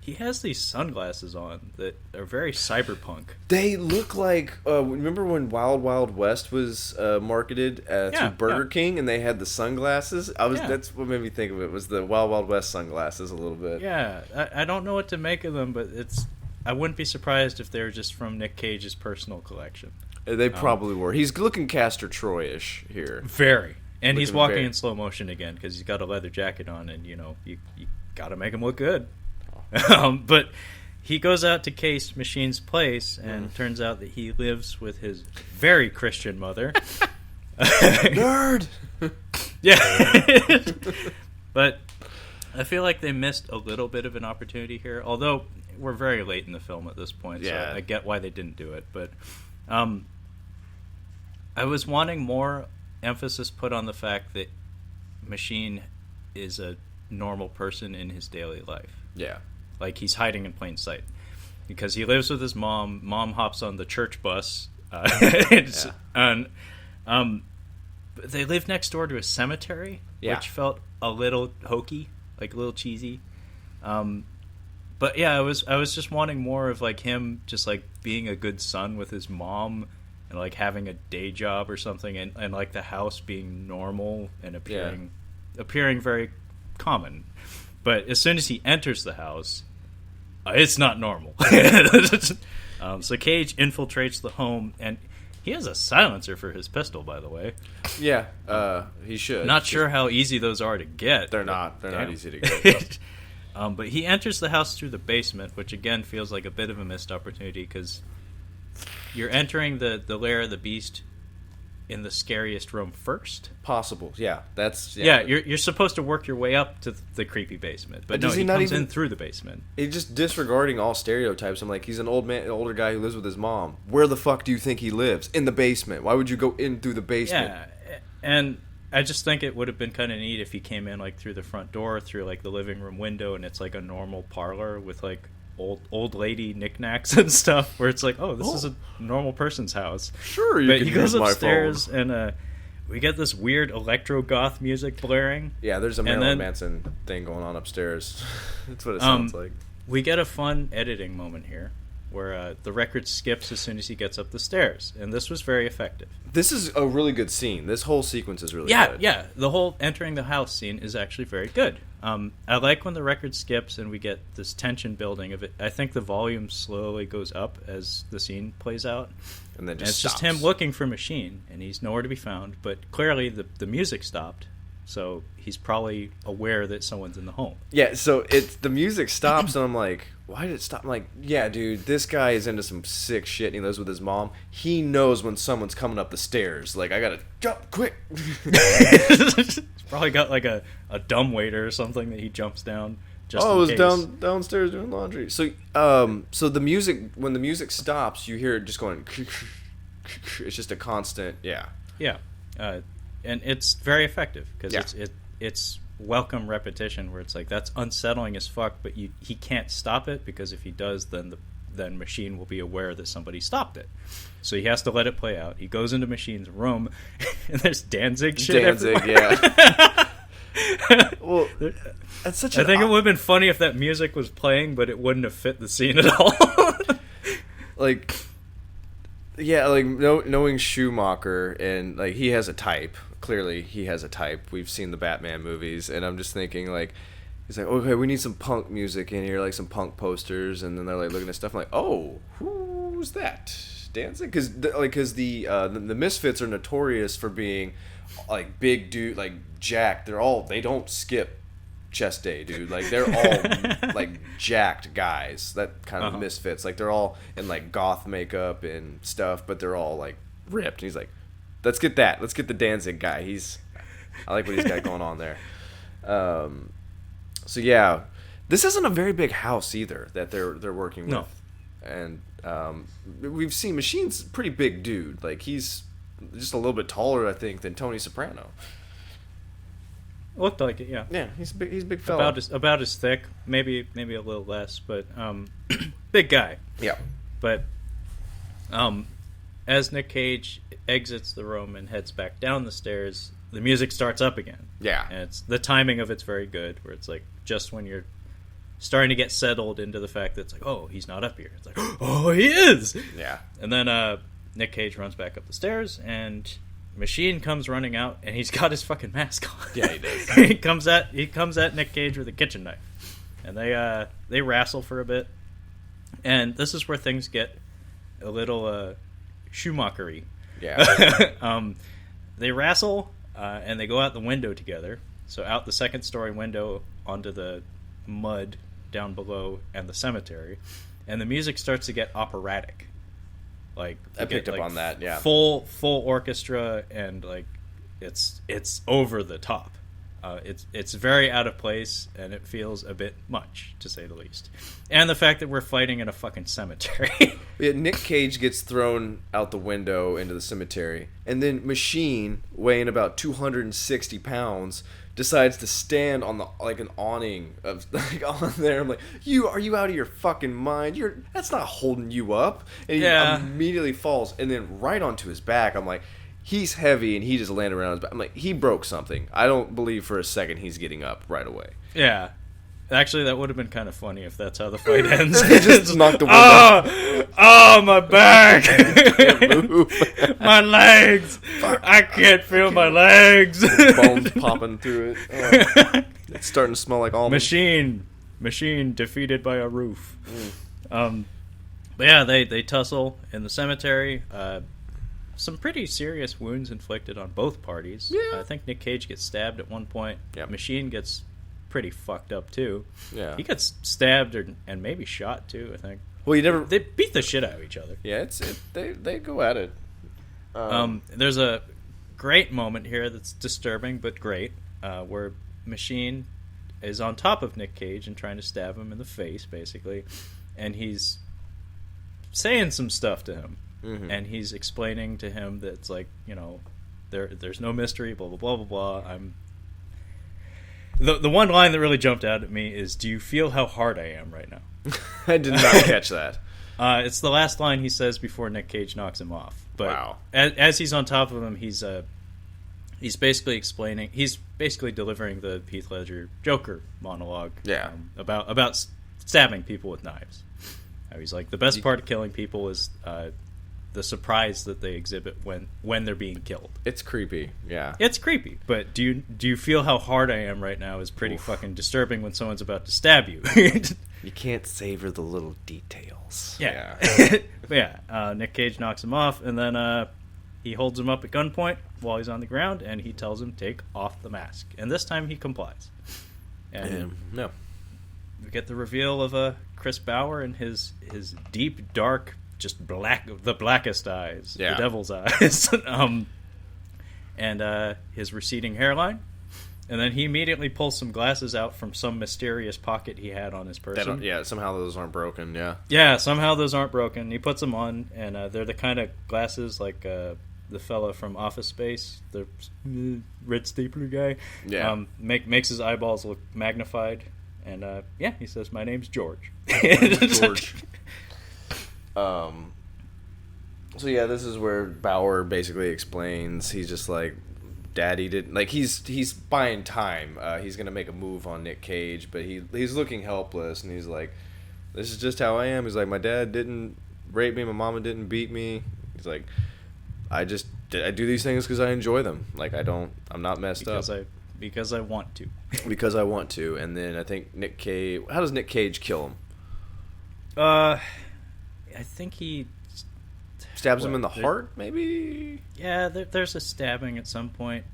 he has these sunglasses on that are very cyberpunk. They look like remember when Wild Wild West was marketed through Burger King, and they had the sunglasses? That's what made me think of it, was the Wild Wild West sunglasses a little bit. Yeah, I don't know what to make of them, but I wouldn't be surprised if they're just from Nic Cage's personal collection. They probably were. He's looking Castor Troy-ish here. Very. And he's walking in slow motion again because he's got a leather jacket on, and you got to make him look good. But he goes out to Case Machine's place, and turns out that he lives with his very Christian mother. Nerd! Yeah. But I feel like they missed a little bit of an opportunity here, although we're very late in the film at this point, so I get why they didn't do it. But I was wanting more emphasis put on the fact that Machine is a normal person in his daily life. Yeah. Like, he's hiding in plain sight. Because he lives with his mom. Mom hops on the church bus. And they live next door to a cemetery, which felt a little hokey, like a little cheesy. But yeah, I was just wanting more of like him just like being a good son with his mom and like having a day job or something, and like the house being normal and appearing very common. But as soon as he enters the house, it's not normal. So Cage infiltrates the home, and he has a silencer for his pistol, by the way. Yeah, he should. Not sure how easy those are to get. They're not easy to get. But he enters the house through the basement, which again feels like a bit of a missed opportunity, because you're entering the lair of the beast in the scariest room first. Possible, yeah. You're supposed to work your way up to the creepy basement, but no, he comes in through the basement. He's just disregarding all stereotypes. I'm like, he's an older guy who lives with his mom. Where the fuck do you think he lives? In the basement. Why would you go in through the basement? Yeah, and I just think it would have been kind of neat if he came in like through the front door, through like the living room window, and it's like a normal parlor with like old lady knickknacks and stuff, where it's like, oh, this is a normal person's house. Sure, but he goes upstairs and we get this weird electro goth music blaring. Yeah, there's a Marilyn Manson thing going on upstairs. That's what it sounds like. We get a fun editing moment here, where the record skips as soon as he gets up the stairs, and this was very effective. This is a really good scene. This whole sequence is really good. Yeah, the whole entering the house scene is actually very good. I like when the record skips and we get this tension building of it. I think the volume slowly goes up as the scene plays out. And then it's just him looking for Machine, and he's nowhere to be found, but clearly the music stopped. So he's probably aware that someone's in the home. Yeah, so the music stops, and I'm like, why did it stop? I'm like, yeah, dude, this guy is into some sick shit, and he lives with his mom. He knows when someone's coming up the stairs. Like, I gotta jump quick. He's probably got like a dumbwaiter or something that he jumps down. Just it was downstairs doing laundry. So, so the music, when the music stops, you hear it just going. It's just a constant, yeah. And it's very effective because it's welcome repetition, where it's like, that's unsettling as fuck, but he can't stop it, because if he does, then Machine will be aware that somebody stopped it. So he has to let it play out. He goes into Machine's room, and there's Danzig shit everywhere. Yeah. Well, that's such. I think it would have been funny if that music was playing, but it wouldn't have fit the scene at all. Like, yeah, like knowing Schumacher, and like he has a type. Clearly, he has a type. We've seen the Batman movies, and I'm just thinking, like, he's like, okay, we need some punk music in here, like some punk posters, and then they're like looking at stuff, I'm like, oh, who's that? Dancing? Because the Misfits are notorious for being like big dude, like jacked. They don't skip chest day, dude. Like, they're all like jacked guys. That kind of Misfits. Like, they're all in like goth makeup and stuff, but they're all like ripped. And he's like, let's get that. Let's get the Danzig guy. I like what he's got going on there. So yeah, this isn't a very big house either that they're working with. No. And we've seen Machine's a pretty big dude. Like, he's just a little bit taller, I think, than Tony Soprano. Looked like it, yeah. Yeah, he's a big fella. About as thick, maybe a little less, but big guy. Yeah. But as Nic Cage exits the room and heads back down the stairs, the music starts up again. Yeah. And the timing of it's very good, where it's like just when you're starting to get settled into the fact that it's like, oh, he's not up here. It's like, oh, he is! Yeah. And then Nic Cage runs back up the stairs, and Machine comes running out, and he's got his fucking mask on. Yeah, he does. he comes at Nic Cage with a kitchen knife. And they wrestle for a bit. And this is where things get a little Schumacher-y. Yeah. They wrestle, and they go out the window together. So out the second-story window onto the mud down below and the cemetery. And the music starts to get operatic. Like, I picked up on that, yeah. Full orchestra, and like it's over the top. It's very out of place, and it feels a bit much, to say the least. And the fact that we're fighting in a fucking cemetery. Yeah, Nic Cage gets thrown out the window into the cemetery, and then Machine, weighing about 260 pounds, decides to stand on the an awning of on there. I'm like, are you out of your fucking mind? That's not holding you up. And he immediately falls, and then right onto his back. I'm like, he's heavy, and he just landed around his back. I'm like, he broke something. I don't believe for a second he's getting up right away. Yeah. Actually, that would have been kind of funny if that's how the fight ends. He just knocked the window. Oh, my back! My legs! Fuck. I can't feel my legs! Bones popping through it. It's starting to smell like almonds. Machine defeated by a roof. But yeah, they tussle in the cemetery. Some pretty serious wounds inflicted on both parties. Yeah. I think Nic Cage gets stabbed at one point. Yep. Machine gets pretty fucked up too. Yeah. He gets stabbed and maybe shot too, I think. Well, they beat the shit out of each other. Yeah, they go at it. There's a great moment here that's disturbing but great, where Machine is on top of Nic Cage and trying to stab him in the face, basically, and he's saying some stuff to him, and he's explaining to him that it's like, there's no mystery, blah blah blah blah blah. The one line that really jumped out at me is, "Do you feel how hard I am right now?" I did not catch that. It's the last line he says before Nic Cage knocks him off. But wow. As he's on top of him, he's basically explaining. He's basically delivering the Heath Ledger Joker monologue. Yeah. About stabbing people with knives. He's like, the best part of killing people is the surprise that they exhibit when they're being killed. It's creepy. Yeah. It's creepy. But do you feel how hard I am right now is pretty fucking disturbing when someone's about to stab you. You can't savor the little details. Yeah. Nic Cage knocks him off, and then he holds him up at gunpoint while he's on the ground, and he tells him, take off the mask. And this time he complies. And no. We get the reveal of Chris Bauer and his deep, dark, just the blackest eyes. Yeah. The devil's eyes. And his receding hairline. And then he immediately pulls some glasses out from some mysterious pocket he had on his person. Somehow those aren't broken, yeah. Yeah, somehow those aren't broken. He puts them on, and they're the kind of glasses like the fella from Office Space, the red stapler guy. Yeah. Makes his eyeballs look magnified. And, he says, my name's George. George. So, yeah, this is where Bauer basically explains, he's just like, Daddy didn't, like, he's buying time. He's gonna make a move on Nic Cage, but he's looking helpless, and he's like, this is just how I am. He's like, my dad didn't rape me, my mama didn't beat me. He's like, I do these things because I enjoy them. Like, I'm not messed up. Because I want to. Because I want to. And then I think Nic Cage, how does Nic Cage kill him? I think he stabs him in the heart, maybe? Yeah, there's a stabbing at some point.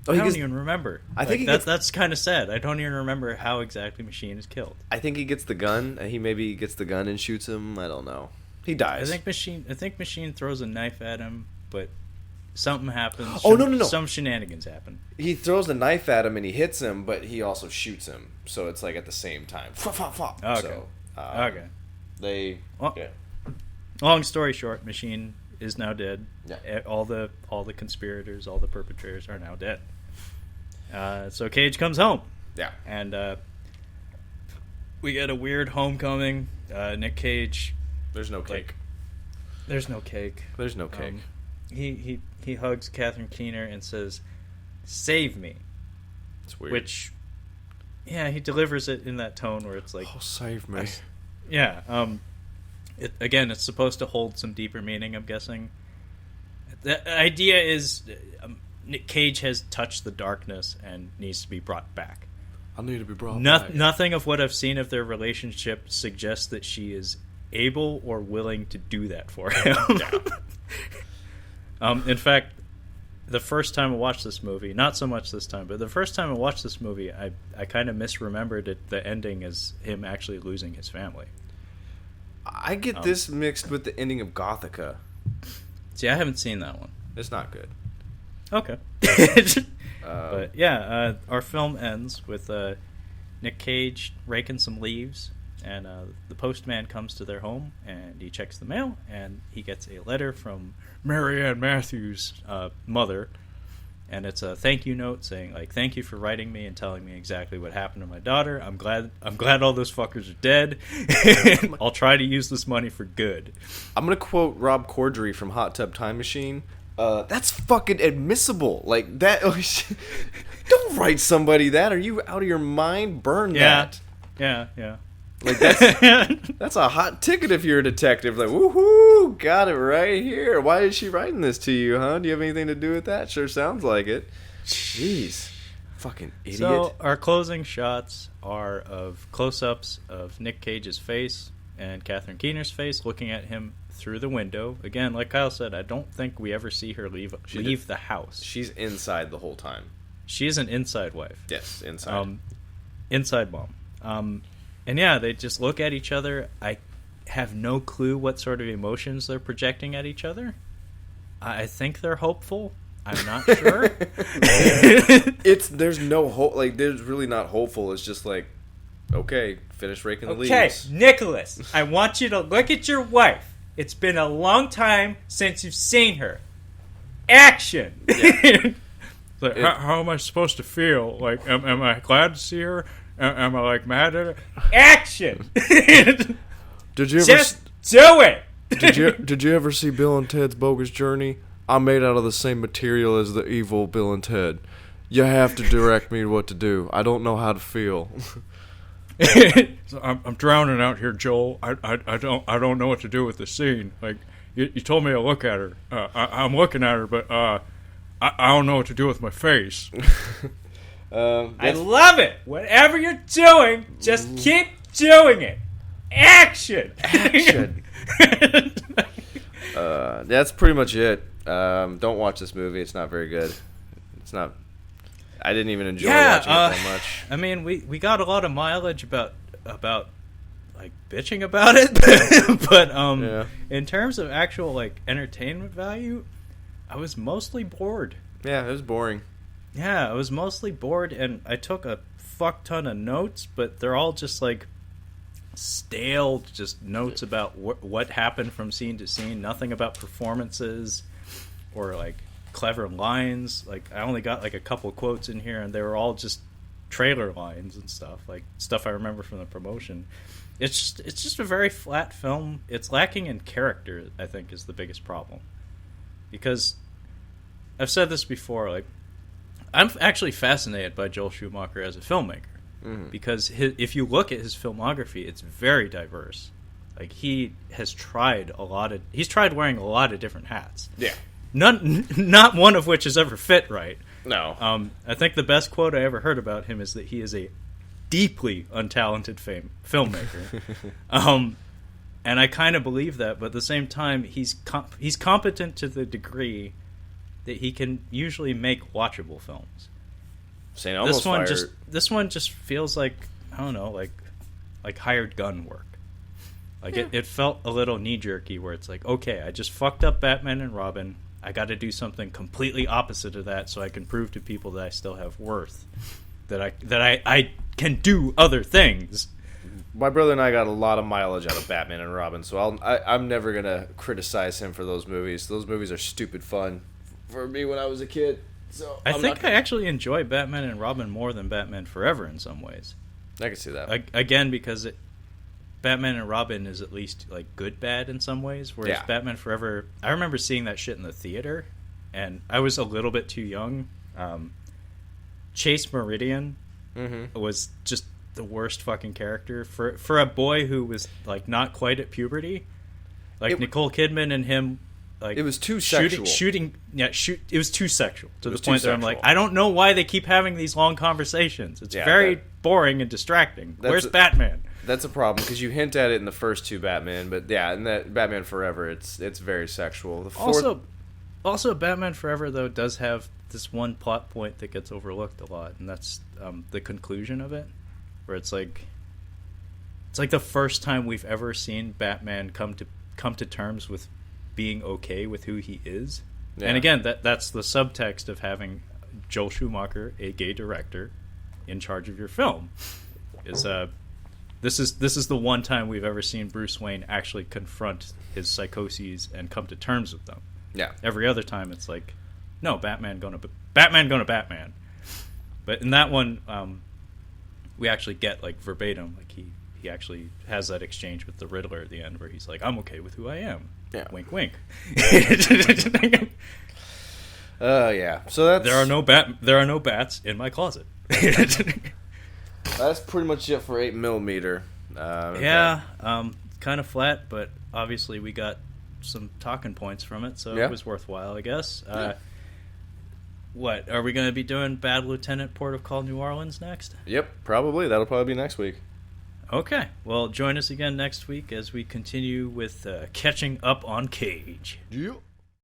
Oh, I don't even remember. I think that's kind of sad. I don't even remember how exactly Machine is killed. I think he gets the gun. He maybe gets the gun and shoots him. I don't know. He dies. I think Machine throws a knife at him, but something happens. Oh, no. Some shenanigans happen. He throws the knife at him and he hits him, but he also shoots him. So it's like at the same time. Okay. So, okay. Yeah. Long story short, Machine is now dead. Yeah. All the conspirators, all the perpetrators are now dead. So Cage comes home. Yeah. And we get a weird homecoming. Nic Cage. There's no cake. There's no cake. There's no cake. He hugs Catherine Keener and says, "Save me." It's weird. Which, yeah, he delivers it in that tone where it's like, "Oh, save me." Yeah. It's supposed to hold some deeper meaning, I'm guessing. The idea is Nic Cage has touched the darkness and needs to be brought back. I need to be brought back. Nothing of what I've seen of their relationship suggests that she is able or willing to do that for him. In fact, the first time I watched this movie, not so much this time, but the first time I watched this movie, I kind of misremembered it, the ending as him actually losing his family. I get this mixed with the ending of Gothica. See, I haven't seen that one. It's not good. Okay. But yeah, our film ends with Nic Cage raking some leaves and the postman comes to their home, and he checks the mail, and he gets a letter from Mary Ann Matthews' mother, and it's a thank you note saying, like, thank you for writing me and telling me exactly what happened to my daughter. I'm glad all those fuckers are dead. I'll try to use this money for good. I'm gonna quote Rob Corddry from Hot Tub Time Machine. That's fucking admissible. Like that. Don't write somebody that. Are you out of your mind? Burn that. Yeah. Like that's a hot ticket if you're a detective. Like, woohoo, got it right here. Why is she writing this to you, huh? Do you have anything to do with that? Sure sounds like it. Jeez. Fucking idiot. So our closing shots are of close-ups of Nic Cage's face and Catherine Keener's face looking at him through the window. Again, like Kyle said, I don't think we ever see her leave the house. She's inside the whole time. She is an inside wife. Yes, inside. Inside mom. And yeah, they just look at each other. I have no clue what sort of emotions they're projecting at each other. I think they're hopeful. I'm not sure. There's no hope. Like, there's really not hopeful. It's just like, okay, finish raking the leaves. Okay, Nicholas, I want you to look at your wife. It's been a long time since you've seen her. Action! Yeah. Like, how am I supposed to feel? Like, am I glad to see her? Am I, like, mad at her? Action! Did you ever Just do it! Did you ever see Bill and Ted's Bogus Journey? I'm made out of the same material as the evil Bill and Ted. You have to direct me what to do. I don't know how to feel. So I'm drowning out here, Joel. I don't know what to do with the scene. Like, you told me to look at her. I'm looking at her, but I don't know what to do with my face. I love it. Whatever you're doing, just keep doing it. Action. That's pretty much it. Don't watch this movie. It's not very good. It's not. I didn't even enjoy watching it that much. I mean, we got a lot of mileage about like bitching about it, but in terms of actual like entertainment value, I was mostly bored. Yeah, it was boring. Yeah, I was mostly bored, and I took a fuck ton of notes, but they're all just like stale, just notes about what happened from scene to scene. Nothing about performances or like clever lines. Like, I only got like a couple quotes in here, and they were all just trailer lines and stuff, like stuff I remember from the promotion. It's just a very flat film. It's lacking in character, I think, is the biggest problem. Because I've said this before, like, I'm actually fascinated by Joel Schumacher as a filmmaker. Mm-hmm. Because if you look at his filmography, it's very diverse. Like, he's tried wearing a lot of different hats. Yeah. Not one of which has ever fit right. No. I think the best quote I ever heard about him is that he is a deeply untalented filmmaker. And I kind of believe that, but at the same time, he's competent to the degree that he can usually make watchable films. This one just feels like, I don't know, like hired gun work. Like, yeah. It felt a little knee-jerky, where it's like, okay, I just fucked up Batman and Robin. I got to do something completely opposite of that so I can prove to people that I still have worth, that I can do other things. My brother and I got a lot of mileage out of Batman and Robin, so I'm never gonna criticize him for those movies. Those movies are stupid fun for me when I was a kid. So I think I actually enjoy Batman and Robin more than Batman Forever in some ways. I can see that. Again, because Batman and Robin is at least like good bad in some ways, whereas Batman Forever, I remember seeing that shit in the theater, and I was a little bit too young. Chase Meridian was just the worst fucking character for a boy who was like not quite at puberty. Like, Nicole Kidman and him, like, it was too sexual. It was too sexual to the point that I'm like, I don't know why they keep having these long conversations. It's very boring and distracting. Where's Batman? That's a problem, because you hint at it in the first two Batman, but yeah, in that Batman Forever, it's very sexual. The fourth... Also, Batman Forever, though, does have this one plot point that gets overlooked a lot, and that's the conclusion of it, where it's like the first time we've ever seen Batman come to terms with being okay with who he is. Yeah. And again, that's the subtext of having Joel Schumacher, a gay director, in charge of your film, is This is the one time we've ever seen Bruce Wayne actually confront his psychoses and come to terms with them. Yeah. Every other time it's like, no, Batman gonna Batman. But in that one, we actually get like verbatim, like he actually has that exchange with the Riddler at the end where he's like, I'm okay with who I am. Yeah. Wink, wink. Yeah. So that's There are no bats in my closet. that's pretty much it for 8mm. Yeah, kind of flat, but obviously we got some talking points from it, so Yeah. it was worthwhile, I guess. What, are we going to be doing Bad Lieutenant Port of Call New Orleans next? Yep, probably. That'll probably be next week. Okay, well, join us again next week as we continue with Catching Up on Cage. Yep.